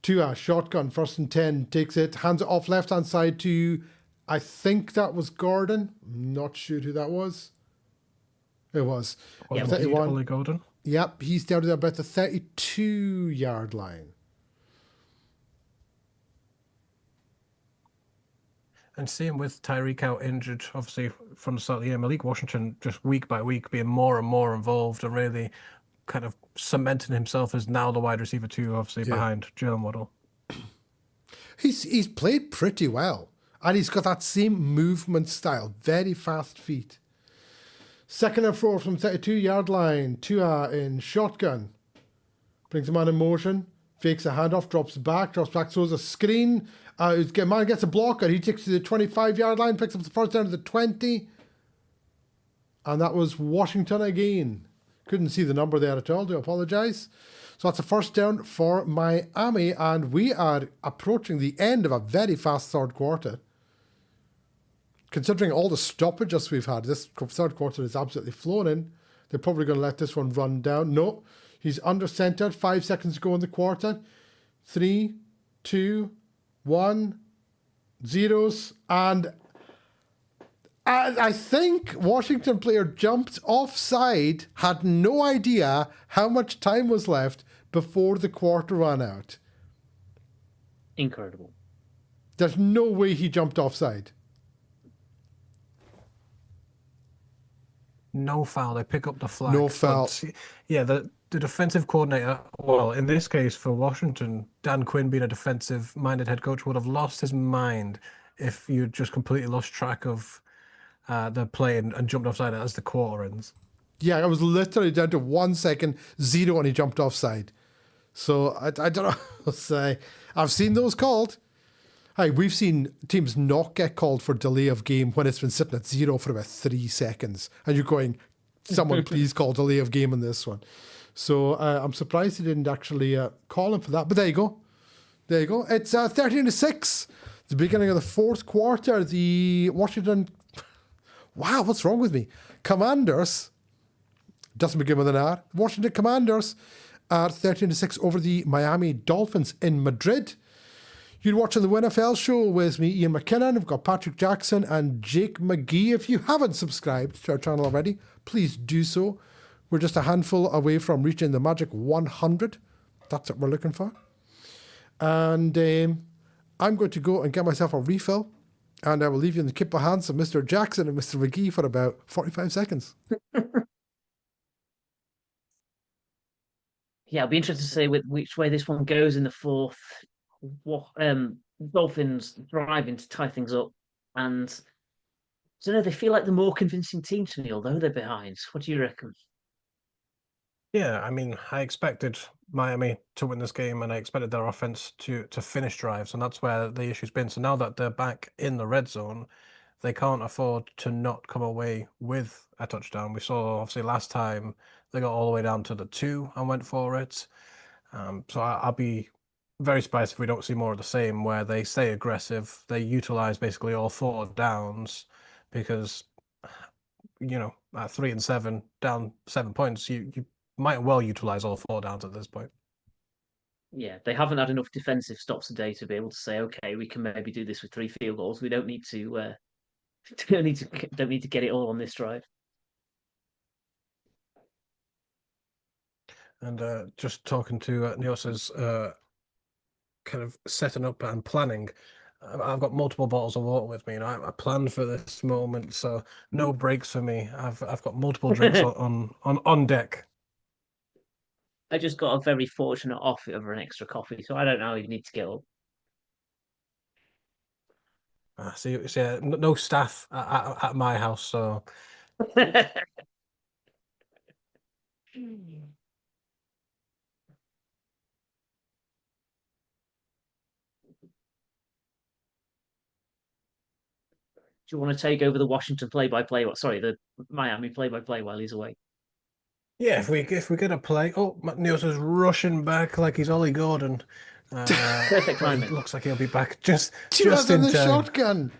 A: Tua, shotgun, 1st and 10, takes it, hands it off left-hand side to, I think that was Gordon. I'm not sure who that was. It was.
C: Yeah,
A: 31.
C: Ollie Gordon.
A: Yep, he's down to about the 32-yard line.
C: And same with Tyreek out injured, obviously, from the start of the year. Malik Washington just week by week being more and more involved and really kind of cementing himself as now the wide receiver 2, obviously, behind Jalen Waddle.
A: He's played pretty well. And he's got that same movement style, very fast feet. Second and 4 from 32-yard line. Tua in shotgun. Brings the man in motion. Fakes a handoff, drops back, throws a screen. Man gets a blocker. He takes to the 25-yard line, picks up the first down to the 20. And that was Washington again. Couldn't see the number there at all. Do apologise. So that's a first down for Miami. And we are approaching the end of a very fast third quarter. Considering all the stoppages we've had, this third quarter is absolutely flown in. They're probably going to let this one run down. No, he's under centered. 5 seconds to go in the quarter. 3, 2, 1, zeros. And I think Washington player jumped offside, had no idea how much time was left before the quarter ran out.
B: Incredible.
A: There's no way he jumped offside.
C: No foul. They pick up the flag.
A: No foul.
C: Yeah, the defensive coordinator, well, in this case for Washington, Dan Quinn being a defensive-minded head coach, would have lost his mind if you just completely lost track of the play and jumped offside as the quarter ends.
A: Yeah, I was literally down to 1 second, 0, and he jumped offside. So I don't know what to say. I've seen those called. Hey, we've seen teams not get called for delay of game when it's been sitting at 0 for about 3 seconds. And you're going, someone please call delay of game in this one. So I'm surprised he didn't actually call him for that. But there you go. There you go. It's 13-6. The beginning of the fourth quarter. The Washington... Wow, what's wrong with me? Commanders... Doesn't begin with an R. Washington Commanders are 13-6 over the Miami Dolphins in Madrid. You're watching the WinFL show with me, Ian McKinnon. We've got Patrick Jackson and Jake McGee. If you haven't subscribed to our channel already, please do so. We're just a handful away from reaching the magic 100. That's what we're looking for. And I'm going to go and get myself a refill. And I will leave you in the capable hands of Mr. Jackson and Mr. McGee for about 45 seconds.
B: Yeah, I'll be interested to see which way this one goes in the fourth. Dolphins driving to tie things up, and I don't know, they feel like the more convincing team to me, although they're behind. What do you reckon?
C: Yeah, I mean, I expected Miami to win this game, and I expected their offense to finish drives, and that's where the issue's been. So now that they're back in the red zone, they can't afford to not come away with a touchdown. We saw, obviously, last time they got all the way down to the 2 and went for it. So I'll be very surprised if we don't see more of the same, where they stay aggressive, they utilize basically all 4 downs, because, you know, at 3 and 7, down 7 points, you might well utilize all 4 downs at this point.
B: Yeah, they haven't had enough defensive stops today to be able to say, okay, we can maybe do this with 3 field goals. We don't need to don't need to get it all on this drive.
C: And just talking to Neos's kind of setting up and planning, I've got multiple bottles of water with me, and I planned for this moment, so no breaks for me. I've got multiple drinks on deck.
B: I just got a very fortunate offer of an extra coffee, so I don't know if you need to get up.
C: See, no staff at my house, so.
B: Do you want to take over the Washington play-by-play? Sorry, the Miami play-by-play while he's away.
C: Yeah, if we get a play. Oh, Niels is rushing back like he's Ollie Gordon.
B: Perfect timing.
C: Looks like he'll be back just
A: in
C: in
A: the
C: time.
A: Shotgun.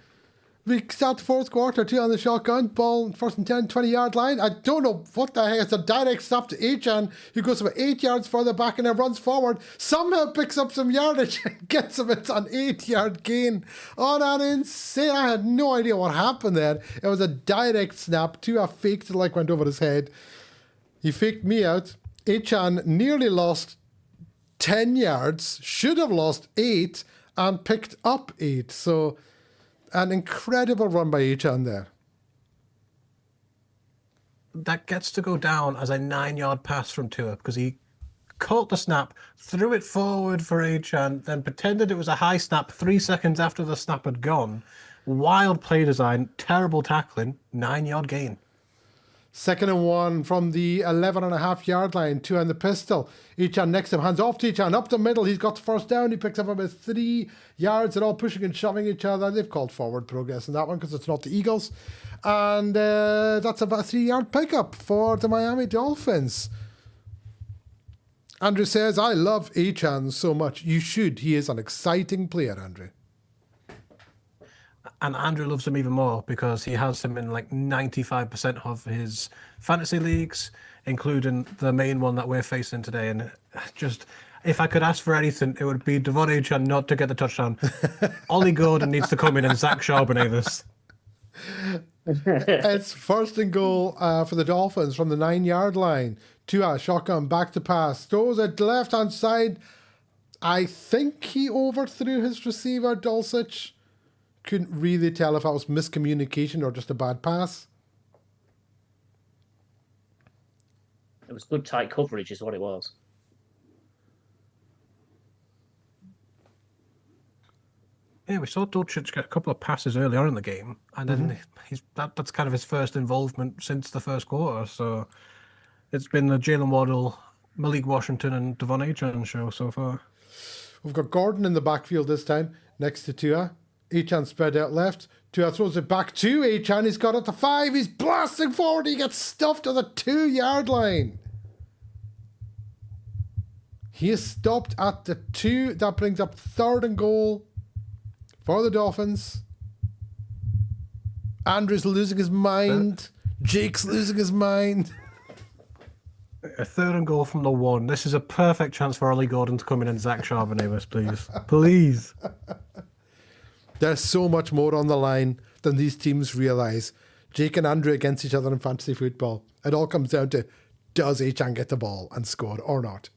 A: We start the fourth quarter, 2 on the shotgun, ball first and 10, 20-yard line. I don't know what the heck. It's a direct stop to Achan, who goes about 8 yards further back and then runs forward. Somehow picks up some yardage and gets him. It's an 8-yard gain on an insane. I had no idea what happened there. It was a direct snap. Tua faked it like went over his head. He faked me out. Achan nearly lost 10 yards, should have lost 8, and picked up 8. So An incredible run by Echan there.
C: That gets to go down as a 9-yard pass from Tua because he caught the snap, threw it forward for Achan, then pretended it was a high snap 3 seconds after the snap had gone. Wild play design, terrible tackling, 9-yard gain.
A: 2nd and 1 from the 11.5-yard line. Tua in the pistol. Echan next to him. Hands off to Echan. Up the middle. He's got the first down. He picks up about 3 yards. They're all pushing and shoving each other. They've called forward progress in that one because it's not the Eagles. And that's about a 3-yard pickup for the Miami Dolphins. Andrew says, I love Echan so much. You should. He is an exciting player, Andrew.
C: And Andrew loves him even more because he has him in like 95% of his fantasy leagues, including the main one that we're facing today. And just, if I could ask for anything, it would be Devon Achan not to get the touchdown. Ollie Gordon needs to come in and Zach Charbonnet this.
A: It's 1st and goal for the Dolphins from the 9-yard line. Tua, shotgun, back to pass. Throws it left-hand side. I think he overthrew his receiver, Dulcich. Couldn't really tell if that was miscommunication or just a bad pass.
B: It was good tight coverage is what it was.
C: Yeah, we saw Dulcich get a couple of passes early on in the game, and then that's kind of his first involvement since the first quarter. So it's been the Jalen Waddle, Malik Washington, and Devon Achan show so far.
A: We've got Gordon in the backfield this time, next to Tua. Achan spread out left. Tua throws it back to Achan. He's got it to 5. He's blasting forward. He gets stuffed to the 2-yard line. He is stopped at the 2. That brings up 3rd and goal for the Dolphins. Andrew's losing his mind. Jake's losing his mind.
C: A 3rd and goal from the 1. This is a perfect chance for Ollie Gordon to come in and Zach Charbonnet, please. Please.
A: There's so much more on the line than these teams realise. Jake and Andrew against each other in fantasy football. It all comes down to, does Achan get the ball and score or not?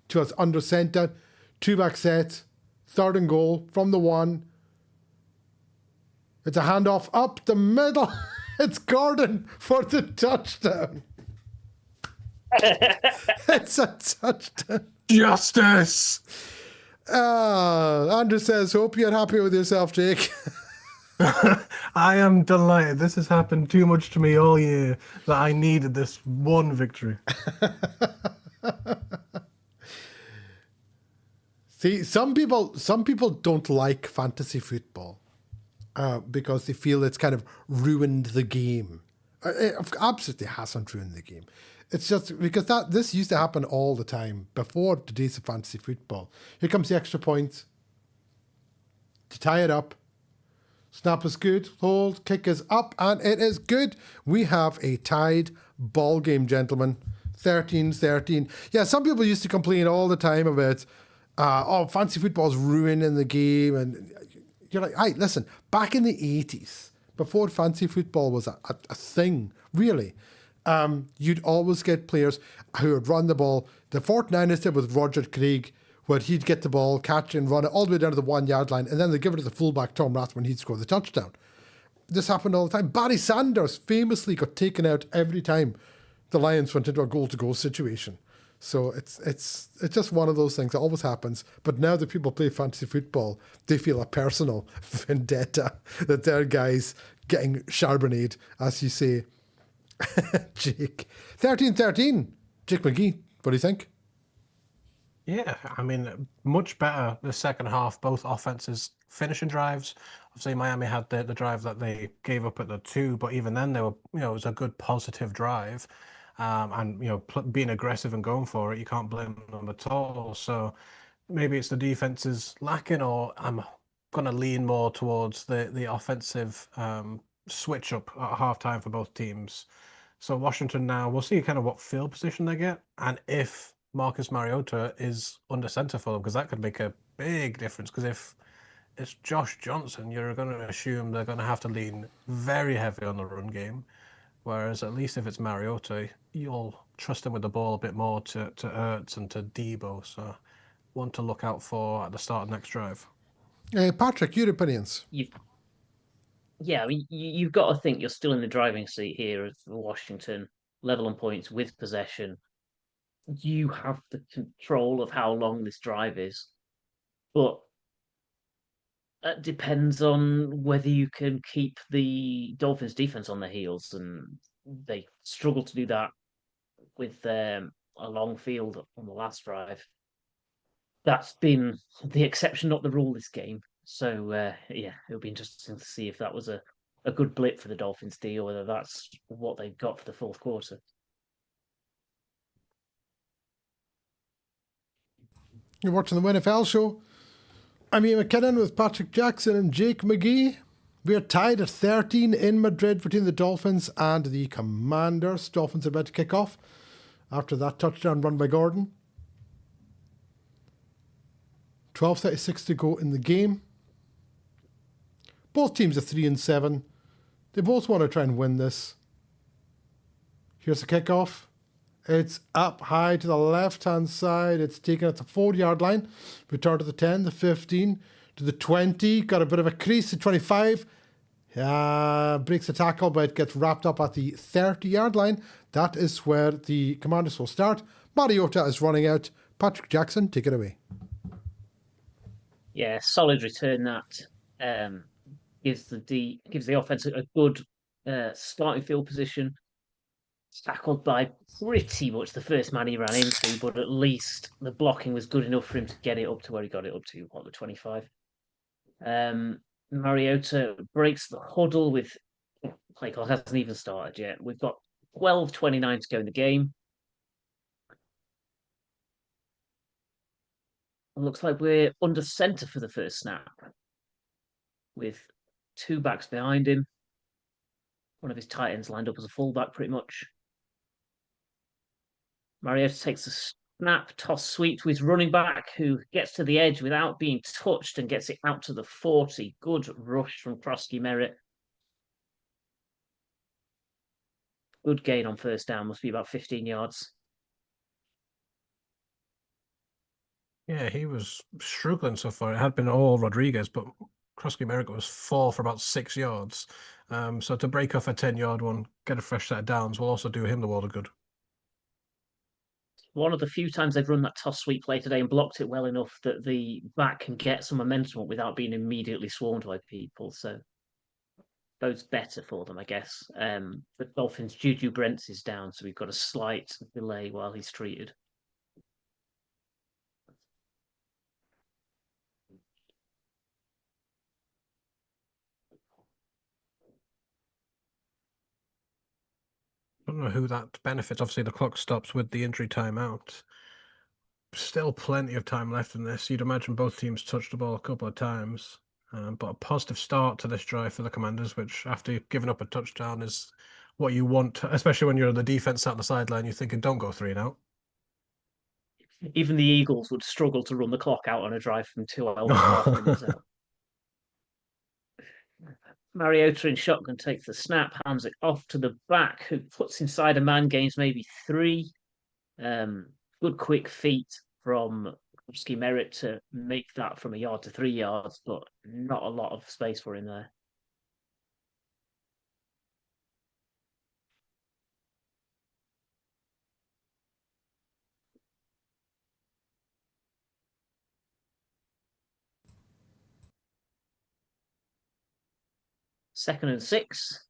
A: Tua's under centre, 2-back set, 3rd and goal from the 1. It's a handoff up the middle. It's Gordon for the touchdown. It's a touchdown.
C: Justice!
A: Andrew says, hope you're happy with yourself, Jake.
C: I am delighted. This has happened too much to me all year that I needed this one victory.
A: See, some people don't like fantasy football because they feel it's kind of ruined the game. It absolutely hasn't ruined the game. It's just because this used to happen all the time before the days of fantasy football. Here comes the extra point to tie it up. Snap is good. Hold. Kick is up. And it is good. We have a tied ball game, gentlemen. 13-13. Yeah, some people used to complain all the time about, fantasy football is ruining the game. And you're like, hey, listen, back in the 80s, before fantasy football was a thing, really, you'd always get players who would run the ball. The 49ers did with Roger Craig, where he'd get the ball, catch and run it all the way down to the 1-yard line, and then they'd give it to the fullback, Tom Rathman, he'd score the touchdown. This happened all the time. Barry Sanders famously got taken out every time the Lions went into a goal-to-goal situation. So it's just one of those things that always happens. But now that people play fantasy football, they feel a personal vendetta that their guys getting charbonnayed, as you say. Jake. 13-13. Jake McGee, what do you think?
C: Yeah, I mean, much better the second half, both offenses finishing drives. Obviously, Miami had the drive that they gave up at the 2, but even then, they were, it was a good positive drive. And, being aggressive and going for it, you can't blame them at all. So maybe it's the defense is lacking, or I'm going to lean more towards the offensive switch up at halftime for both teams. So Washington now, we'll see kind of what field position they get and if Marcus Mariota is under center for them, because that could make a big difference. Because if it's Josh Johnson, you're going to assume they're going to have to lean very heavy on the run game. Whereas at least if it's Mariota, you'll trust him with the ball a bit more to Ertz and to Debo. So one to look out for at the start of next drive.
A: Patrick, your opinions?
B: Yeah, I mean, you've got to think you're still in the driving seat here of Washington, level on points with possession. You have the control of how long this drive is, but it depends on whether you can keep the Dolphins' defense on their heels, and they struggle to do that with a long field on the last drive. That's been the exception, not the rule this game. So yeah, it'll be interesting to see if that was a good blip for the Dolphins D or whether that's what they've got for the fourth quarter.
A: You're watching the WNFL show. I'm Ian McKinnon with Patrick Jackson and Jake McGee. We are tied at 13 in Madrid between the Dolphins and the Commanders. Dolphins are about to kick off after that touchdown run by Gordon. 12:36 to go in the game. Both teams are 3-7. They both want to try and win this. Here's the kickoff. It's up high to the left-hand side. It's taken at the 4-yard line. Return to the 10, the 15, to the 20. Got a bit of a crease at 25. Breaks the tackle, but it gets wrapped up at the 30-yard line. That is where the Commanders will start. Mariota is running out. Patrick Jackson, take it away.
B: Yeah, solid return that gives the offense a good starting field position. Tackled by pretty much the first man he ran into, but at least the blocking was good enough for him to get it up to where he got it up to, the 25. Mariota breaks the huddle with play clock hasn't even started yet. We've got 12:29 to go in the game. It looks like we're under center for the first snap, with two backs behind him. One of his tight ends lined up as a fullback, pretty much. Mariota takes a snap, toss sweep to his running back, who gets to the edge without being touched and gets it out to the 40. Good rush from Krosky Merritt. Good gain on first down, must be about 15 yards.
C: Yeah, he was struggling so far. It had been all Rodriguez, but Krosky Merritt was 4 for about 6 yards. So to break off a 10-yard one, get a fresh set of downs, will also do him the world of good.
B: One of the few times they've run that toss sweep play today and blocked it well enough that the back can get some momentum without being immediately swarmed by people. So bodes better for them, I guess. The Dolphins, Juju Brents is down, so we've got a slight delay while he's treated.
C: I don't know who that benefits. Obviously, the clock stops with the injury timeout. Still plenty of time left in this. You'd imagine both teams touched the ball a couple of times. But a positive start to this drive for the Commanders, which after giving up a touchdown is what you want, especially when you're on the defense out the sideline. You're thinking, don't go 3 and out.
B: Even the Eagles would struggle to run the clock out on a drive from 12.5 minutes out. Mariota in shotgun takes the snap, hands it off to the back, who puts inside a man, gains maybe 3. Good quick feet from Krosky Merritt to make that from 1 yard to 3 yards, but not a lot of space for him there. Second and 6.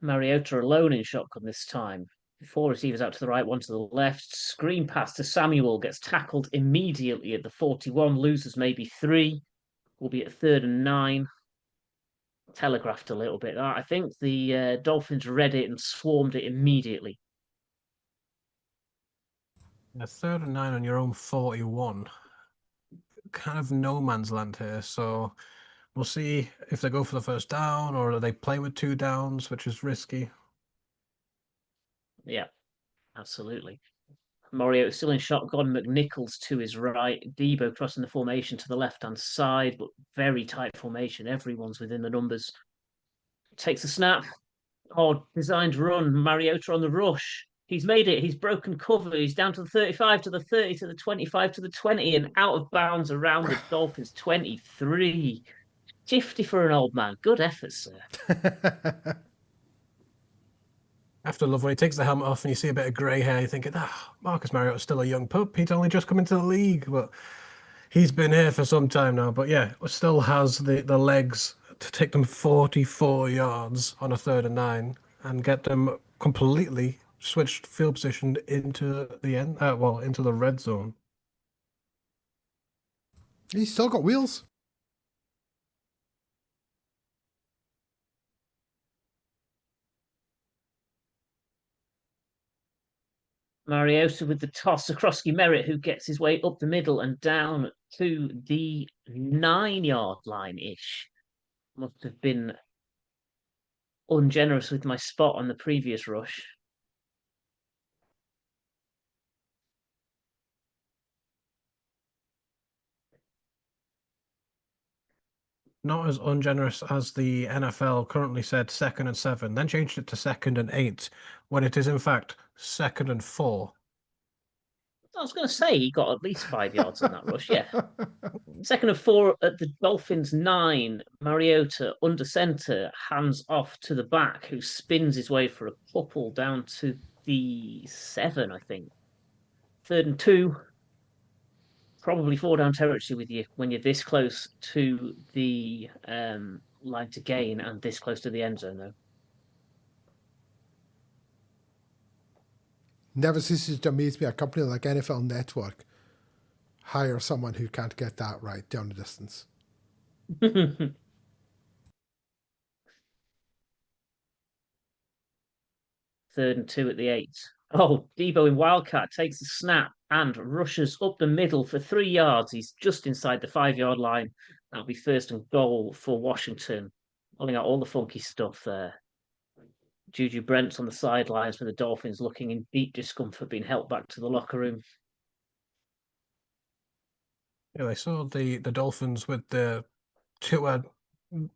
B: Mariota alone in shotgun this time. 4 receivers out to the right, 1 to the left. Screen pass to Samuel, gets tackled immediately at the 41, loses maybe 3. Will be at 3rd and 9. Telegraphed a little bit. I think the Dolphins read it and swarmed it immediately.
C: A 3rd and 9 on your own 41. Kind of no man's land here. So we'll see if they go for the first down or they play with 2 downs, which is risky.
B: Yeah, absolutely. Mariota still in shotgun. McNichols to his right. Debo crossing the formation to the left-hand side, but very tight formation. Everyone's within the numbers. Takes a snap. Designed run. Mariota on the rush. He's made it. He's broken cover. He's down to the 35, to the 30, to the 25, to the 20, and out of bounds around the Dolphins 23. 50 for an old man. Good effort, sir.
C: After love when he takes the helmet off and you see a bit of grey hair, you're thinking, Marcus Mariota's still a young pup. He'd only just come into the league, but he's been here for some time now. But yeah, still has the legs to take them 44 yards on a 3rd and 9 and get them completely switched field position into the into the red zone.
A: He's still got wheels.
B: Mariota with the toss across Merritt, who gets his way up the middle and down to the 9-yard line-ish. Must have been ungenerous with my spot on the previous rush.
C: Not as ungenerous as the NFL currently said 2nd and 7, then changed it to 2nd and 8, when it is in fact 2nd and 4.
B: I was going to say he got at least 5 yards on that rush, yeah. 2nd and 4 at the Dolphins 9. Mariota under center, hands off to the back, who spins his way for a couple down to the 7, I think. 3rd and 2. Probably 4 down territory with you when you're this close to the line to gain and this close to the end zone, though.
A: Never ceases to amaze me a company like NFL Network hire someone who can't get that right down the distance.
B: 3rd and 2 at the 8. Oh, Debo in Wildcat takes the snap and rushes up the middle for 3 yards. He's just inside the 5-yard line. That'll be 1st and goal for Washington. Pulling out all the funky stuff there. Juju Brent's on the sidelines for the Dolphins, looking in deep discomfort, being helped back to the locker room.
C: Yeah, they saw the Dolphins with the 2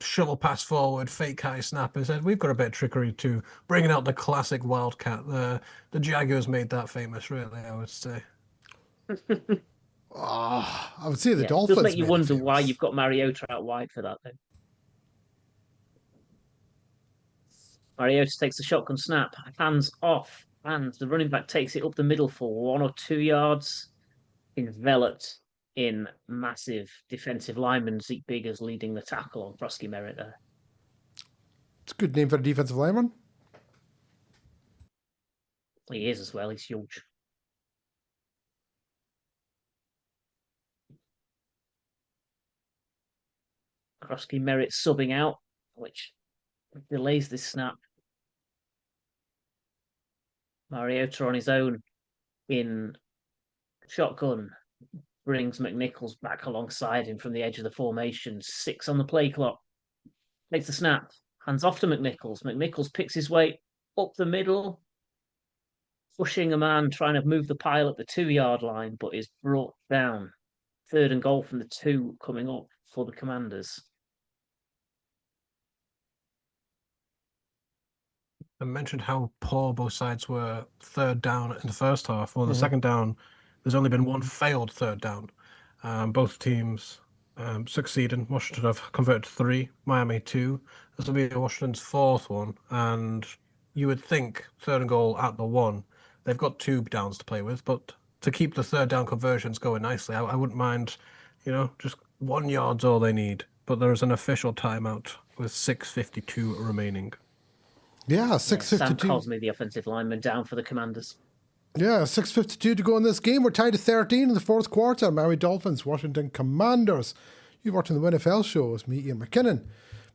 C: shovel pass forward, fake high snap, and said, we've got a bit of trickery too. Bringing out the classic Wildcat. The Jaguars made that famous, really, I would say.
A: I would say the Dolphins.
B: It does make you wonder why you've got Mariota out wide for that, though. Mariota takes the shotgun snap, hands off, and the running back takes it up the middle for 1 or 2 yards, enveloped in massive defensive lineman. Zeke Biggers leading the tackle on Frosky Merritt there.
A: It's a good name for a defensive lineman.
B: He is as well. He's huge. Frosky Merritt subbing out, which delays this snap. Mariota on his own in shotgun brings McNichols back alongside him from the edge of the formation. 6 on the play clock. Takes the snap. Hands off to McNichols. McNichols picks his way up the middle, pushing a man trying to move the pile at the 2-yard line, but is brought down. 3rd and goal from the 2 coming up for the Commanders.
C: I mentioned how poor both sides were 3rd down in the first half. Well, the second down, there's only been 1 failed 3rd down. Both teams succeeding. Washington have converted 3, Miami 2. This will be Washington's 4th one. And you would think 3rd and goal at the 1. They've got 2 downs to play with, but to keep the 3rd down conversions going nicely, I wouldn't mind, just 1 yard's all they need. But there is an official timeout with 6:52 remaining.
A: Yeah, 6:52.
B: Sam Cosme, the offensive lineman, down for the Commanders.
A: Yeah, 6:52 to go in this game. We're tied at 13 in the 4th quarter. Miami Dolphins, Washington Commanders. You're watching the WinFL show. It's me, Ian McKinnon,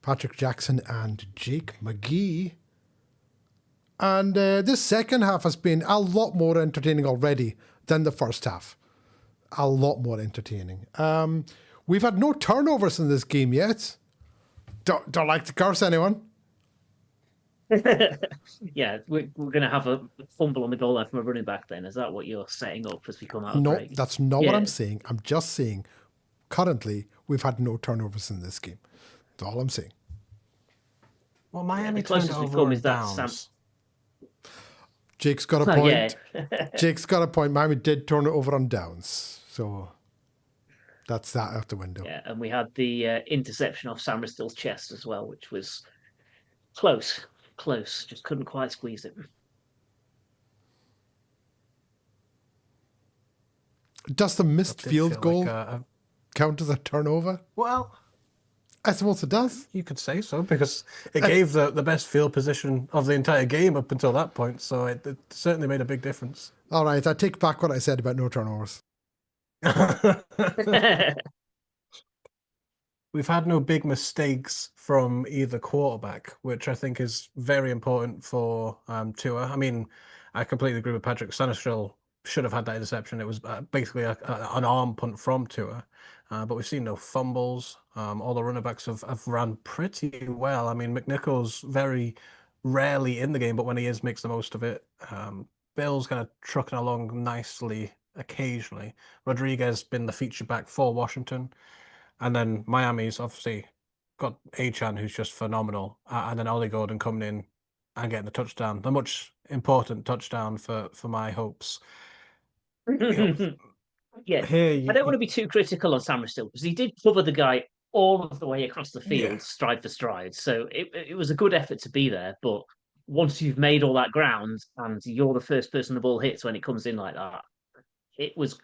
A: Patrick Jackson, and Jake McGee. And this second half has been a lot more entertaining already than the first half. A lot more entertaining. We've had no turnovers in this game yet. Don't like to curse anyone.
B: Yeah, we're going to have a fumble on the goal line from a running back then. Is that what you're setting up as we come out of break?
A: No, that's not what I'm saying. I'm just saying, currently, we've had no turnovers in this game. That's all I'm saying.
C: Well, Miami
B: the closest
C: turned
B: we've
C: over
B: come
C: on
B: is that
C: downs.
A: Jake's got a point.
B: Yeah.
A: Jake's got a point. Miami did turn it over on downs. So That's that out the window.
B: Yeah, and we had the interception off Sammerstill's chest as well, which was close, just couldn't quite squeeze it.
A: Does the missed
C: That did
A: field
C: feel
A: goal
C: like
A: count as a turnover?
C: well,
A: I suppose it does.
C: you could say so, because it gave the best field position of the entire game up until that point, so it certainly made a big difference.
A: All right, I take back what I said about no turnovers.
C: We've had no big mistakes from either quarterback, which I think is very important for Tua. I mean, I completely agree with Patrick. Sanistrell should have had that interception. It was basically an arm punt from Tua. But we've seen no fumbles. All the running backs have ran pretty well. I mean, McNichol's very rarely in the game, but when he is, makes the most of it. Bill's kind of trucking along nicely occasionally. Rodriguez been the feature back for Washington. And then Miami's obviously got Achan, who's just phenomenal. And then Ollie Gordon coming in and getting the touchdown. The much important touchdown for my hopes.
B: Yeah,
C: Here
B: I don't want to be too critical on Sammerstill because he did cover the guy all of the way across the field, stride for stride. So it was a good effort to be there. But once you've made all that ground and you're the first person the ball hits when it comes in like that, he was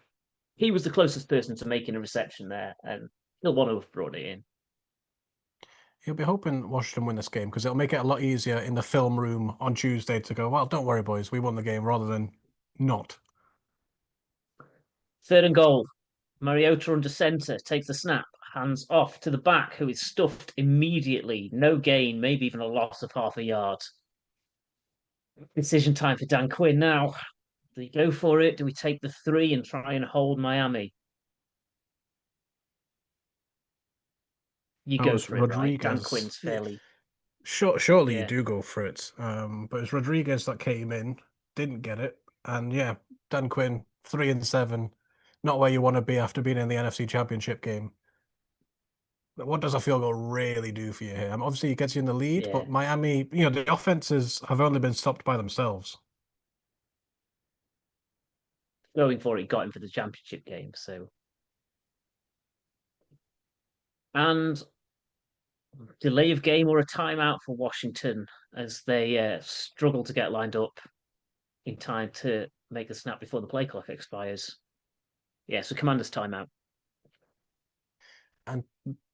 B: the closest person to making a reception there, and he'll want to have brought it in.
C: He'll be hoping Washington win this game because it'll make it a lot easier in the film room on Tuesday to go, well, don't worry, boys, we won the game, rather than not.
B: 3rd and goal. Mariota under center takes the snap, hands off to the back, who is stuffed immediately. No gain, maybe even a loss of half a yard. Decision time for Dan Quinn now. Do we go for it? Do we take the 3 and try and hold Miami? You go for it, right? Dan Quinn's fairly...
C: Surely you do go for it. But it's Rodriguez that came in, didn't get it. And yeah, Dan Quinn, 3 and 7. Not where you want to be after being in the NFC Championship game. But what does a field goal really do for you here? Obviously, it gets you in the lead, but Miami, the offenses have only been stopped by themselves.
B: Going for it got him for the championship game, so. And delay of game or a timeout for Washington as they struggle to get lined up in time to make the snap before the play clock expires. Yeah, so Commanders timeout.
C: And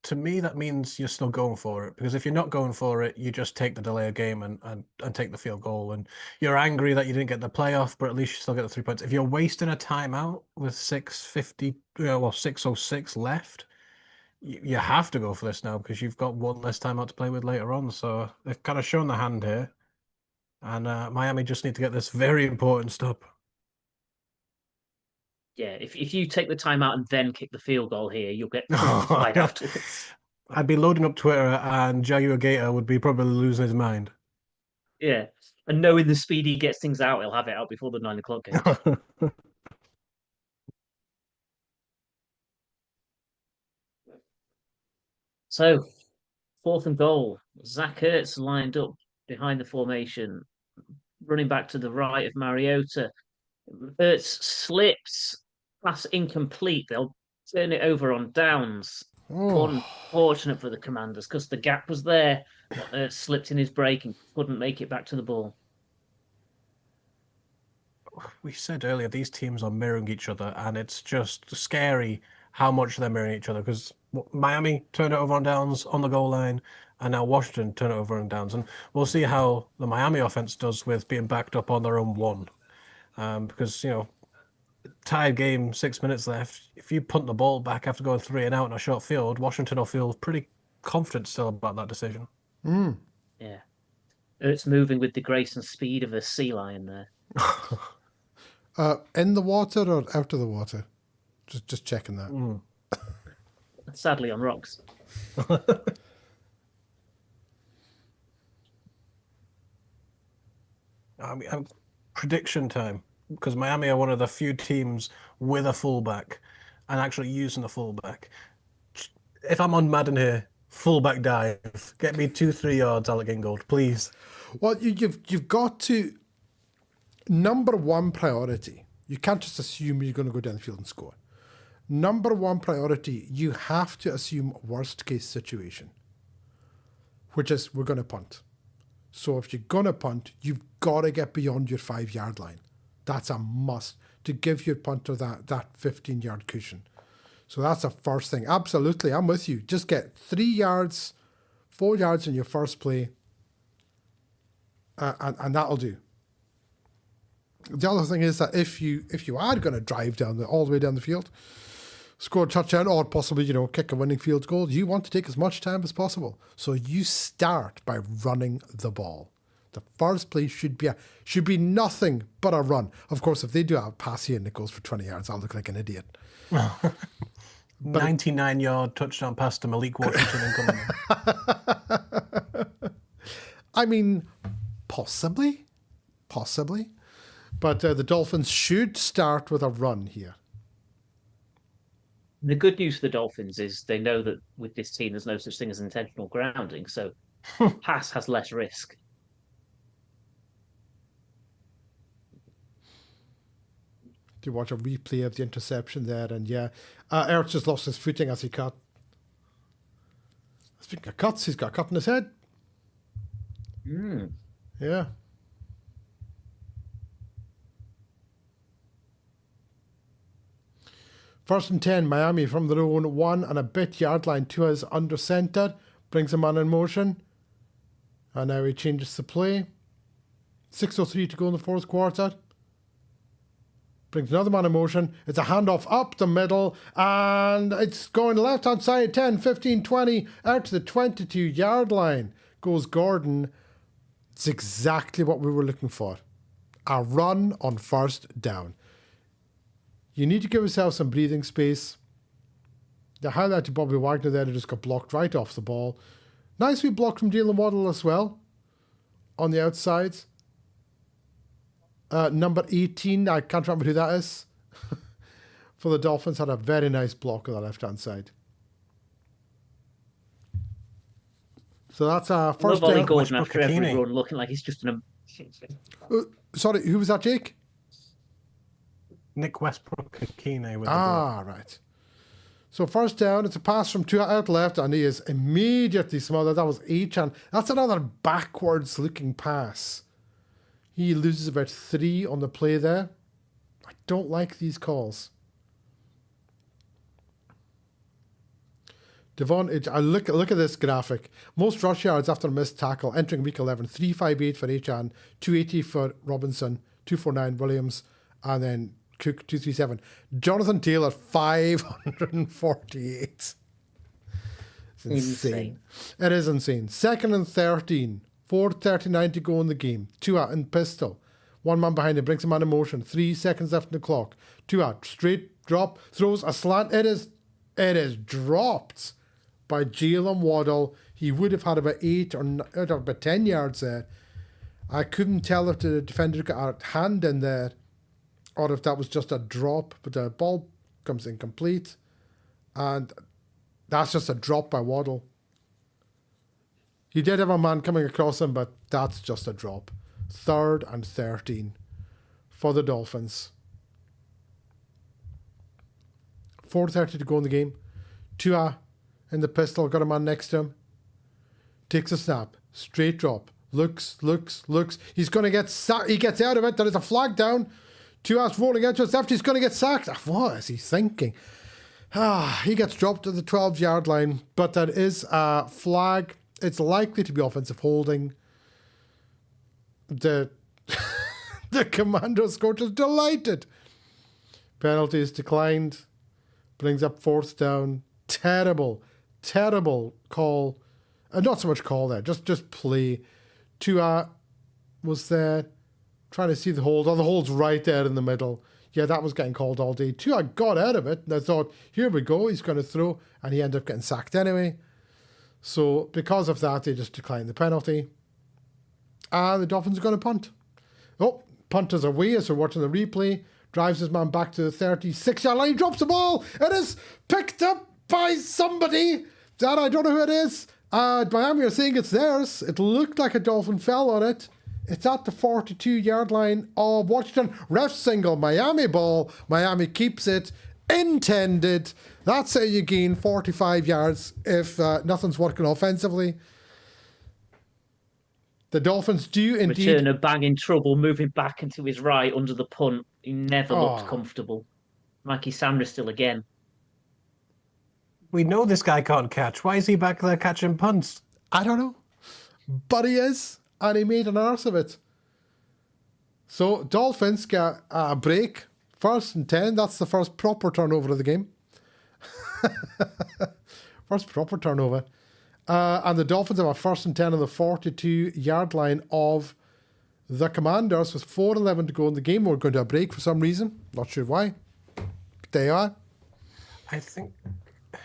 C: to me, that means you're still going for it, because if you're not going for it, you just take the delay of game and take the field goal. And you're angry that you didn't get the playoff, but at least you still get the 3 points. If you're wasting a timeout with 6:06 left, you have to go for this now because you've got one less timeout to play with later on. So they've kind of shown the hand here. And Miami just need to get this very important stop.
B: Yeah, if you take the timeout and then kick the field goal here, you'll get crucified afterwards.
C: I'd be loading up Twitter and Jair Gator would be probably losing his mind.
B: Yeah, and knowing the speed he gets things out, he'll have it out before the 9 o'clock game. So, 4th and goal. Zach Ertz lined up behind the formation, running back to the right of Mariota. Ertz slips, pass incomplete. They'll turn it over on downs. Unfortunate for the Commanders because the gap was there. Ertz slipped in his break and couldn't make it back to the ball.
C: We said earlier, these teams are mirroring each other, and it's just scary how much they're mirroring each other because Miami turned it over on downs on the goal line, and now Washington turned it over on downs. And we'll see how the Miami offense does with being backed up on their own 1. Because, tied game, 6 minutes left. If you punt the ball back after going 3 and out in a short field, Washington will feel pretty confident still about that decision.
B: Yeah. Ertz moving with the grace and speed of a sea lion there.
A: In the water or out of the water? Just checking that.
B: Sadly on rocks.
C: Prediction time, because Miami are one of the few teams with a fullback and actually using the fullback. If I'm on Madden here, fullback dive. Get me 2-3 yards, Alec Ingold, please.
A: Well, you've got to, number one priority, you can't just assume you're going to go down the field and score. number one priority, you have to assume worst case situation, which is we're going to punt. So if you're going to punt, you've got to get beyond your 5-yard line. That's a must to give your punter that 15-yard cushion. So that's the first thing. Absolutely, I'm with you. Just get 3 yards, 4 yards in your first play, and that'll do. The other thing is that if you are going to drive all the way down the field, score a touchdown, or possibly, kick a winning field goal, you want to take as much time as possible. So you start by running the ball. The first play should be nothing but a run. Of course, if they do a pass here and it goes for 20 yards, I'll look like an idiot.
C: 99-yard touchdown pass to Malik Washington incoming.
A: I mean, possibly. But the Dolphins should start with a run here.
B: The good news for the Dolphins is they know that with this team, there's no such thing as intentional grounding. So pass has less risk.
A: To watch a replay of the interception there, and Ertz just lost his footing as he cut. Speaking of cuts, he's got a cut in his head. Yeah. First and 10, Miami from their own 1 and a bit yard line. Tua is under center, brings a man in motion, and now he changes the play. 6:03 to go in the fourth quarter. Brings another man in motion. It's a handoff up the middle, and it's going left-hand side, 10, 15, 20, out to the 22-yard line. Goes Gordon. It's exactly what we were looking for. A run on first down. You need to give yourself some breathing space. The highlight to Bobby Wagner there, who just got blocked right off the ball. Nicely blocked from Jalen Waddle as well on the outside. Number 18, I can't remember who that is, for the Dolphins, had a very nice block on the left-hand side. So that's our first
B: Ollie
A: down.
B: Gordon after every run looking like he's just an...
A: Sorry, who was that, Jake?
C: Nick Westbrook-Akine with
A: right. So first down, it's a pass from Tua out left, and he is immediately smothered. That was Achan. That's another backwards-looking pass. He loses about 3 on the play there. I don't like these calls. Devon, look at this graphic. Most rush yards after a missed tackle entering week 11. 358 for Achan, 280 for Robinson, 249 Williams, and then Cook 237. Jonathan Taylor 548. It's insane. It is insane. 2nd and 13. 4:39 to go in the game. Tua in pistol. One man behind him, brings a man in motion. 3 seconds left in the clock. Tua, straight drop, throws a slant. It is dropped by Jalen Waddle. He would have had about 10 yards there. I couldn't tell if the defender got a hand in there or if that was just a drop, but the ball comes incomplete. And that's just a drop by Waddle. He did have a man coming across him, but that's just a drop. 3rd and 13 for the Dolphins. 4:30 to go in the game. Tua in the pistol, got a man next to him. Takes a snap. Straight drop. Looks. He's going to get sacked. He gets out of it. There is a flag down. Tua's rolling out to his left. He's going to get sacked. What is he thinking? He gets dropped to the 12-yard line, but there is a flag. It's likely to be offensive holding. The Commandos coach is delighted. Penalty is declined. Brings up 4th down. Terrible call. Not so much call there. Just play. Tua was there trying to see the hold. Oh, the hold's right there in the middle. Yeah, that was getting called all day. Tua got out of it. And I thought, here we go. He's going to throw. And he ended up getting sacked anyway. So because of that, they just declined the penalty. And the Dolphins are going to punt. Oh, punters away as we're watching the replay. Drives his man back to the 36-yard line. Drops the ball. It is picked up by somebody. That I don't know who it is. Miami are saying it's theirs. It looked like a Dolphin fell on it. It's at the 42-yard line of Washington. Ref single. Miami ball. Miami keeps it. intended. That's how you gain 45 yards if nothing's working offensively. The Dolphins do indeed.
B: Returner banging trouble, moving back into his right under the punt. He never looked comfortable. Mikey Sanders still again.
C: We know this guy can't catch. Why is he back there catching punts?
A: I don't know. But he is. And he made an arse of it. So Dolphins get a break. 1st and 10. That's the first proper turnover of the game. First proper turnover. And the Dolphins have a 1st and 10 on the 42-yard line of the Commanders with 4:11 to go in the game. We're going to a break for some reason. Not sure why. But they are.
C: I think,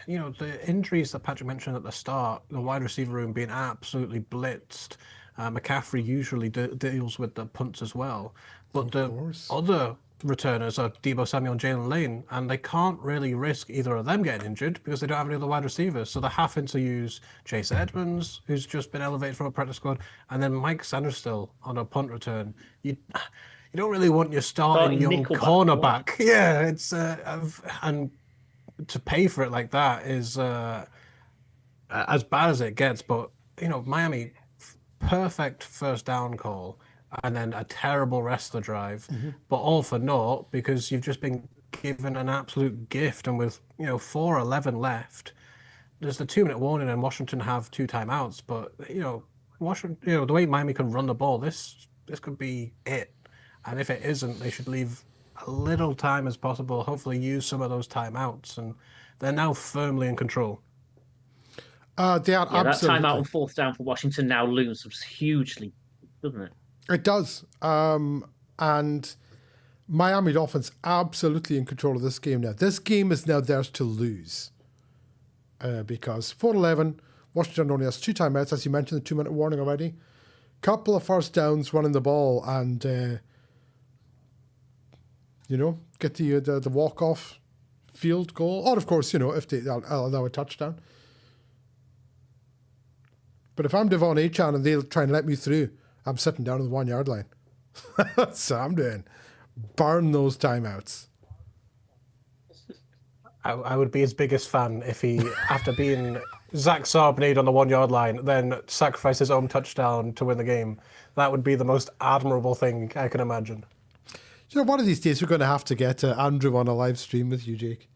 C: the injuries that Patrick mentioned at the start, the wide receiver room being absolutely blitzed. McCaffrey usually deals with the punts as well. But the other returners are Deebo Samuel and Jalen Lane, and they can't really risk either of them getting injured because they don't have any other wide receivers. So they're having to use Chase Edmonds, who's just been elevated from a practice squad, and then Mike Sanders still on a punt return. You don't really want your starting young cornerback. Yeah, it's and to pay for it like that is as bad as it gets. But Miami, perfect first down call, and then a terrible rest of the drive, but all for naught because you've just been given an absolute gift. And with 4:11 left, there's the 2-minute warning, and Washington have 2 timeouts. But Washington, the way Miami can run the ball, this could be it. And if it isn't, they should leave a little time as possible. Hopefully, use some of those timeouts, and they're now firmly in control.
A: They are absolutely.
B: That timeout on 4th down for Washington now looms hugely, doesn't it?
A: It does. And Miami Dolphins absolutely in control of this game now. This game is now theirs to lose. Because 4:11, Washington only has 2 timeouts, as you mentioned, the 2-minute warning already. Couple of first downs running the ball and, get the walk-off field goal. Or, of course, if they allow a touchdown. But if I'm Devon Achane and they'll try and let me through, I'm sitting down on the 1-yard line. That's what I'm doing. Burn those timeouts.
C: I would be his biggest fan if he, after being Zach Charbonnet on the 1-yard line, then sacrifice his own touchdown to win the game. That would be the most admirable thing I can imagine.
A: One of these days we're going to have to get Andrew on a live stream with you, Jake.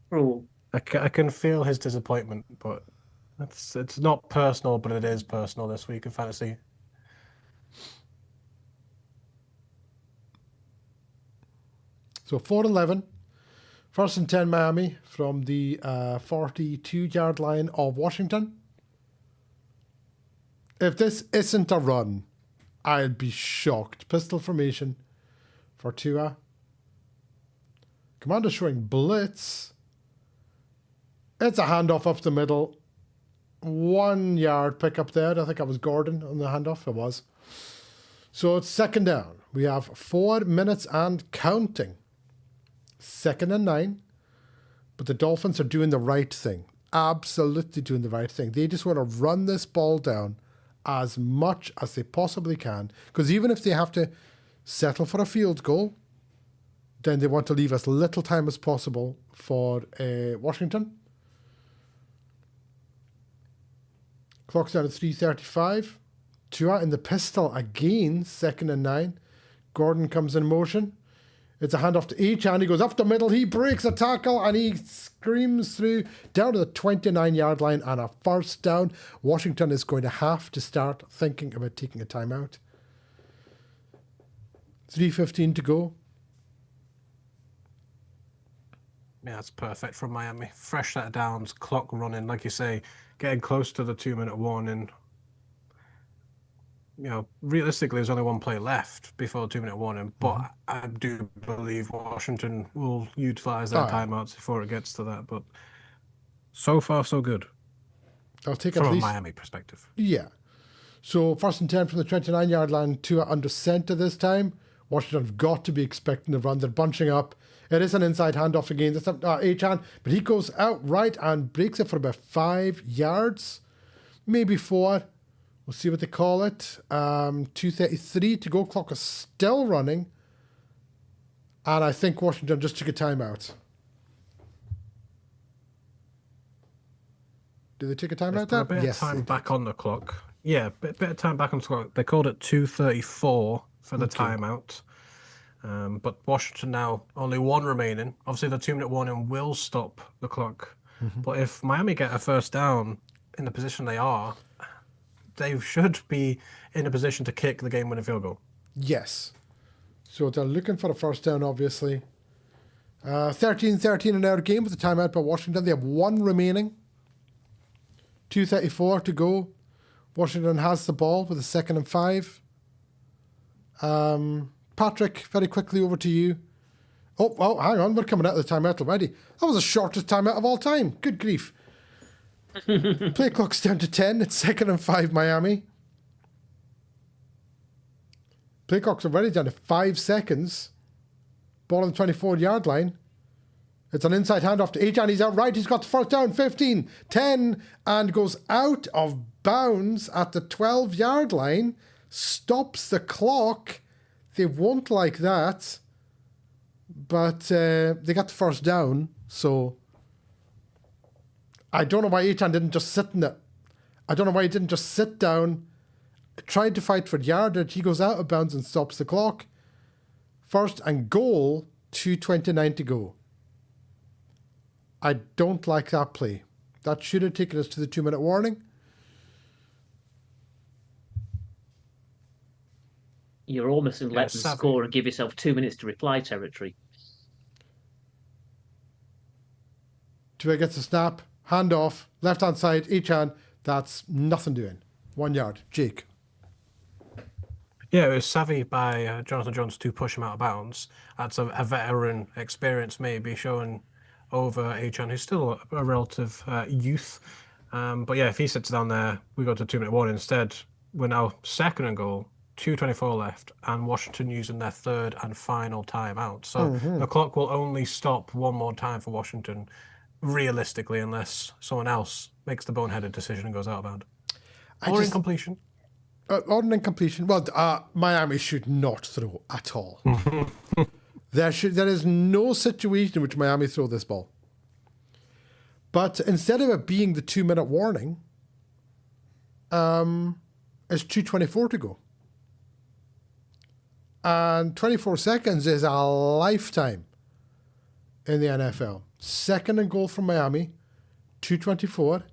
B: Cruel.
C: I can feel his disappointment, but it's not personal, but it is personal this week in fantasy.
A: So 4:11, 1st and 10 Miami from the 42-yard line of Washington. If this isn't a run, I'd be shocked. Pistol formation for Tua. Commander showing blitz. It's a handoff up the middle. 1-yard pickup there. I think that was Gordon on the handoff. It was. So it's 2nd down. We have 4 minutes and counting. 2nd and 9. But the Dolphins are doing the right thing. Absolutely doing the right thing. They just want to run this ball down as much as they possibly can. Because even if they have to settle for a field goal, then they want to leave as little time as possible for Washington. Clock's down at 3:35. Tua in the pistol again, 2nd and 9. Gordon comes in motion. It's a handoff to Achane. He goes up the middle. He breaks a tackle and he screams through down to the 29-yard line and a 1st down. Washington is going to have to start thinking about taking a timeout. 3:15 to go.
C: Yeah, that's perfect from Miami. Fresh set of downs, clock running, like you say, getting close to the 2-minute warning. Realistically, there's only 1 play left before the 2-minute warning, but I do believe Washington will utilize their timeouts before it gets to that. But so far, so good.
A: I'll take
C: from
A: at
C: a
A: least,
C: Miami perspective.
A: Yeah. So 1st and 10 from the 29-yard line, Tua under center this time. Washington have got to be expecting the run. They're bunching up. It is an inside handoff again. That's Achane, but he goes out right and breaks it for about 5 yards, maybe 4. We'll see what they call it. 2:33 to go. Clock is still running. And I think Washington just took a timeout. Did they take a timeout
C: There's a
A: there?
C: bit of time back on the clock. Yeah, bit of time back on the clock. They called it 2:34 for the timeout. But Washington now only one remaining. Obviously, the 2-minute warning will stop the clock. But if Miami get a first down in the position they are, they should be in a position to kick the game-winning field goal.
A: Yes. So they're looking for a first down, obviously. 13-13 in our game with the timeout by Washington. They have one remaining. 2:34 to go. Washington has the ball with a 2nd and 5. Patrick, very quickly over to you. Oh, hang on. We're coming out of the timeout already. That was the shortest timeout of all time. Good grief. Play clock's down to 10. It's 2nd and 5 Miami. Play clock's already down to 5 seconds. Ball on the 24-yard line. It's an inside handoff to Etienne. He's out right. He's got the first down. 15, 10, and goes out of bounds at the 12-yard line. Stops the clock. They won't like that. But they got the first down. So I don't know why Etienne didn't just sit in it. I don't know why he didn't just sit down, tried to fight for yardage. He goes out of bounds and stops the clock. First and goal, 2:29 to go. I don't like that play. That should have taken us to the 2-minute warning.
B: You're almost in let them score and give yourself 2 minutes to reply territory.
A: Tua gets a snap, hand off, left-hand side, Etienne. That's nothing doing. 1 yard. Jake.
C: Yeah, it was savvy by Jonathan Jones to push him out of bounds. That's a veteran experience maybe showing over Etienne, who's still a relative youth. But yeah, if he sits down there, we go to 2-minute warning instead. We're now 2nd and goal, 2:24 left, and Washington using their 3rd and final timeout. So the clock will only stop one more time for Washington, realistically, unless someone else makes the boneheaded decision and goes out of bounds. Or incompletion.
A: Or an incompletion. Well, Miami should not throw at all. There is no situation in which Miami throw this ball. But instead of it being the 2-minute warning, it's 2:24 to go. And 24 seconds is a lifetime in the NFL. 2nd and goal from Miami, 2:24.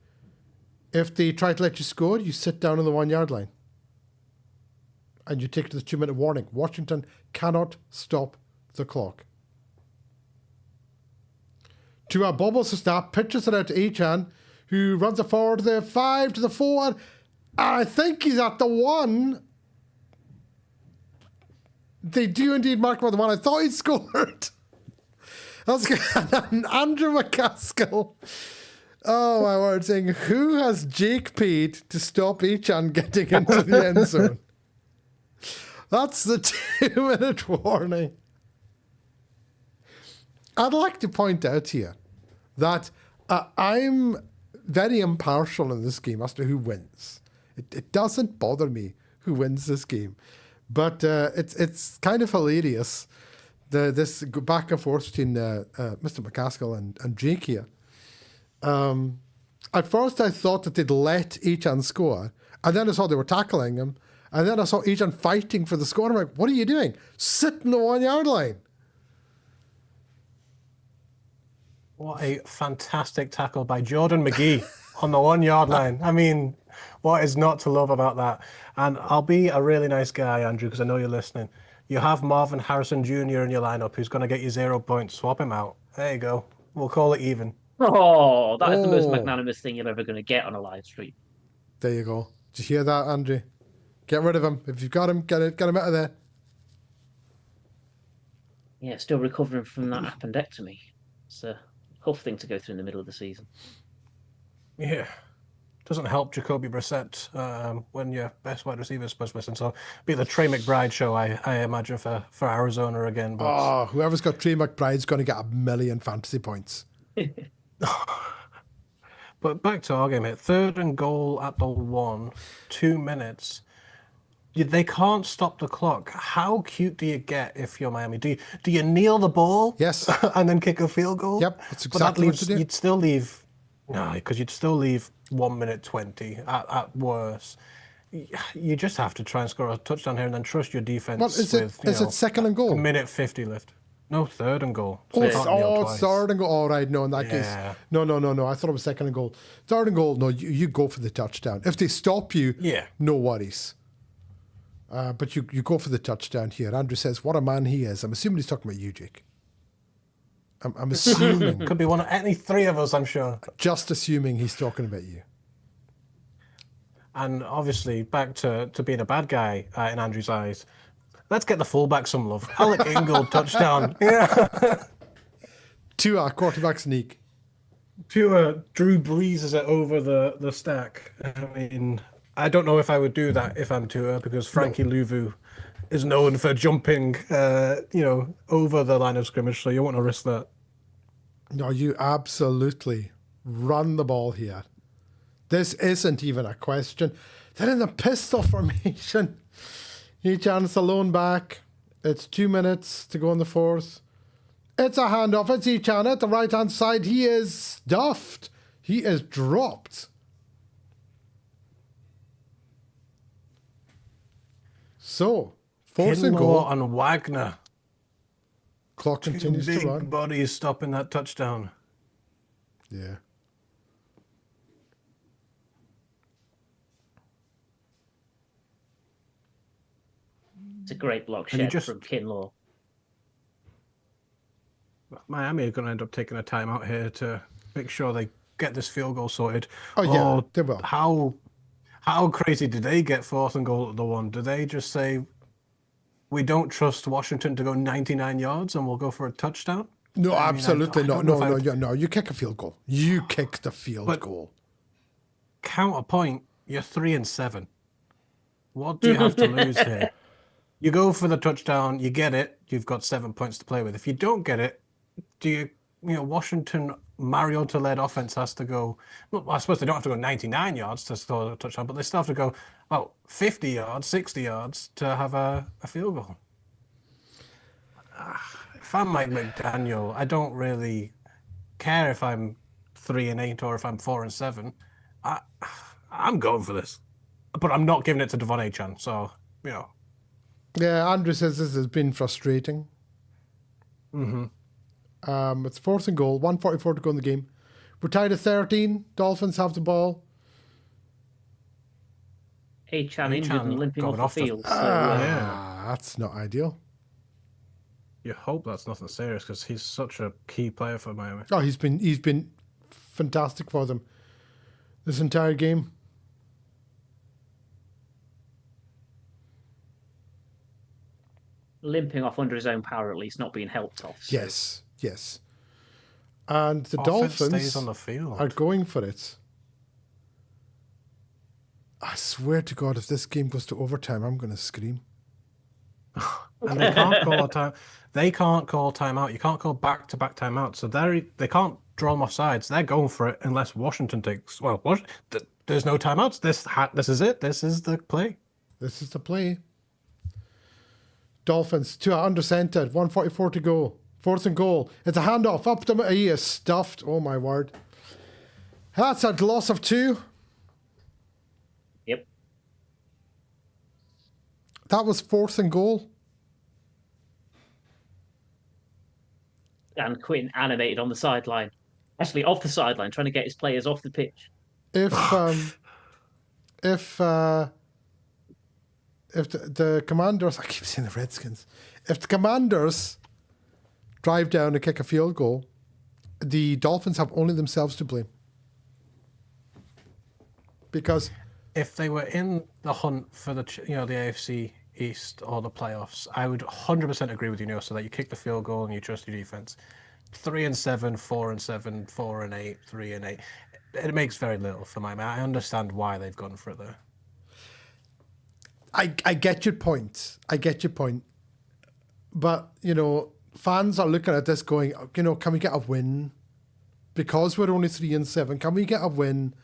A: If they try to let you score, you sit down on the 1-yard line. And you take it to the 2-minute warning. Washington cannot stop the clock. Tua bobbles the snap, pitches it out to Etienne, who runs it forward to the 5, to the 4. I think he's at the 1. They do indeed mark him at the 1. I thought he'd scored. That's good. Andrew McCaskill. Oh, my word, saying, who has Jake paid to stop Etienne getting into the end zone? That's the 2-minute warning. I'd like to point out here that I'm very impartial in this game as to who wins. It doesn't bother me who wins this game. But it's kind of hilarious, this back and forth between Mr. McCaskill and Jake here. At first I thought that they'd let Etienne score, and then I saw they were tackling him, and then I saw Etienne fighting for the score. I'm like, what are you doing? Sit in the 1-yard line.
C: What a fantastic tackle by Jordan McGee on the 1-yard line. I mean, what is not to love about that? And I'll be a really nice guy, Andrew, because I know you're listening. You have Marvin Harrison Jr. in your lineup who's going to get you 0 points. Swap him out. There you go. We'll call it even.
B: Oh, that is the most magnanimous thing you're ever going to get on a live stream.
A: There you go. Did you hear that, Andrew? Get rid of him. If you've got him, get him out of there.
B: Yeah, still recovering from that appendectomy. It's a tough thing to go through in the middle of the season.
C: Yeah. Doesn't help Jacoby Brissett when your best wide receiver is supposed to listen. So be the Trey McBride show, I imagine, for Arizona again. But...
A: whoever's got Trey McBride's going to get 1 million fantasy points.
C: But back to our game here. 3rd and goal at the 1, 2 minutes. They can't stop the clock. How cute do you get if you're Miami? Do you kneel the ball?
A: Yes.
C: And then kick a field goal?
A: Yep, that's
C: But that
A: exactly what
C: leaves,
A: you do.
C: you'd still leave, no, because you'd still leave 1 minute 20 at worst. You just have to try and score a touchdown here and then trust your defense
A: Well, is it
C: with,
A: is it second and
C: a
A: goal?
C: minute 50 left. No, third and goal. So
A: Oh,
C: you can't kneel twice.
A: third and goal. All right, no, in that
C: Yeah.
A: case. No. I thought it was second and goal. Third and goal, no, you go for the touchdown. If they stop you,
C: Yeah.
A: no worries. But you go for the touchdown here. Andrew says, what a man he is. I'm assuming he's talking about you, Jake. I'm assuming,
C: Could be one of any three of us, I'm sure.
A: just assuming he's talking about you.
C: And obviously, back to being a bad guy in Andrew's eyes. Let's get the fullback some love. Alec Ingold touchdown. Yeah.
A: Tua, quarterback sneak.
C: Drew Brees is it over the stack. I mean, I don't know if I would do that if I'm Tua because Frankie Louvu is known for jumping, over the line of scrimmage. So you want to risk that.
A: No, you absolutely run the ball here. This isn't even a question. They're in the pistol formation. Echan alone back. It's 2 minutes to go in the fourth. It's a handoff. It's Echan at the right-hand side. He is stuffed. He is dropped. So, fourth and goal.
C: Kinlaw and Wagner.
A: Clock continues to
C: Big
A: run.
C: bodies stopping that touchdown.
A: Yeah.
B: It's a great block
C: And you
B: shed
C: just-
B: from Kinlaw.
C: Miami are going to end up taking a timeout here to make sure they get this field goal sorted.
A: Oh, yeah, they will.
C: How crazy did they get fourth and goal at the one? Do they just say, we don't trust Washington to go 99 yards and we'll go for a touchdown?
A: No,
C: I mean, I
A: absolutely
C: don't
A: not.
C: know if I-
A: No, you kick a field goal. You kick the field
C: But-
A: goal.
C: Counterpoint, you're 3-7. What do you have to lose here? You go for the touchdown, you get it, you've got 7 points to play with. If you don't get it, Washington Mariota-led offense has to go, well, I suppose they don't have to go 99 yards to score a touchdown, but they still have to go, 50 yards, 60 yards to have a field goal. If I'm Mike McDaniel, I don't really care if I'm 3-8 or if I'm 4-7. I'm going for this, but I'm not giving it to Devon Achane. So,
A: Yeah, Andrew says this has been frustrating.
C: Mm-hmm.
A: It's fourth and goal, 1:44 to go in the game. We're tied at 13. Dolphins have the ball.
B: Achan injured and limping
C: going
B: off the
C: off the-
B: field.
A: That's not ideal.
C: You hope that's nothing serious because he's such a key player for Miami.
A: Oh, he's been fantastic for them this entire game.
B: Limping off under his own power, at least, not being helped off. So.
A: Yes. And the
C: Offense
A: Dolphins
C: stays on the field.
A: are going for it. I swear to God, if this game goes to overtime, I'm going to scream.
C: And they can't call a time. They can't call timeout. You can't call back-to-back timeouts. So they can't draw them off sides. They're going for it unless Washington takes. Well, there's no timeouts. This is it. This is the play.
A: This is the play. Dolphins, under centered, 1:44 to go. Fourth and goal. It's a handoff up to he is stuffed. Oh my word. That's a loss of 2.
B: Yep.
A: That was fourth and goal.
B: And Quinn animated on the sideline. Actually, off the sideline, trying to get his players off the pitch.
A: If the Commanders, I keep saying the Redskins, if the Commanders drive down and kick a field goal, the Dolphins have only themselves to blame. Because
C: If they were in the hunt for the AFC East or the playoffs, I would 100% agree with you, Neil. So that you kick the field goal and you trust your defense. 3-7, 4-7, 4-8, 3-8. It makes very little for my man. I understand why they've gone for it there.
A: I get your point. But, fans are looking at this going, can we get a win? Because we're only 3-7, can we get a win?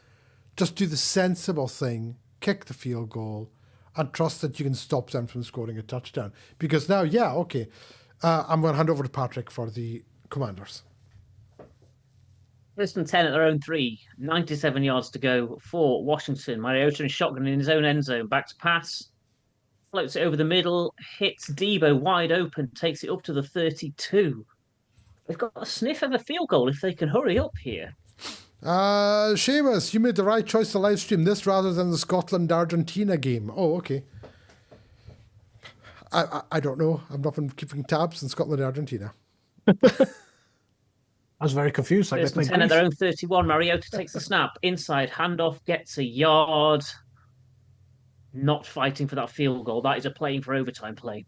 A: Just do the sensible thing, kick the field goal, and trust that you can stop them from scoring a touchdown. Because now, yeah, okay, I'm going to hand over to Patrick for the Commanders.
B: First and 10 at their own 3, 97 yards to go for Washington. Mariota in shotgun in his own end zone, back to pass, floats it over the middle, hits Debo wide open, takes it up to the 32. They've got a sniff of a field goal if they can hurry up here.
A: Seamus, you made the right choice to live stream this rather than the Scotland-Argentina game. Oh, okay. I don't know. I've not been keeping tabs in Scotland-Argentina.
C: I was very confused. Like
B: First and 10 at their own 31. Mariota takes the snap. Inside handoff, gets a yard. Not fighting for that field goal. That is a playing for overtime play.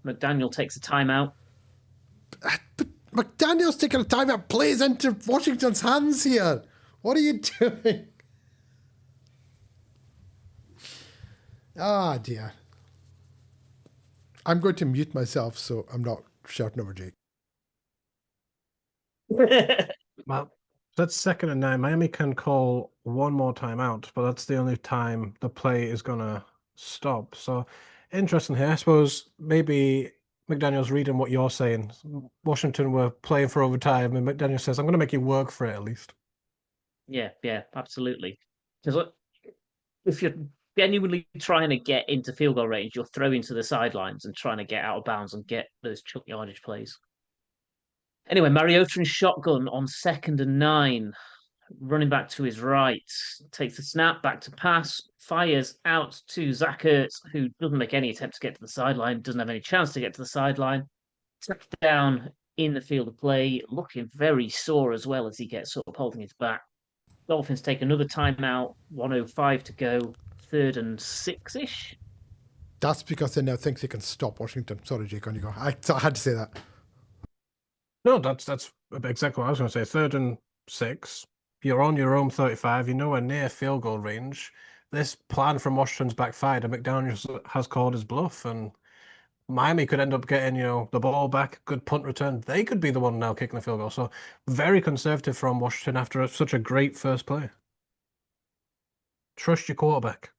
B: McDaniel takes a timeout.
A: McDaniel's taking a timeout. Plays into Washington's hands here. What are you doing? Ah, dear. I'm going to mute myself so I'm not shouting over Jake.
C: Well, that's 2nd and 9. Miami can call one more timeout, but that's the only time the play is going to stop. So interesting here. I suppose maybe McDaniel's reading what you're saying. Washington were playing for overtime, and McDaniel says, I'm going to make you work for it at least.
B: Yeah, absolutely. Because if you're genuinely trying to get into field goal range, you're throwing to the sidelines and trying to get out of bounds and get those chunk yardage plays. Anyway, Mariota in shotgun on 2nd and 9. Running back to his right. Takes the snap, back to pass. Fires out to Zach Ertz, who doesn't make any attempt to get to the sideline. Doesn't have any chance to get to the sideline. Touchdown in the field of play. Looking very sore as well as he gets up, holding his back. Dolphins take another timeout. 1:05 to go. 3rd and 6-ish.
A: That's because they now think they can stop Washington. Sorry, Jake, on you go. I had to say that.
C: No, that's exactly what I was going to say. 3rd and 6. You're on your own 35. You're nowhere near field goal range. This plan from Washington's backfired, and McDaniel has called his bluff. And Miami could end up getting, the ball back, good punt return. They could be the one now kicking the field goal. So very conservative from Washington after such a great first play. Trust your quarterback.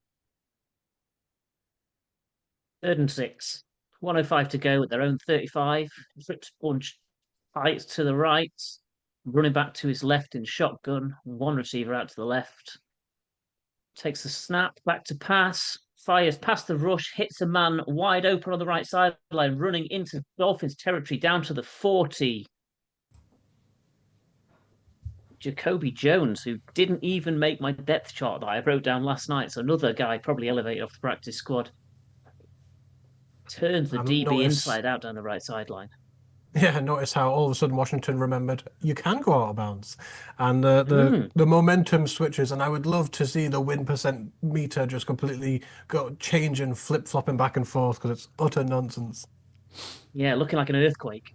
B: 3rd and 6. 1:05 to go at their own 35. Flips bunch tight to the right. Running back to his left in shotgun. One receiver out to the left. Takes the snap, back to pass. Fires past the rush, hits a man wide open on the right sideline, running into Dolphins territory down to the 40. Jacoby Jones, who didn't even make my depth chart that I wrote down last night. So another guy probably elevated off the practice squad. Turns the DB inside out down the right sideline.
C: Yeah, notice how all of a sudden Washington remembered you can go out of bounds, and the momentum switches. And I would love to see the win percent meter just completely change and flip flopping back and forth because it's utter nonsense.
B: Yeah, looking like an earthquake.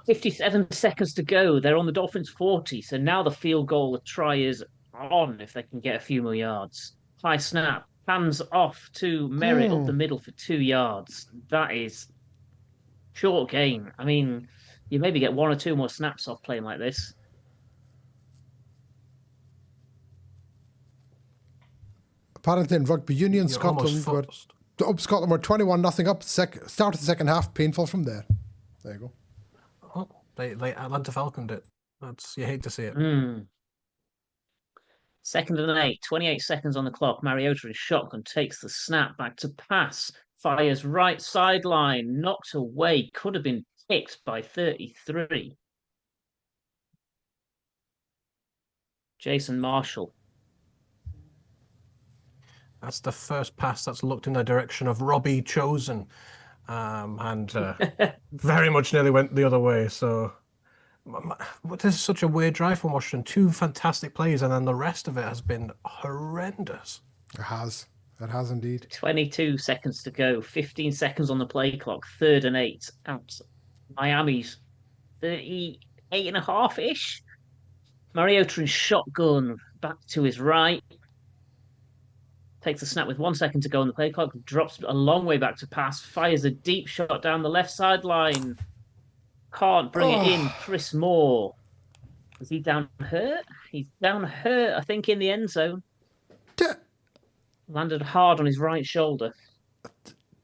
B: 57 seconds to go. They're on the Dolphins 40. So now the field goal try is on if they can get a few more yards. High snap, hands off to Merritt up the middle for 2 yards. That is short gain. I mean, you maybe get 1 or 2 more snaps off playing like this.
A: Apparently in rugby union, Scotland were 21-0 up. Start of the second half, painful from there. There you go.
C: Oh, they Atlanta Falconed it. You hate to see it.
B: 2nd and 8, 28 seconds on the clock. Mariota is shotgun, takes the snap, back to pass. Fires right sideline, knocked away, could have been picked by 33. Jason Marshall.
C: That's the first pass that's looked in the direction of Robbie Chosen, and very much nearly went the other way. So this is such a weird drive from Washington. 2 fantastic plays, and then the rest of it has been horrendous.
A: It has indeed.
B: 22 seconds to go. 15 seconds on the play clock. 3rd and 8 out. Miami's 38.5-ish. Mariota in shotgun, back to his right. Takes the snap with 1 second to go on the play clock. Drops a long way back to pass. Fires a deep shot down the left sideline. Can't bring it in. Chris Moore. Is he down hurt? He's down hurt, I think, in the end zone. Landed hard on his right shoulder.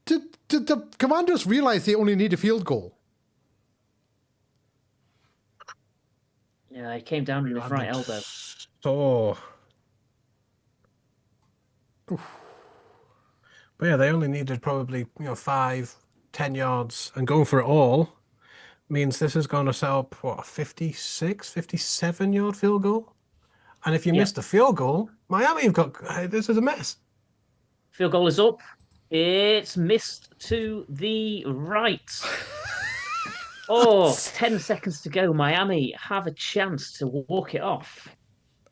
A: Did the Commanders realize they only need a field goal?
B: Yeah, he came down on his right elbow.
C: So, but yeah, they only needed probably 5, 10 yards, and going for it all means this is going to set up what, a 56, 57-yard field goal. And if you miss the field goal, Miami have got this is a mess.
B: Field goal is up. It's missed to the right. 10 seconds to go. Miami have a chance to walk it off.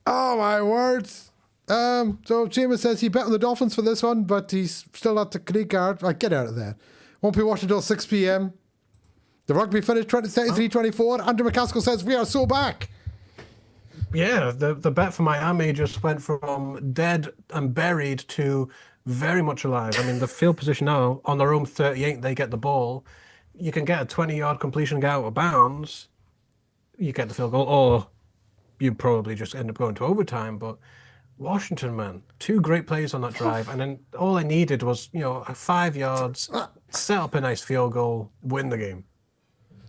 A: Oh my words. So Seamus says he bet on the Dolphins for this one, but he's still at the creek card. Right, get out of there. Won't be watching until 6 p.m. The rugby finished 33-24. Andrew McCaskill says we are so back.
C: Yeah, the bet for Miami just went from dead and buried to very much alive. I mean, the field position now, on their own 38, they get the ball. You can get a 20-yard completion, get out of bounds. You get the field goal, or you probably just end up going to overtime. But Washington, man, 2 great plays on that drive. And then all I needed was, 5 yards, set up a nice field goal, win the game.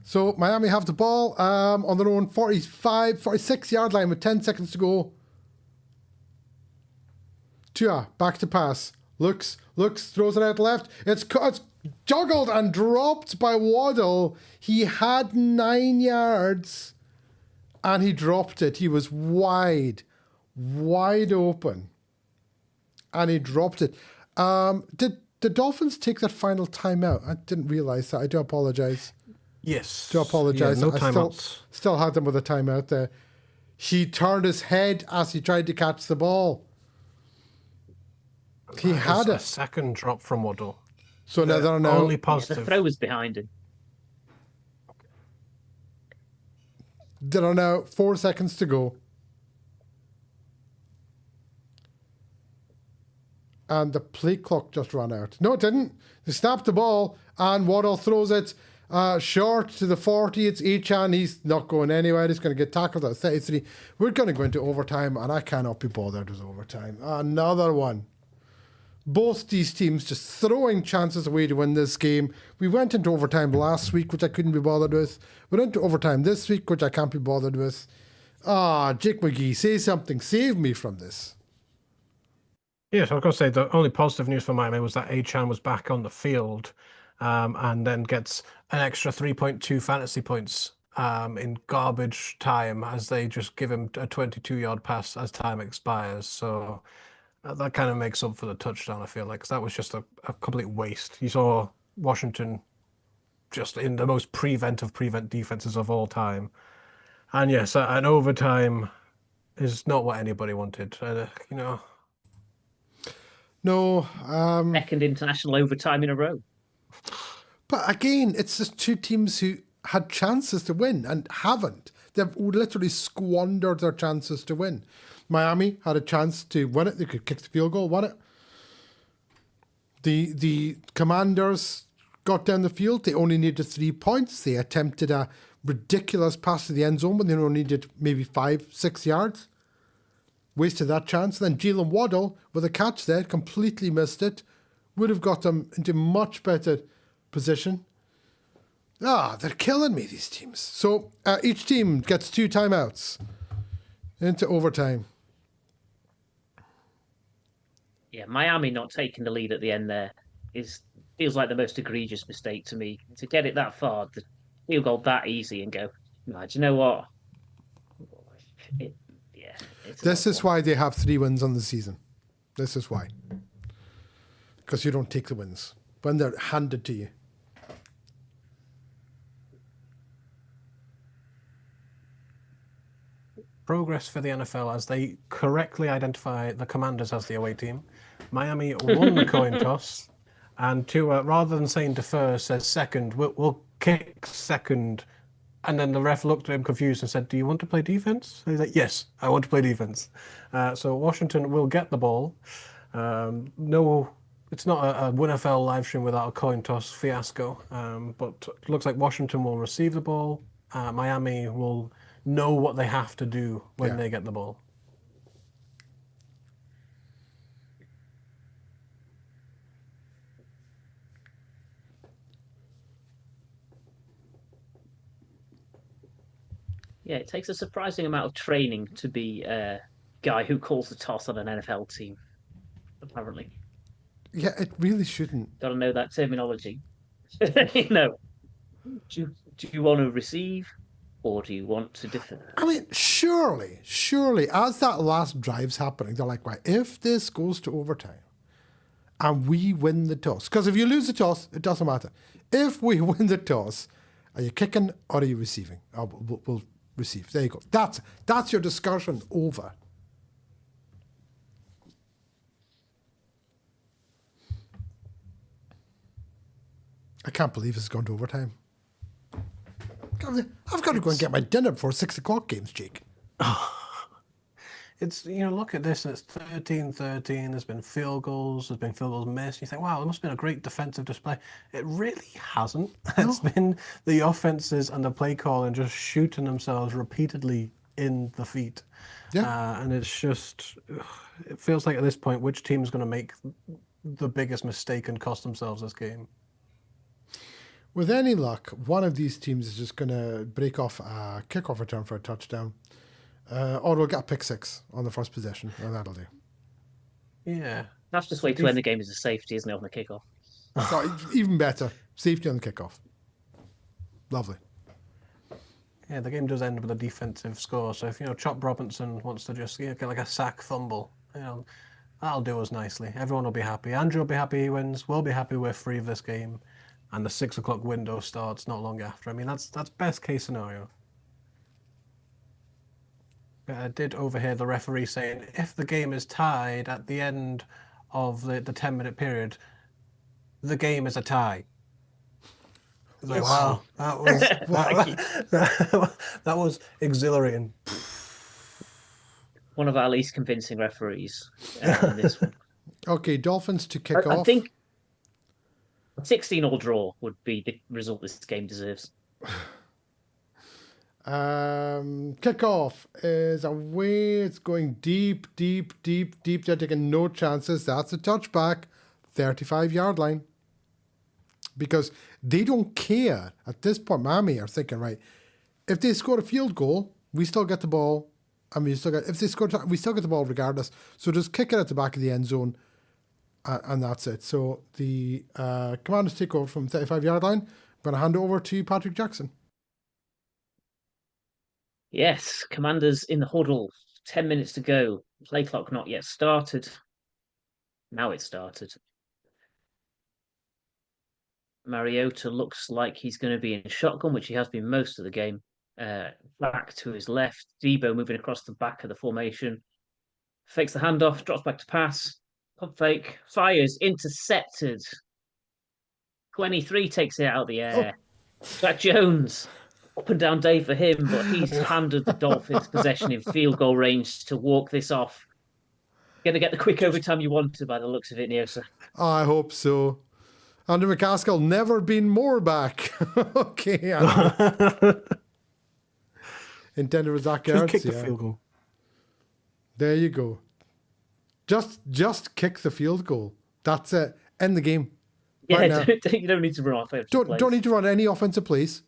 A: So Miami have the ball on their own 46-yard line with 10 seconds to go. Tua, back to pass. Looks, throws it out left. It's juggled and dropped by Waddle. He had 9 yards and he dropped it. He was wide open. And he dropped it. Did the Dolphins take that final timeout? I didn't realize that. I do apologize.
C: Yes.
A: Do apologize.
C: Yeah, no timeouts.
A: Still had them with a timeout there. He turned his head as he tried to catch the ball. He had
C: a second drop from Waddle.
A: So now they're now
C: only positive.
B: The throw was behind him.
A: There are now 4 seconds to go. And the play clock just ran out. No, it didn't. They snapped the ball, and Waddle throws it short to the 40. It's Echan. He's not going anywhere. He's going to get tackled at 33. We're going to go into overtime, and I cannot be bothered with overtime. Another one. Both these teams just throwing chances away to win this game. We went into overtime last week, which I couldn't be bothered with. We went into overtime this week, which I can't be bothered with. Jake McGee, say something. Save me from this.
C: Yes, I was going to say the only positive news for Miami was that Achan was back on the field and then gets an extra 3.2 fantasy points in garbage time as they just give him a 22-yard pass as time expires. So that kind of makes up for the touchdown, I feel like, because that was just a complete waste. You saw Washington just in the most prevent defenses of all time. And yes, an overtime is not what anybody wanted,
A: No.
B: Second international overtime in a row.
A: But again, it's just 2 teams who had chances to win and haven't. They've literally squandered their chances to win. Miami had a chance to win it. They could kick the field goal, won it. The Commanders got down the field. They only needed 3 points. They attempted a ridiculous pass to the end zone when they only needed maybe 5-6 yards. Wasted that chance. Then Jalen Waddle, with a catch there, completely missed it. Would have got them into much better position. They're killing me, these teams. So each team gets 2 timeouts into overtime.
B: Yeah, Miami not taking the lead at the end there feels like the most egregious mistake to me. To get it that far, the field goal that easy and go, no, do you know what?
A: This is why they have 3 wins on the season. This is why. Because you don't take the wins when they're handed to you.
C: Progress for the NFL as they correctly identify the Commanders as the away team. Miami won the coin toss, and Tua, rather than saying defer, says second. We'll kick second. And then the ref looked at him confused and said, "Do you want to play defense?" And he's like, "Yes, I want to play defense." So Washington will get the ball. No, it's not a WinFL live stream without a coin toss fiasco. But it looks like Washington will receive the ball. Miami will know what they have to do when they get the ball.
B: Yeah, it takes a surprising amount of training to be a guy who calls the toss on an NFL team. Apparently,
A: Yeah, it really shouldn't.
B: got to know that terminology. You know, do you want to receive or do you want to defend?
A: I mean, surely, as that last drive's happening, they're like, right, if this goes to overtime and we win the toss, because if you lose the toss, it doesn't matter. If we win the toss, are you kicking or are you receiving? Oh, we'll receive. There you go. That's your discussion over. I can't believe it's gone to overtime. I've got to go and get my dinner before 6 o'clock games, Jake.
C: It's, look at this, it's 13-13, there's been field goals missed. You think, wow, it must have been a great defensive display. It really hasn't. No. It's been the offenses and the play calling just shooting themselves repeatedly in the feet. Yeah. And it's just, it feels like at this point, which team's going to make the biggest mistake and cost themselves this game?
A: With any luck, one of these teams is just going to break off a kickoff return for a touchdown. Or we'll get a pick six on the first possession, and that'll do.
C: Yeah.
B: That's just way to end the game as a safety, isn't it, on the kickoff?
A: Even better. Safety on the kickoff. Lovely.
C: Yeah, the game does end with a defensive score. So if, Chop Robinson wants to just get like a sack fumble, that'll do us nicely. Everyone will be happy. Andrew will be happy he wins. We'll be happy we're free of this game. And the 6 o'clock window starts not long after. I mean, that's best case scenario. I did overhear the referee saying, if the game is tied at the end of the 10-minute period, the game is a tie. Like, wow, that was exhilarating.
B: One of our least convincing referees in this one.
A: Okay, Dolphins to kick off.
B: I think a 16-all draw would be the result this game deserves.
A: Kickoff is away. It's going deep. They're taking no chances. That's a touchback. 35-yard line. Because they don't care. At this point, Miami are thinking, right, if they score a field goal, we still get the ball. And we still get the ball regardless. So just kick it at the back of the end zone. And that's it. So the Commanders take over from 35-yard line. I'm going to hand it over to Patrick Jackson.
B: Yes, Commanders in the huddle. 10 minutes to go. Play clock not yet started. Now it's started. Mariota looks like he's going to be in shotgun, which he has been most of the game. Back to his left. Debo moving across the back of the formation. Fakes the handoff, drops back to pass. Pump fake, fires, intercepted. 23 takes it out of the air. Oh. Jack Jones, up and down day for him, but he's handed the Dolphins possession in field goal range to walk this off. Going to get the quick overtime you wanted by the looks of it, Neosa.
A: I hope so. Andrew McCaskill never been more back. Okay. Intended with Zach Ertz.
C: Kick the field goal.
A: There you go. Just kick the field goal. That's it. End the game.
B: Yeah, right you don't need to run offensive plays.
A: Don't need to run any offensive plays.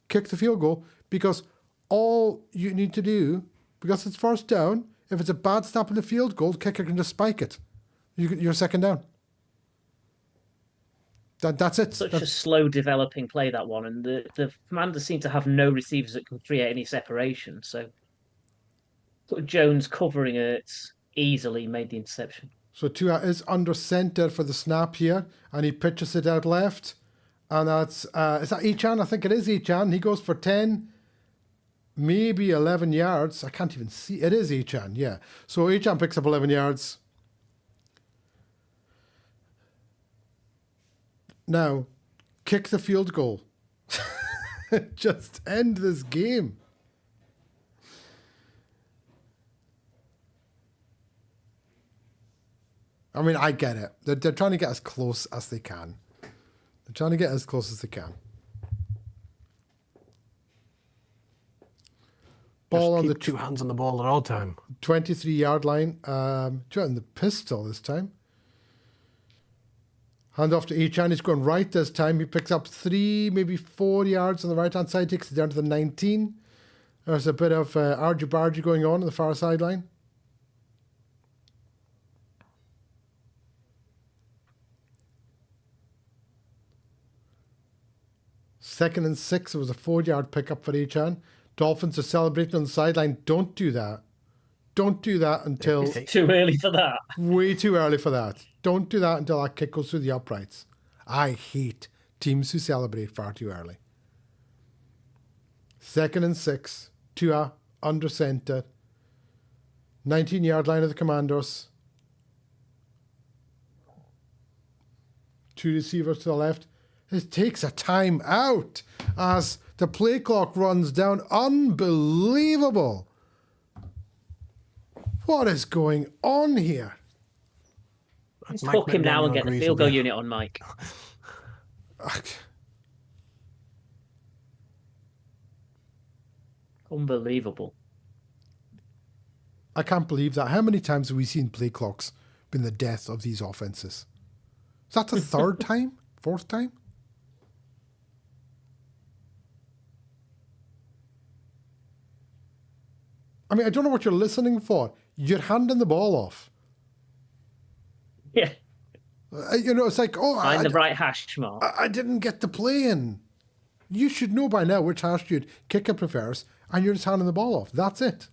A: Kick the field goal because all you need to do, because it's first down, if it's a bad snap in the field goal, the kicker can just spike it. You're second down. That's it.
B: Such a slow developing play, that one. And the Commanders seem to have no receivers that can create any separation. So Jones covering it easily made the interception.
A: So Tua is under center for the snap here, and he pitches it out left. And that's, is that Echan? I think it is Echan. He goes for 10, maybe 11 yards. I can't even see. It is Echan, yeah. So Echan picks up 11 yards. Now, kick the field goal. Just end this game. I mean, I get it. They're trying to get as close as they can. They're trying to get as close as they can. Ball on the
C: two hands on the ball at all time.
A: 23-yard line. Two on the pistol this time. Hand off to Echan. He's going right this time. He picks up 3, maybe 4 yards on the right-hand side. Takes it down to the 19. There's a bit of argy-bargy going on the far sideline. Second and 6. It was a 4-yard pickup for Achan. Dolphins are celebrating on the sideline. Don't do that. Don't do that until...
B: It's too early for that.
A: Way too early for that. Don't do that until that kick goes through the uprights. I hate teams who celebrate far too early. Second and 6. Tua under center. 19-yard line of the Commanders. 2 receivers to the left. It takes a time out as the play clock runs down. Unbelievable. What is going on here?
B: Let's hook him now and get the field goal unit on, Mike. Unbelievable.
A: I can't believe that. How many times have we seen play clocks been the death of these offenses? Is that the third time? Fourth time? I mean, I don't know what you're listening for. You're handing the ball off.
B: Yeah.
A: It's like,
B: Find the right hash mark.
A: I didn't get the play in. You should know by now which hash you'd kicker prefers, and you're just handing the ball off. That's it.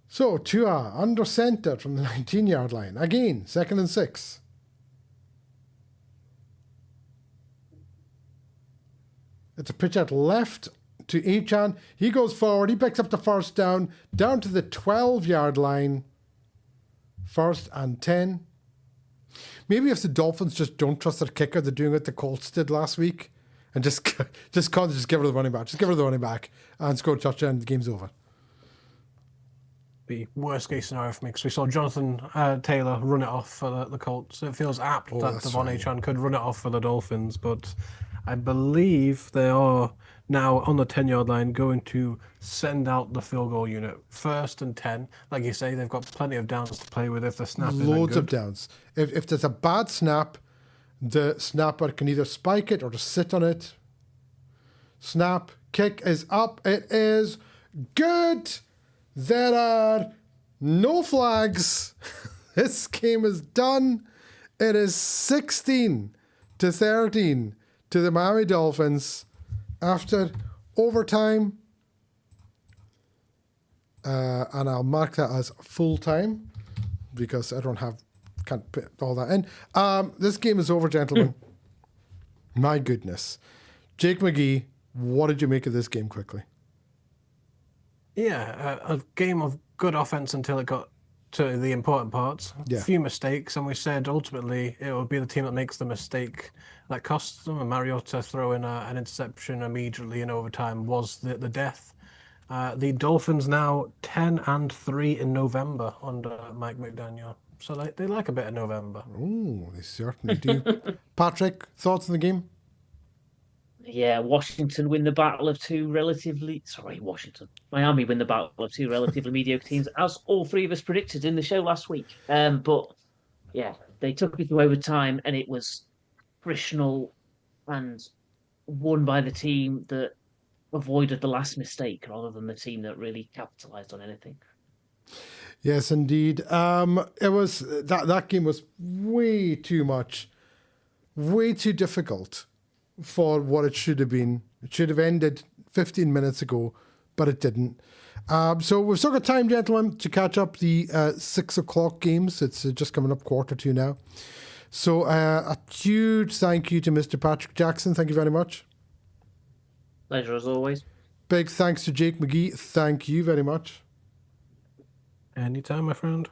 A: So, Tua under center from the 19-yard line. Again, 2nd and 6. It's a pitch out left to Achan. He goes forward. He picks up the first down to the 12-yard line. 1st and 10. Maybe if the Dolphins just don't trust their kicker, they're doing what the Colts did last week and just give her the running back. Just give her the running back and score a touchdown. The game's over.
C: The worst case scenario for me, because we saw Jonathan Taylor run it off for the Colts. It feels apt that Devon Achan could run it off for the Dolphins, but I believe they are now on the 10-yard line going to send out the field goal unit. 1st and 10. Like you say, they've got plenty of downs to play with if the snap isn't good.
A: Loads of downs. If there's a bad snap, the snapper can either spike it or just sit on it. Snap. Kick is up. It is good. There are no flags. This game is done. It is 16-13 to the Miami Dolphins after overtime. And I'll mark that as full time because can't put all that in. This game is over, gentlemen. My goodness. Jake McGee, what did you make of this game quickly?
C: Yeah, a game of good offense until it got to the important parts.
A: Yeah.
C: A few mistakes, and we said ultimately it would be the team that makes the mistake that costs them. And Mariota throwing an interception immediately in overtime was the death. The Dolphins now 10-3 in November under Mike McDaniel. So they like a bit of November.
A: Oh, they certainly do. Patrick, thoughts on the game?
B: Yeah, Washington win the battle of Miami win the battle of two relatively mediocre teams, as all three of us predicted in the show last week. But yeah, they took it to overtime, and it was frictional and won by the team that avoided the last mistake rather than the team that really capitalized on anything.
A: Yes, indeed. It was that game was way too much, way too difficult for what it should have been. It should have ended 15 minutes ago, but it didn't. So we've still got time, gentlemen, to catch up the 6 o'clock games. It's just coming up 1:45 now. So a huge thank you to Mr. Patrick Jackson. Thank you very much.
B: Pleasure as always.
A: Big thanks to Jake McGee. Thank you very much.
C: Anytime, my friend.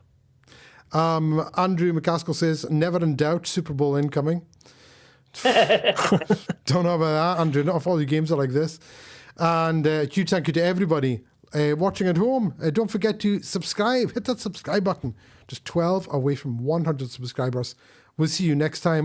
A: Andrew McCaskill says, never in doubt, Super Bowl incoming. Don't know about that, Andrew. Not if all your games are like this. And huge thank you to everybody watching at home. Don't forget to subscribe. Hit that subscribe button. Just 12 away from 100 subscribers. We'll see you next time.